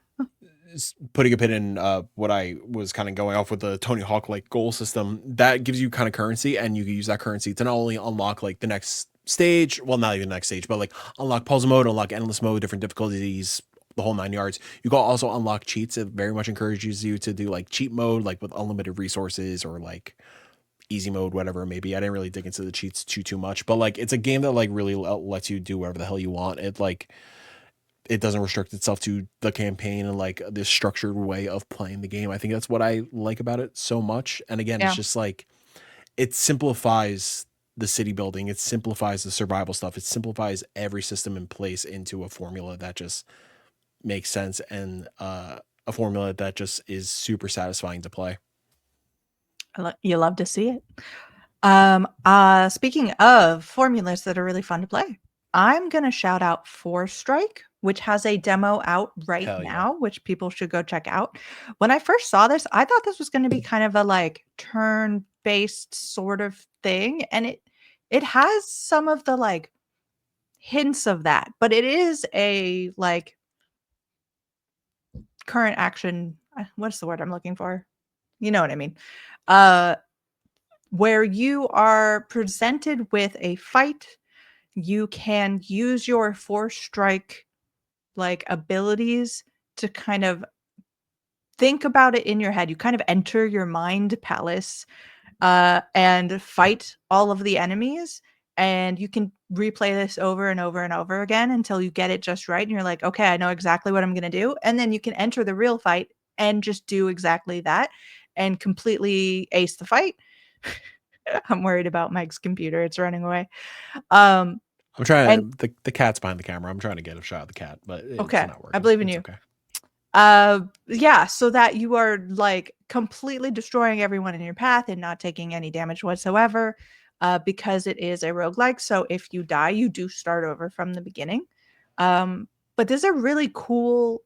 Putting a pin in what I was kind of going off with the Tony Hawk like goal system, that gives you kind of currency, and you can use that currency to not only unlock like the next stage, well, not even the next stage, but like unlock puzzle mode, unlock endless mode, different difficulties, the whole 9 yards. You can also unlock cheats. It very much encourages you to do like cheat mode, like with unlimited resources, or like easy mode, whatever it may be. I didn't really dig into the cheats too much, but like it's a game that like really lets you do whatever the hell you want. It doesn't restrict itself to the campaign and like this structured way of playing the game. I think that's what I like about it so much. And again, it's Yeah. just like it simplifies the city building, it simplifies the survival stuff, it simplifies every system in place into a formula that just makes sense, and a formula that just is super satisfying to play. You love to see it. Speaking of formulas that are really fun to play, I'm gonna shout out Four Strike, which has a demo out right Hell yeah. now, which people should go check out. When I first saw this, I thought this was gonna be kind of a like turn-based sort of thing, and it has some of the like hints of that, but it is a like current action. What's the word I'm looking for? You know what I mean. Uh, where you are presented with a fight, you can use your Four Strike like abilities to kind of think about it in your head. You kind of enter your mind palace and fight all of the enemies. And you can replay this over and over and over again until you get it just right. And you're like, okay, I know exactly what I'm going to do. And then you can enter the real fight and just do exactly that and completely ace the fight. I'm worried about Mike's computer. It's running away. Um, I'm trying and the cat's behind the camera. I'm trying to get a shot of the cat, but it's okay, not I working. believe in It's you. okay. Yeah, so that you are like completely destroying everyone in your path and not taking any damage whatsoever, because it is a roguelike. So if you die, you do start over from the beginning. But there's a really cool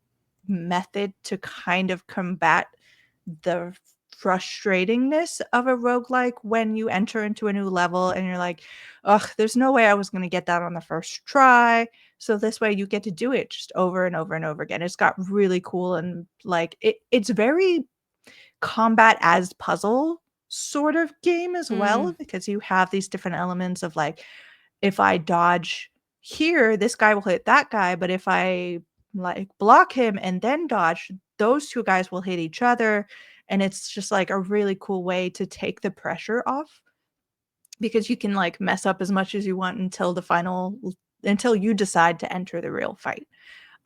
method to kind of combat the frustratingness of a roguelike when you enter into a new level and you're like, ugh, there's no way I was going to get that on the first try. So this way you get to do it just over and over and over again. It's got really cool and like it's very combat as puzzle sort of game as well, because you have these different elements of like, if I dodge here, this guy will hit that guy, but if I like block him and then dodge, those two guys will hit each other. And it's just like a really cool way to take the pressure off, because you can like mess up as much as you want until you decide to enter the real fight.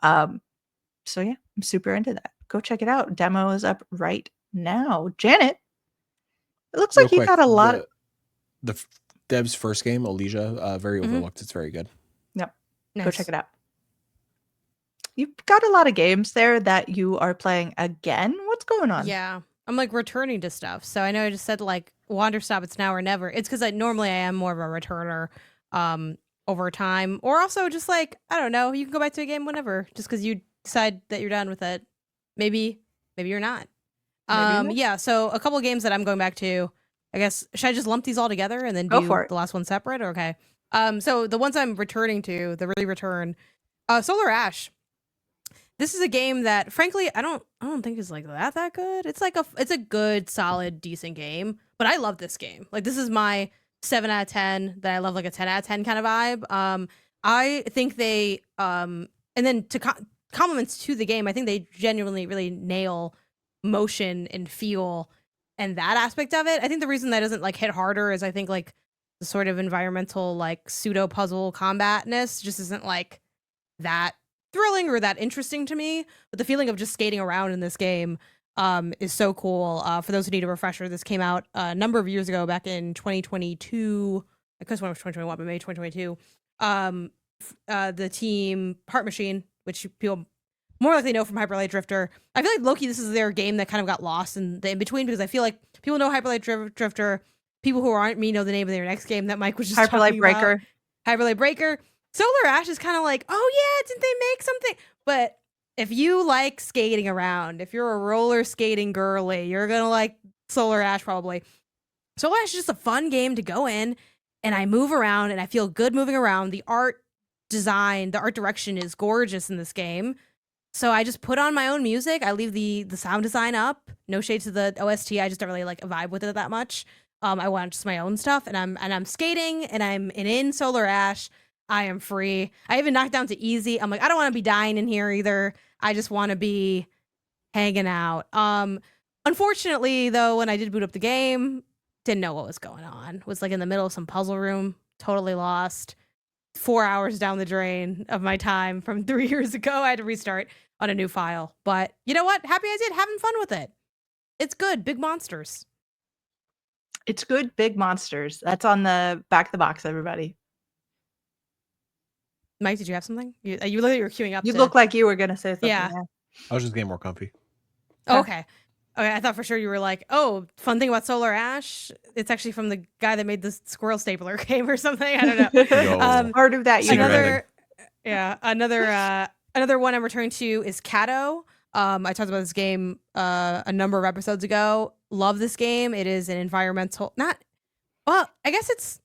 So yeah, I'm super into that. Go check it out. Demo is up right now. Janet, it looks Real like you quick, got a lot of the Dev's first game, Elysia, very Mhm. overlooked. It's very good. Yep. Go Nice. check it out. You've got a lot of games there that you are playing again. What's going on? Yeah. I'm like returning to stuff. So I know I just said like Wander Stop, it's now or never. It's because normally I am more of a returner over time. Or also just like, I don't know, you can go back to a game whenever just because you decide that you're done with it. Maybe you're not. Maybe not. Yeah, so a couple of games that I'm going back to. I guess should I just lump these all together and then Go do for it. the last one separate? Okay. So the ones I'm returning to, the really return, Solar Ash. This is a game that, frankly, I don't think is like that good. It's like it's a good, solid, decent game. But I love this game. Like this is my 7 out of 10, that I love like a 10 out of 10 kind of vibe. I think they and then to compliments to the game, I think they genuinely really nail motion and feel and that aspect of it. I think the reason that doesn't like hit harder is I think like the sort of environmental like pseudo puzzle combatness just isn't like that thrilling or that interesting to me. But the feeling of just skating around in this game is so cool. For those who need a refresher, this came out a number of years ago, back in 2022. I guess when it was 2021, but maybe 2022. The team Heart Machine, which people more likely know from Hyper Light Drifter. I feel like Loki, this is their game that kind of got lost in the in between, because I feel like people know Hyper Light Drifter. People who aren't me know the name of their next game that Mike was just Hyper Light talking about. Breaker. Hyper Light Breaker. Solar Ash is kind of like, oh yeah, didn't they make something? But if you like skating around, if you're a roller skating girly, you're gonna like Solar Ash probably. Solar Ash is just a fun game to go in, and I move around, and I feel good moving around. The art design, the art direction is gorgeous in this game. So I just put on my own music. I leave the sound design up. No shade to the OST. I just don't really like vibe with it that much. I want just my own stuff, and I'm skating, and I'm in Solar Ash. I am free. I even knocked down to easy. I'm like, I don't want to be dying in here either. I just want to be hanging out. Unfortunately, though, when I did boot up the game, didn't know what was going on. Was like in the middle of some puzzle room, totally lost. 4 hours down the drain of my time from 3 years ago. I had to restart on a new file. But you know what? Happy I did. Having fun with it. It's good. Big monsters. It's good, big monsters. That's on the back of the box, everybody. Mike, did you have something? You look like you were queuing up. You look like you were going to say something. Yeah. I was just getting more comfy. Okay. Okay, I thought for sure you were like, oh, fun thing about Solar Ash, it's actually from the guy that made the squirrel stapler game or something. I don't know. Part of that. Another one I'm returning to is Kato. I talked about this game a number of episodes ago. Love this game. It is an environmental, it's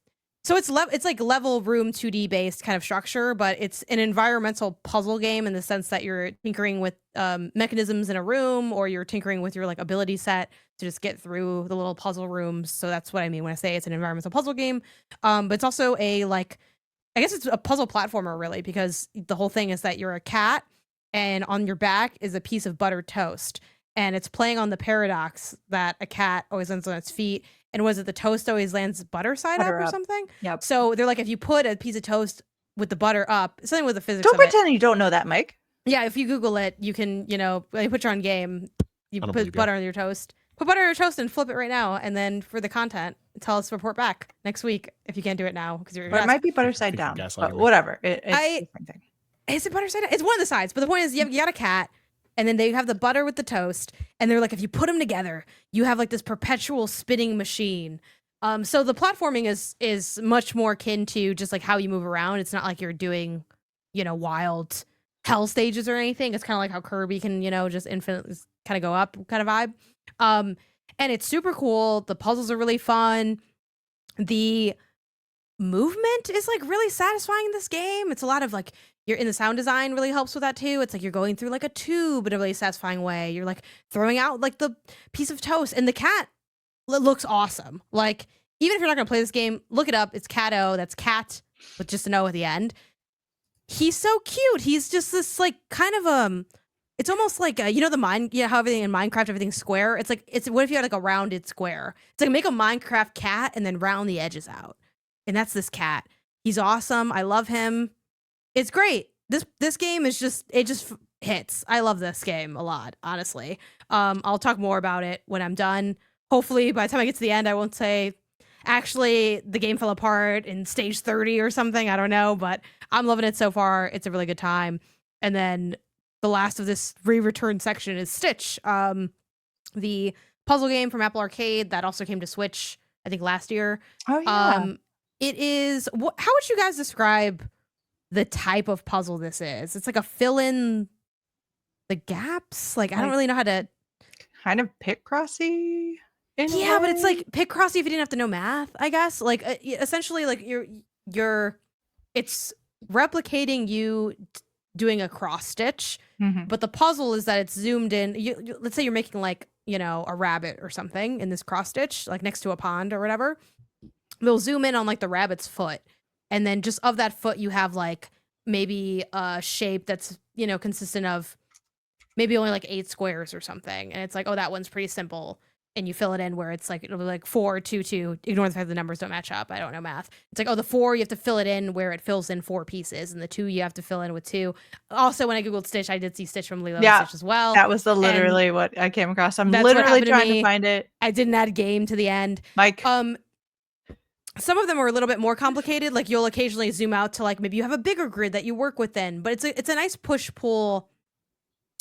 like level room 2D based kind of structure, but it's an environmental puzzle game in the sense that you're tinkering with mechanisms in a room, or you're tinkering with your like ability set to just get through the little puzzle rooms. So that's what I mean when I say it's an environmental puzzle game. But it's also I guess it's a puzzle platformer really, because the whole thing is that you're a cat, and on your back is a piece of buttered toast, and it's playing on the paradox that a cat always lands on its feet. And was it the toast always lands butter side up or something? Yep. So they're like, if you put a piece of toast with the butter up, something with the physics. Don't pretend you don't know that, Mike. Yeah, if you Google it, you can, when you put your own game, you put butter on your toast. Put butter on your toast and flip it right now. And then for the content, tell us to report back next week if you can't do it now. Because it might be butter side down. But whatever. It's a different thing. Is it butter side down? It's one of the sides. But the point is, you got a cat. And then they have the butter with the toast. And they're like, if you put them together, you have like this perpetual spinning machine. So the platforming is much more akin to just like how you move around. It's not like you're doing, wild hell stages or anything. It's kind of like how Kirby can, just infinitely kind of go up kind of vibe. And it's super cool. The puzzles are really fun. The movement is like really satisfying in this game. It's a lot of like, you're in the sound design really helps with that too. It's like you're going through like a tube in a really satisfying way. You're like throwing out like the piece of toast, and the cat looks awesome. Like, even if you're not going to play this game, look it up. It's Kato. That's cat with just an O at the end. He's so cute. He's just this like kind of it's almost like how everything in Minecraft, everything's square. It's what if you had like a rounded square? It's like make a Minecraft cat and then round the edges out. And that's this cat. He's awesome. I love him. It's great. This game is just hits. I love this game a lot, honestly. I'll talk more about it when I'm done. Hopefully by the time I get to the end, I won't say, actually, the game fell apart in stage 30 or something. I don't know, but I'm loving it so far. It's a really good time. And then the last of this re-return section is Stitch, the puzzle game from Apple Arcade that also came to Switch, I think, last year. Oh, yeah. It is, how would you guys describe the type of puzzle this is? It's like a fill in the gaps. Like, I don't really know how to. Kind of Picrossy. Yeah, but it's like Picrossy if you didn't have to know math, I guess. Like essentially, like it's replicating you doing a cross stitch, but the puzzle is that it's zoomed in. Let's say you're making like a rabbit or something in this cross stitch, like next to a pond or whatever. they'll zoom in on like the rabbit's foot, and then just of that foot you have like maybe a shape that's, you know, consistent of maybe only like 8 squares or something, and it's like, oh, that one's pretty simple, and you fill it in where it's like it'll be like 4 2 2. Ignore the fact the numbers don't match up, I don't know math. It's like, oh, the 4 you have to fill it in where it fills in 4 pieces, and the 2 you have to fill in with 2. Also, when I googled Stitch, I did see Stitch from Lilo and Yeah, Stitch as well, that was and literally what I came across. I'm that's what literally happened to trying to me. find it. I didn't add game to the end. Mike. Some of them are a little bit more complicated. Like you'll occasionally zoom out to like maybe you have a bigger grid that you work within, but it's a nice push pull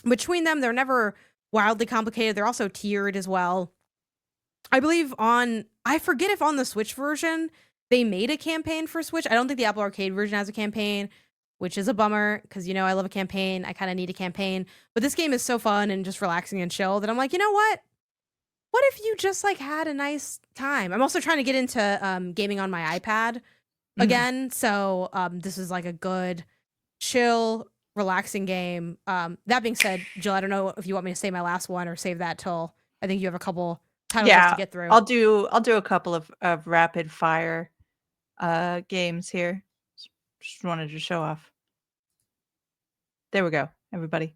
between them. They're never wildly complicated. They're also tiered as well. I believe I forget if on the Switch version they made a campaign for Switch. I don't think the Apple Arcade version has a campaign, which is a bummer because, you know, I love a campaign. I kind of need a campaign. But this game is so fun and just relaxing and chill that I'm like, you know what? What if you just like had a nice time? I'm also trying to get into gaming on my iPad again. So this is like a good, chill, relaxing game. That being said, Jill, I don't know if you want me to say my last one or save that till I think you have a couple titles left to get through. I'll do a couple of rapid fire games here. Just wanted to show off. There we go, everybody.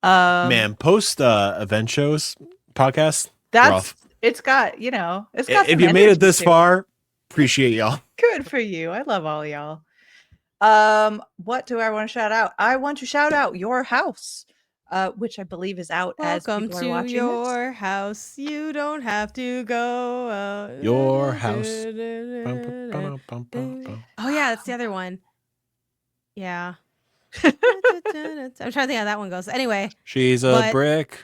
Man, post event shows podcast. That's rough. It's got, you know, it's got If some you made it energy this to far, appreciate y'all. Good for you. I love all y'all. What do I want to shout out? I want to shout out Your House, which I believe is out as Welcome people are to watching your this. house. You don't have to go. Your house. Oh yeah, that's the other one. Yeah. I'm trying to think how that one goes. Anyway, she's a brick.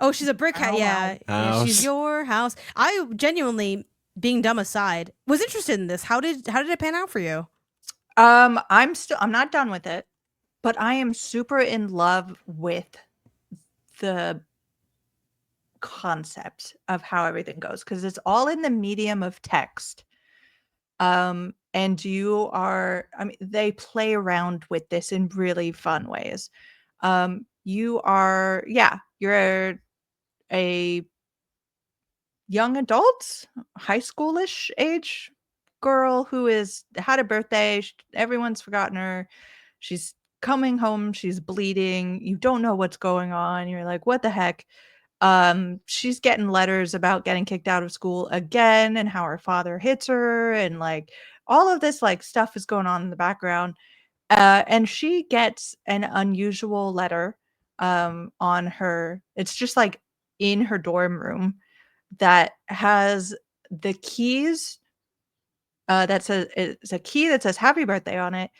Oh, she's a brick house. Yeah, house. She's your house. I genuinely, being dumb aside, was interested in this. How did it pan out for you? I'm not done with it, but I am super in love with the concept of how everything goes because it's all in the medium of text. And you are, I mean, they play around with this in really fun ways. You're a young adult, high schoolish age girl who had a birthday. Everyone's forgotten her. She's coming home. She's bleeding. You don't know what's going on. You're like, what the heck? She's getting letters about getting kicked out of school again and how her father hits her and like all of this like stuff is going on in the background. And she gets an unusual letter on her. It's just like in her dorm room that has the keys that says it's a key that says happy birthday on it,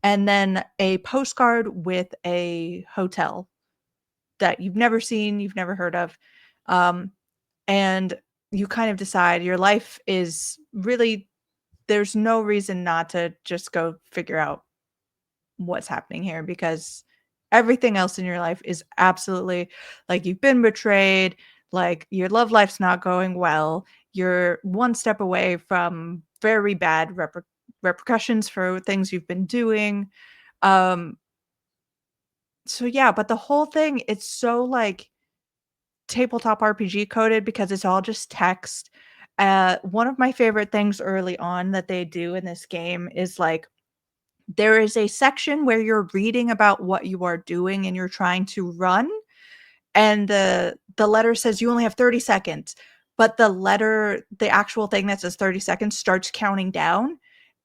and then a postcard with a hotel that you've never seen, you've never heard of. And you kind of decide your life is really, there's no reason not to just go figure out what's happening here because everything else in your life is absolutely like you've been betrayed, like your love life's not going well, you're one step away from very bad repercussions for things you've been doing. So yeah, but the whole thing, it's so like tabletop RPG coded because it's all just text. One of my favorite things early on that they do in this game is like there is a section where you're reading about what you are doing and you're trying to run, and the letter says you only have 30 seconds, but the actual thing that says 30 seconds starts counting down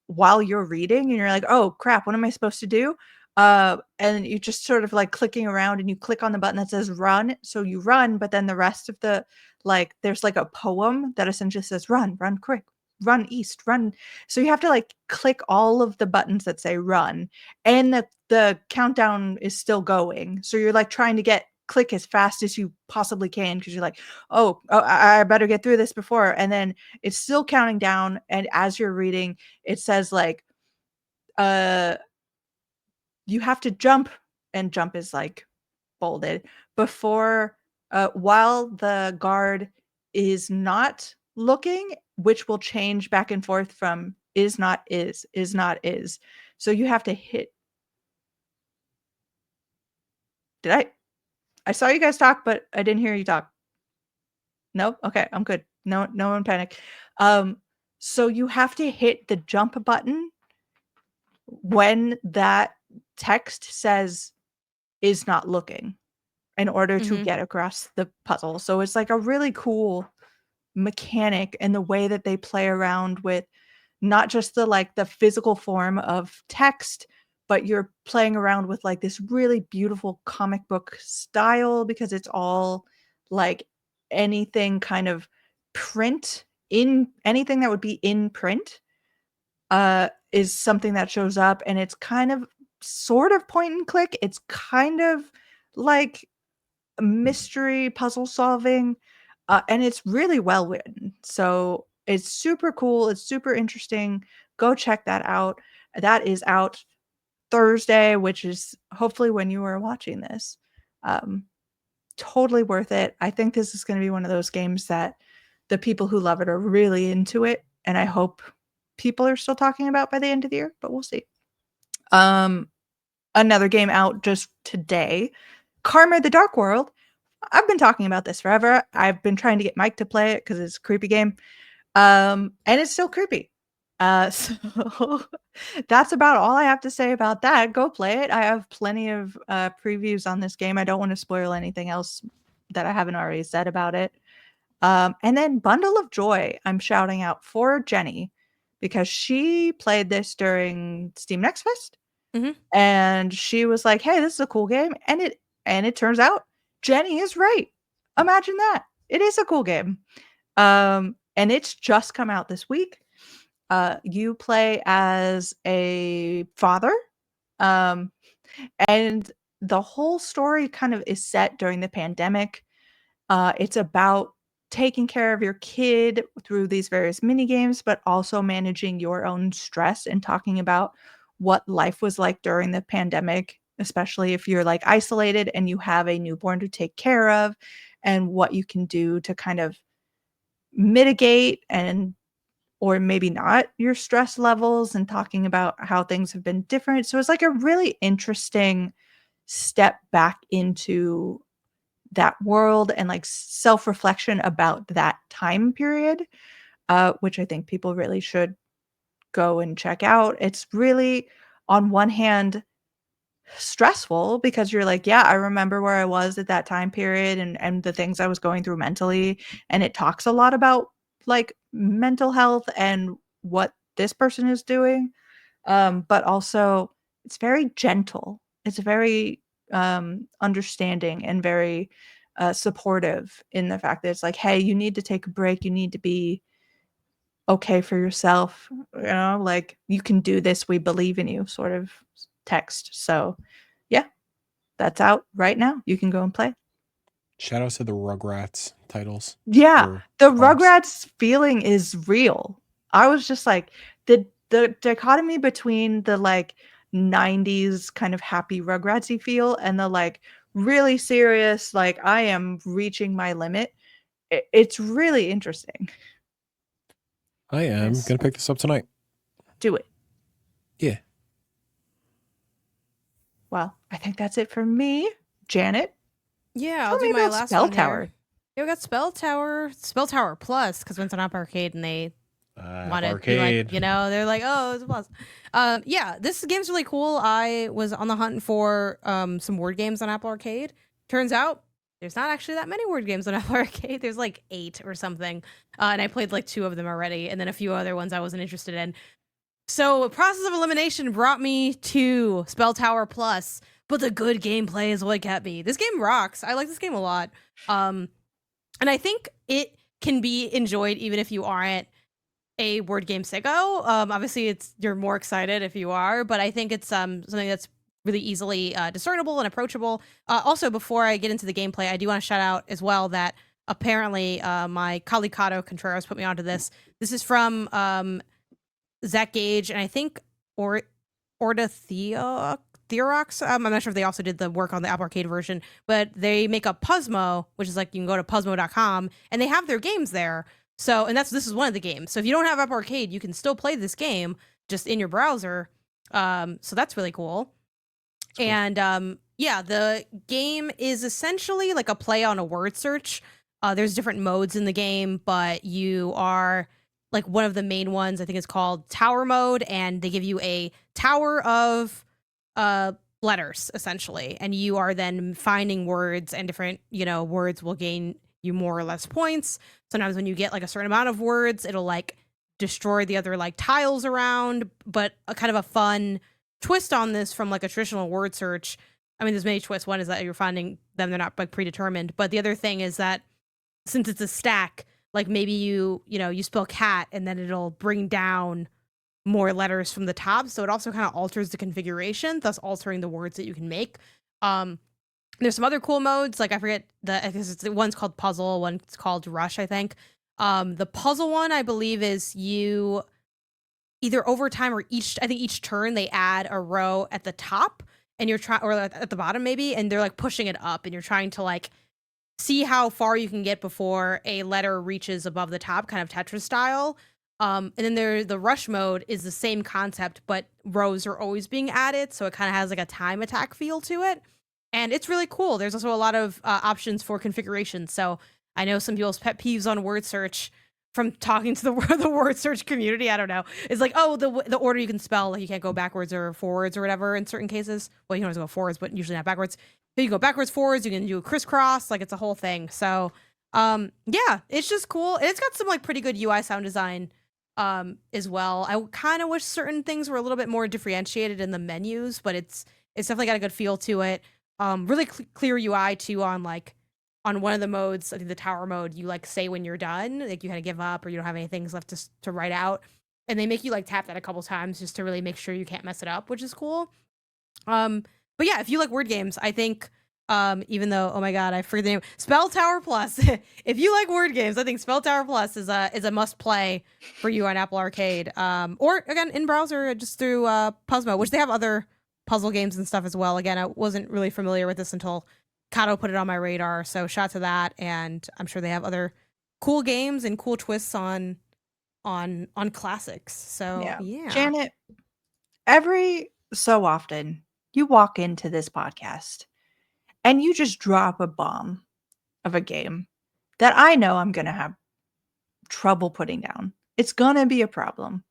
while you're reading and you're like, oh crap, what am I supposed to do? And you just sort of like clicking around and you click on the button that says run, so you run, but then the rest of the like there's like a poem that essentially says run quick, run east, run. So you have to like click all of the buttons that say run, and the countdown is still going, so you're like trying to click as fast as you possibly can because you're like, oh, I better get through this before, and then it's still counting down, and as you're reading it says like you have to jump, and jump is like bolded before while the guard is not looking, which will change back and forth from is not is not is. So you have to hit. I saw you guys talk, but I didn't hear you talk. No? Okay, I'm good. No one panic. So you have to hit the jump button when that text says is not looking in order to Mhm. get across the puzzle. So it's like a really cool mechanic and the way that they play around with not just the physical form of text, but you're playing around with like this really beautiful comic book style because it's all like anything kind of print in anything that would be in print is something that shows up, and it's kind of sort of point and click. It's kind of like mystery puzzle solving, and it's really well written. So it's super cool. It's super interesting. Go check that out. That is out Thursday, which is hopefully when you are watching this. Um, totally worth it. I think this is going to be one of those games that the people who love it are really into it, and I hope people are still talking about by the end of the year, but we'll see. Um, another game out just today, Karma: The Dark World. I've been talking about this forever. I've been trying to get Mike to play it because it's a creepy game. And it's still creepy. So that's about all I have to say about that. Go play it. I have plenty of previews on this game. I don't want to spoil anything else that I haven't already said about it. And then Bundle of Joy, I'm shouting out for Jenny because she played this during Steam Next Fest, Mhm. and she was like, "Hey, this is a cool game." And it turns out Jenny is right. Imagine that. It is a cool game. And it's just come out this week. You play as a father, um, and the whole story kind of is set during the pandemic. It's about taking care of your kid through these various mini games, but also managing your own stress and talking about what life was like during the pandemic, especially if you're like isolated and you have a newborn to take care of, and what you can do to kind of mitigate and or maybe not your stress levels, and talking about how things have been different. So it's like a really interesting step back into that world and like self-reflection about that time period, which I think people really should go and check out. It's really, on one hand, stressful because you're like, yeah, I remember where I was at that time period and the things I was going through mentally. And it talks a lot about like mental health and what this person is doing. But also it's very gentle. It's very understanding and very supportive in the fact that it's like, hey, you need to take a break. You need to be okay for yourself. Like you can do this. We believe in you, sort of text. So, yeah, that's out right now. You can go and play. Shout outs to the Rugrats titles Yeah, for the Arms. Rugrats feeling is real. I was just like the dichotomy between the like 90s kind of happy Rugratsy feel and the like really serious like I am reaching my limit. It's really interesting. I am Yes. gonna pick this up tonight. Do it. Yeah. Well, I think that's it for me. Janet, Yeah, I'll tell do me my about last Spell one here. Tower. Yeah, we got Spell Tower Plus because went on App Arcade and they want Apple to be like, Arcade. they're like, oh, it's a plus. Yeah, this game's really cool. I was on the hunt for some word games on Apple Arcade. Turns out there's not actually that many word games on Apple Arcade. There's like 8 or something, and I played like 2 of them already, and then a few other ones I wasn't interested in. So, process of elimination brought me to Spell Tower Plus, but the good gameplay is what kept me. This game rocks. I like this game a lot. Um, and I think it can be enjoyed even if you aren't a word game sicko. Obviously, you're more excited if you are, but I think it's something that's really easily discernible and approachable. Also, before I get into the gameplay, I do want to shout out as well that apparently my colleague Kato Contreras put me onto this. This is from Zach Gage, and I think Orda Theorox. I'm not sure if they also did the work on the Apple Arcade version, but they make a Puzzmo, which is like you can go to puzzmo.com and they have their games there. So, and this is one of the games. So if you don't have Apple Arcade, you can still play this game just in your browser. So that's really cool. Cool. And yeah, the game is essentially like a play on a word search. There's different modes in the game, but you are like one of the main ones. I think is called Tower Mode, and they give you a tower of uh letters essentially, and you are then finding words, and different words will gain you more or less points. Sometimes when you get like a certain amount of words, it'll like destroy the other like tiles around, but a kind of a fun twist on this from like a traditional word search. I mean, there's many twists. One is that you're finding them, they're not like predetermined, but the other thing is that since it's a stack, like maybe you spell cat and then it'll bring down more letters from the top, so it also kind of alters the configuration, thus altering the words that you can make. There's some other cool modes, like I forget I guess it's one's called puzzle, one's called rush, I think. The puzzle one, I believe, is you either over time or each turn they add a row at the top, and you're trying, or at the bottom maybe, and they're like pushing it up, and you're trying to like see how far you can get before a letter reaches above the top, kind of Tetris style. And then the rush mode is the same concept, but rows are always being added, so it kind of has like a time attack feel to it, and it's really cool. There's also a lot of options for configuration. So I know some people's pet peeves on word search from talking to the word search community, I don't know, is like, oh, the order you can spell, like you can't go backwards or forwards or whatever in certain cases. Well, you can always go forwards, but usually not backwards. So you go backwards, forwards, you can do a crisscross, like it's a whole thing. So yeah, it's just cool. And it's got some like pretty good UI sound design as well. I kind of wish certain things were a little bit more differentiated in the menus, but it's definitely got a good feel to it. Really clear UI too on one of the modes. I think the tower mode, you like say when you're done, like you kind of give up or you don't have any things left to write out, and they make you like tap that a couple times just to really make sure you can't mess it up, which is cool. But yeah, if you like word games, I think even though, oh my god, I forget the name, Spell Tower Plus. If you like word games, I think Spell Tower Plus is a must play for you on Apple Arcade, or again in browser just through Puzzmo, which they have other puzzle games and stuff as well. Again, I wasn't really familiar with this until Kato put it on my radar, so shout out to that. And I'm sure they have other cool games and cool twists on classics. So yeah. Janet, every so often you walk into this podcast and you just drop a bomb of a game that I know I'm going to have trouble putting down. It's going to be a problem.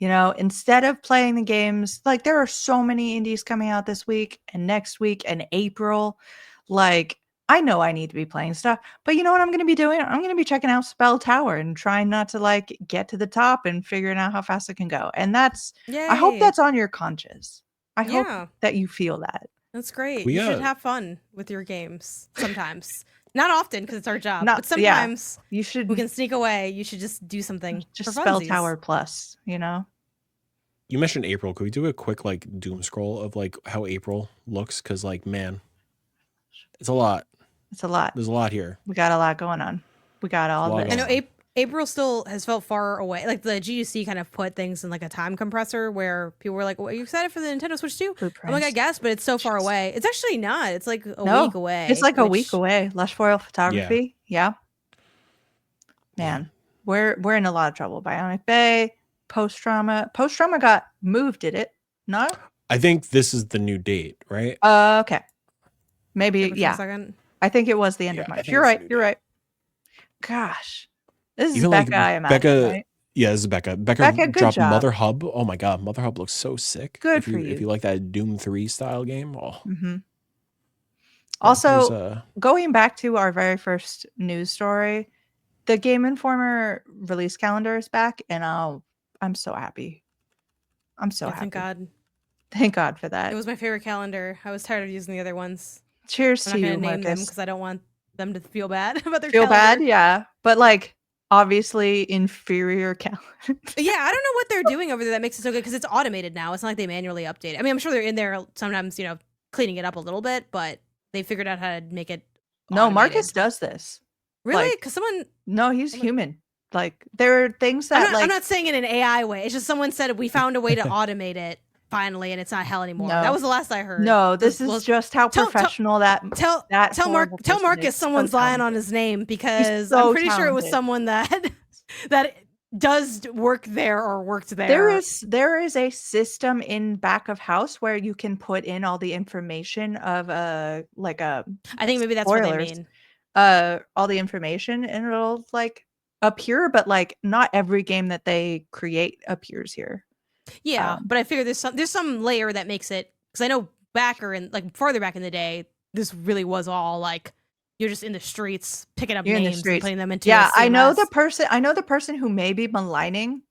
Instead of playing the games, like there are so many indies coming out this week and next week and April. Like, I know I need to be playing stuff, but you know what I'm going to be doing? I'm going to be checking out Spell Tower and trying not to like get to the top and figuring out how fast it can go. And I hope that's on your conscience. I hope that you feel that. That's great. You should have fun with your games sometimes. Not often, because it's our job, but sometimes you should. We can sneak away. You should just do something. Just Spell Tower Plus, You mentioned April. Could we do a quick like doom scroll of like how April looks? Because like, man, it's a lot. It's a lot. There's a lot here. We got a lot going on. We got all of it. I know April still has felt far away. Like the GDC kind of put things in like a time compressor where people were like, well, "Are you excited for the Nintendo Switch 2?" I'm like, I guess, but it's so far away. It's actually not. It's like a week away. It's like a week away. Lush Foil Photography. Yeah. Man, we're in a lot of trouble. Bionic Bay, Post Trauma. Post Trauma got moved, did it? No? I think this is the new date, right? Okay. Maybe, yeah. I think it was the end of March. You're right. You're right. Gosh. This is Becca, I imagine, right? Yeah, this is Becca. Becca dropped job. Mother Hub. Oh my god, Mother Hub looks so sick. Good for you. If you like that Doom 3 style game. Oh. Mm-hmm. Also, going back to our very first news story, the Game Informer release calendar is back, and I'm so happy. I'm so happy. Thank God. Thank God for that. It was my favorite calendar. I was tired of using the other ones. Cheers to you, I'm not gonna name them Marcus. because I don't want them to feel bad about their Feel calendar. bad, yeah. But like, obviously inferior calendar. Yeah, I don't know what they're doing over there that makes it so good because it's automated now. It's not like they manually update it. I mean, I'm sure they're in there sometimes, cleaning it up a little bit, but they figured out how to make it No, automated. Marcus does this. Really? Because No, he's human. Like, there are things that I'm not saying in an AI way. It's just someone said we found a way to automate it finally, and it's not hell anymore. No. That was the last I heard. No, this is just how professional tell Marcus someone's lying on his name, because I'm pretty sure it was someone that does work there or worked there. There is a system in back of house where you can put in all the information of I think maybe that's what they mean. all the information and it'll like appear, but like not every game that they create appears here. Yeah, but I figure there's some layer that makes it, because I know farther back in the day, this really was all like you're just in the streets picking up You're in the names and streets. putting them into Yeah, a CMS. I know the person who may be maligning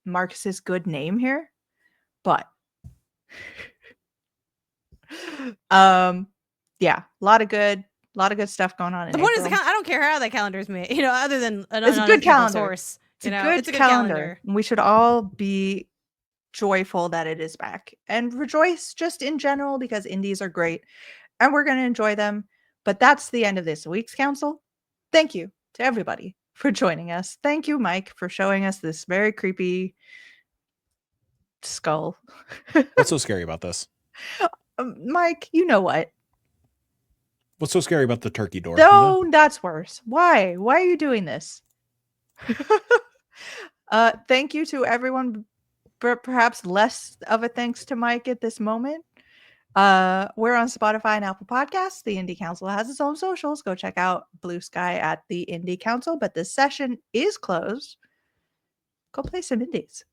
Marcus's good name here, but yeah, a lot of good stuff going on in The point is, April. I don't care how that calendar is made, other than an It's a good unethical calendar. source. It's a good calendar. We should all be joyful that it is back and rejoice just in general because indies are great and we're going to enjoy them. But that's the end of this week's council. Thank you to everybody for joining us. Thank you, Mike, for showing us this very creepy skull. What's so scary about this? Mike, you know what? What's so scary about the turkey door? No, that's worse. Why? Why are you doing this? Thank you to everyone, but perhaps less of a thanks to Mike at this moment. We're on Spotify and Apple Podcasts. The Indie Council has its own socials. Go check out Blue Sky at the Indie Council. But this session is closed. Go play some indies.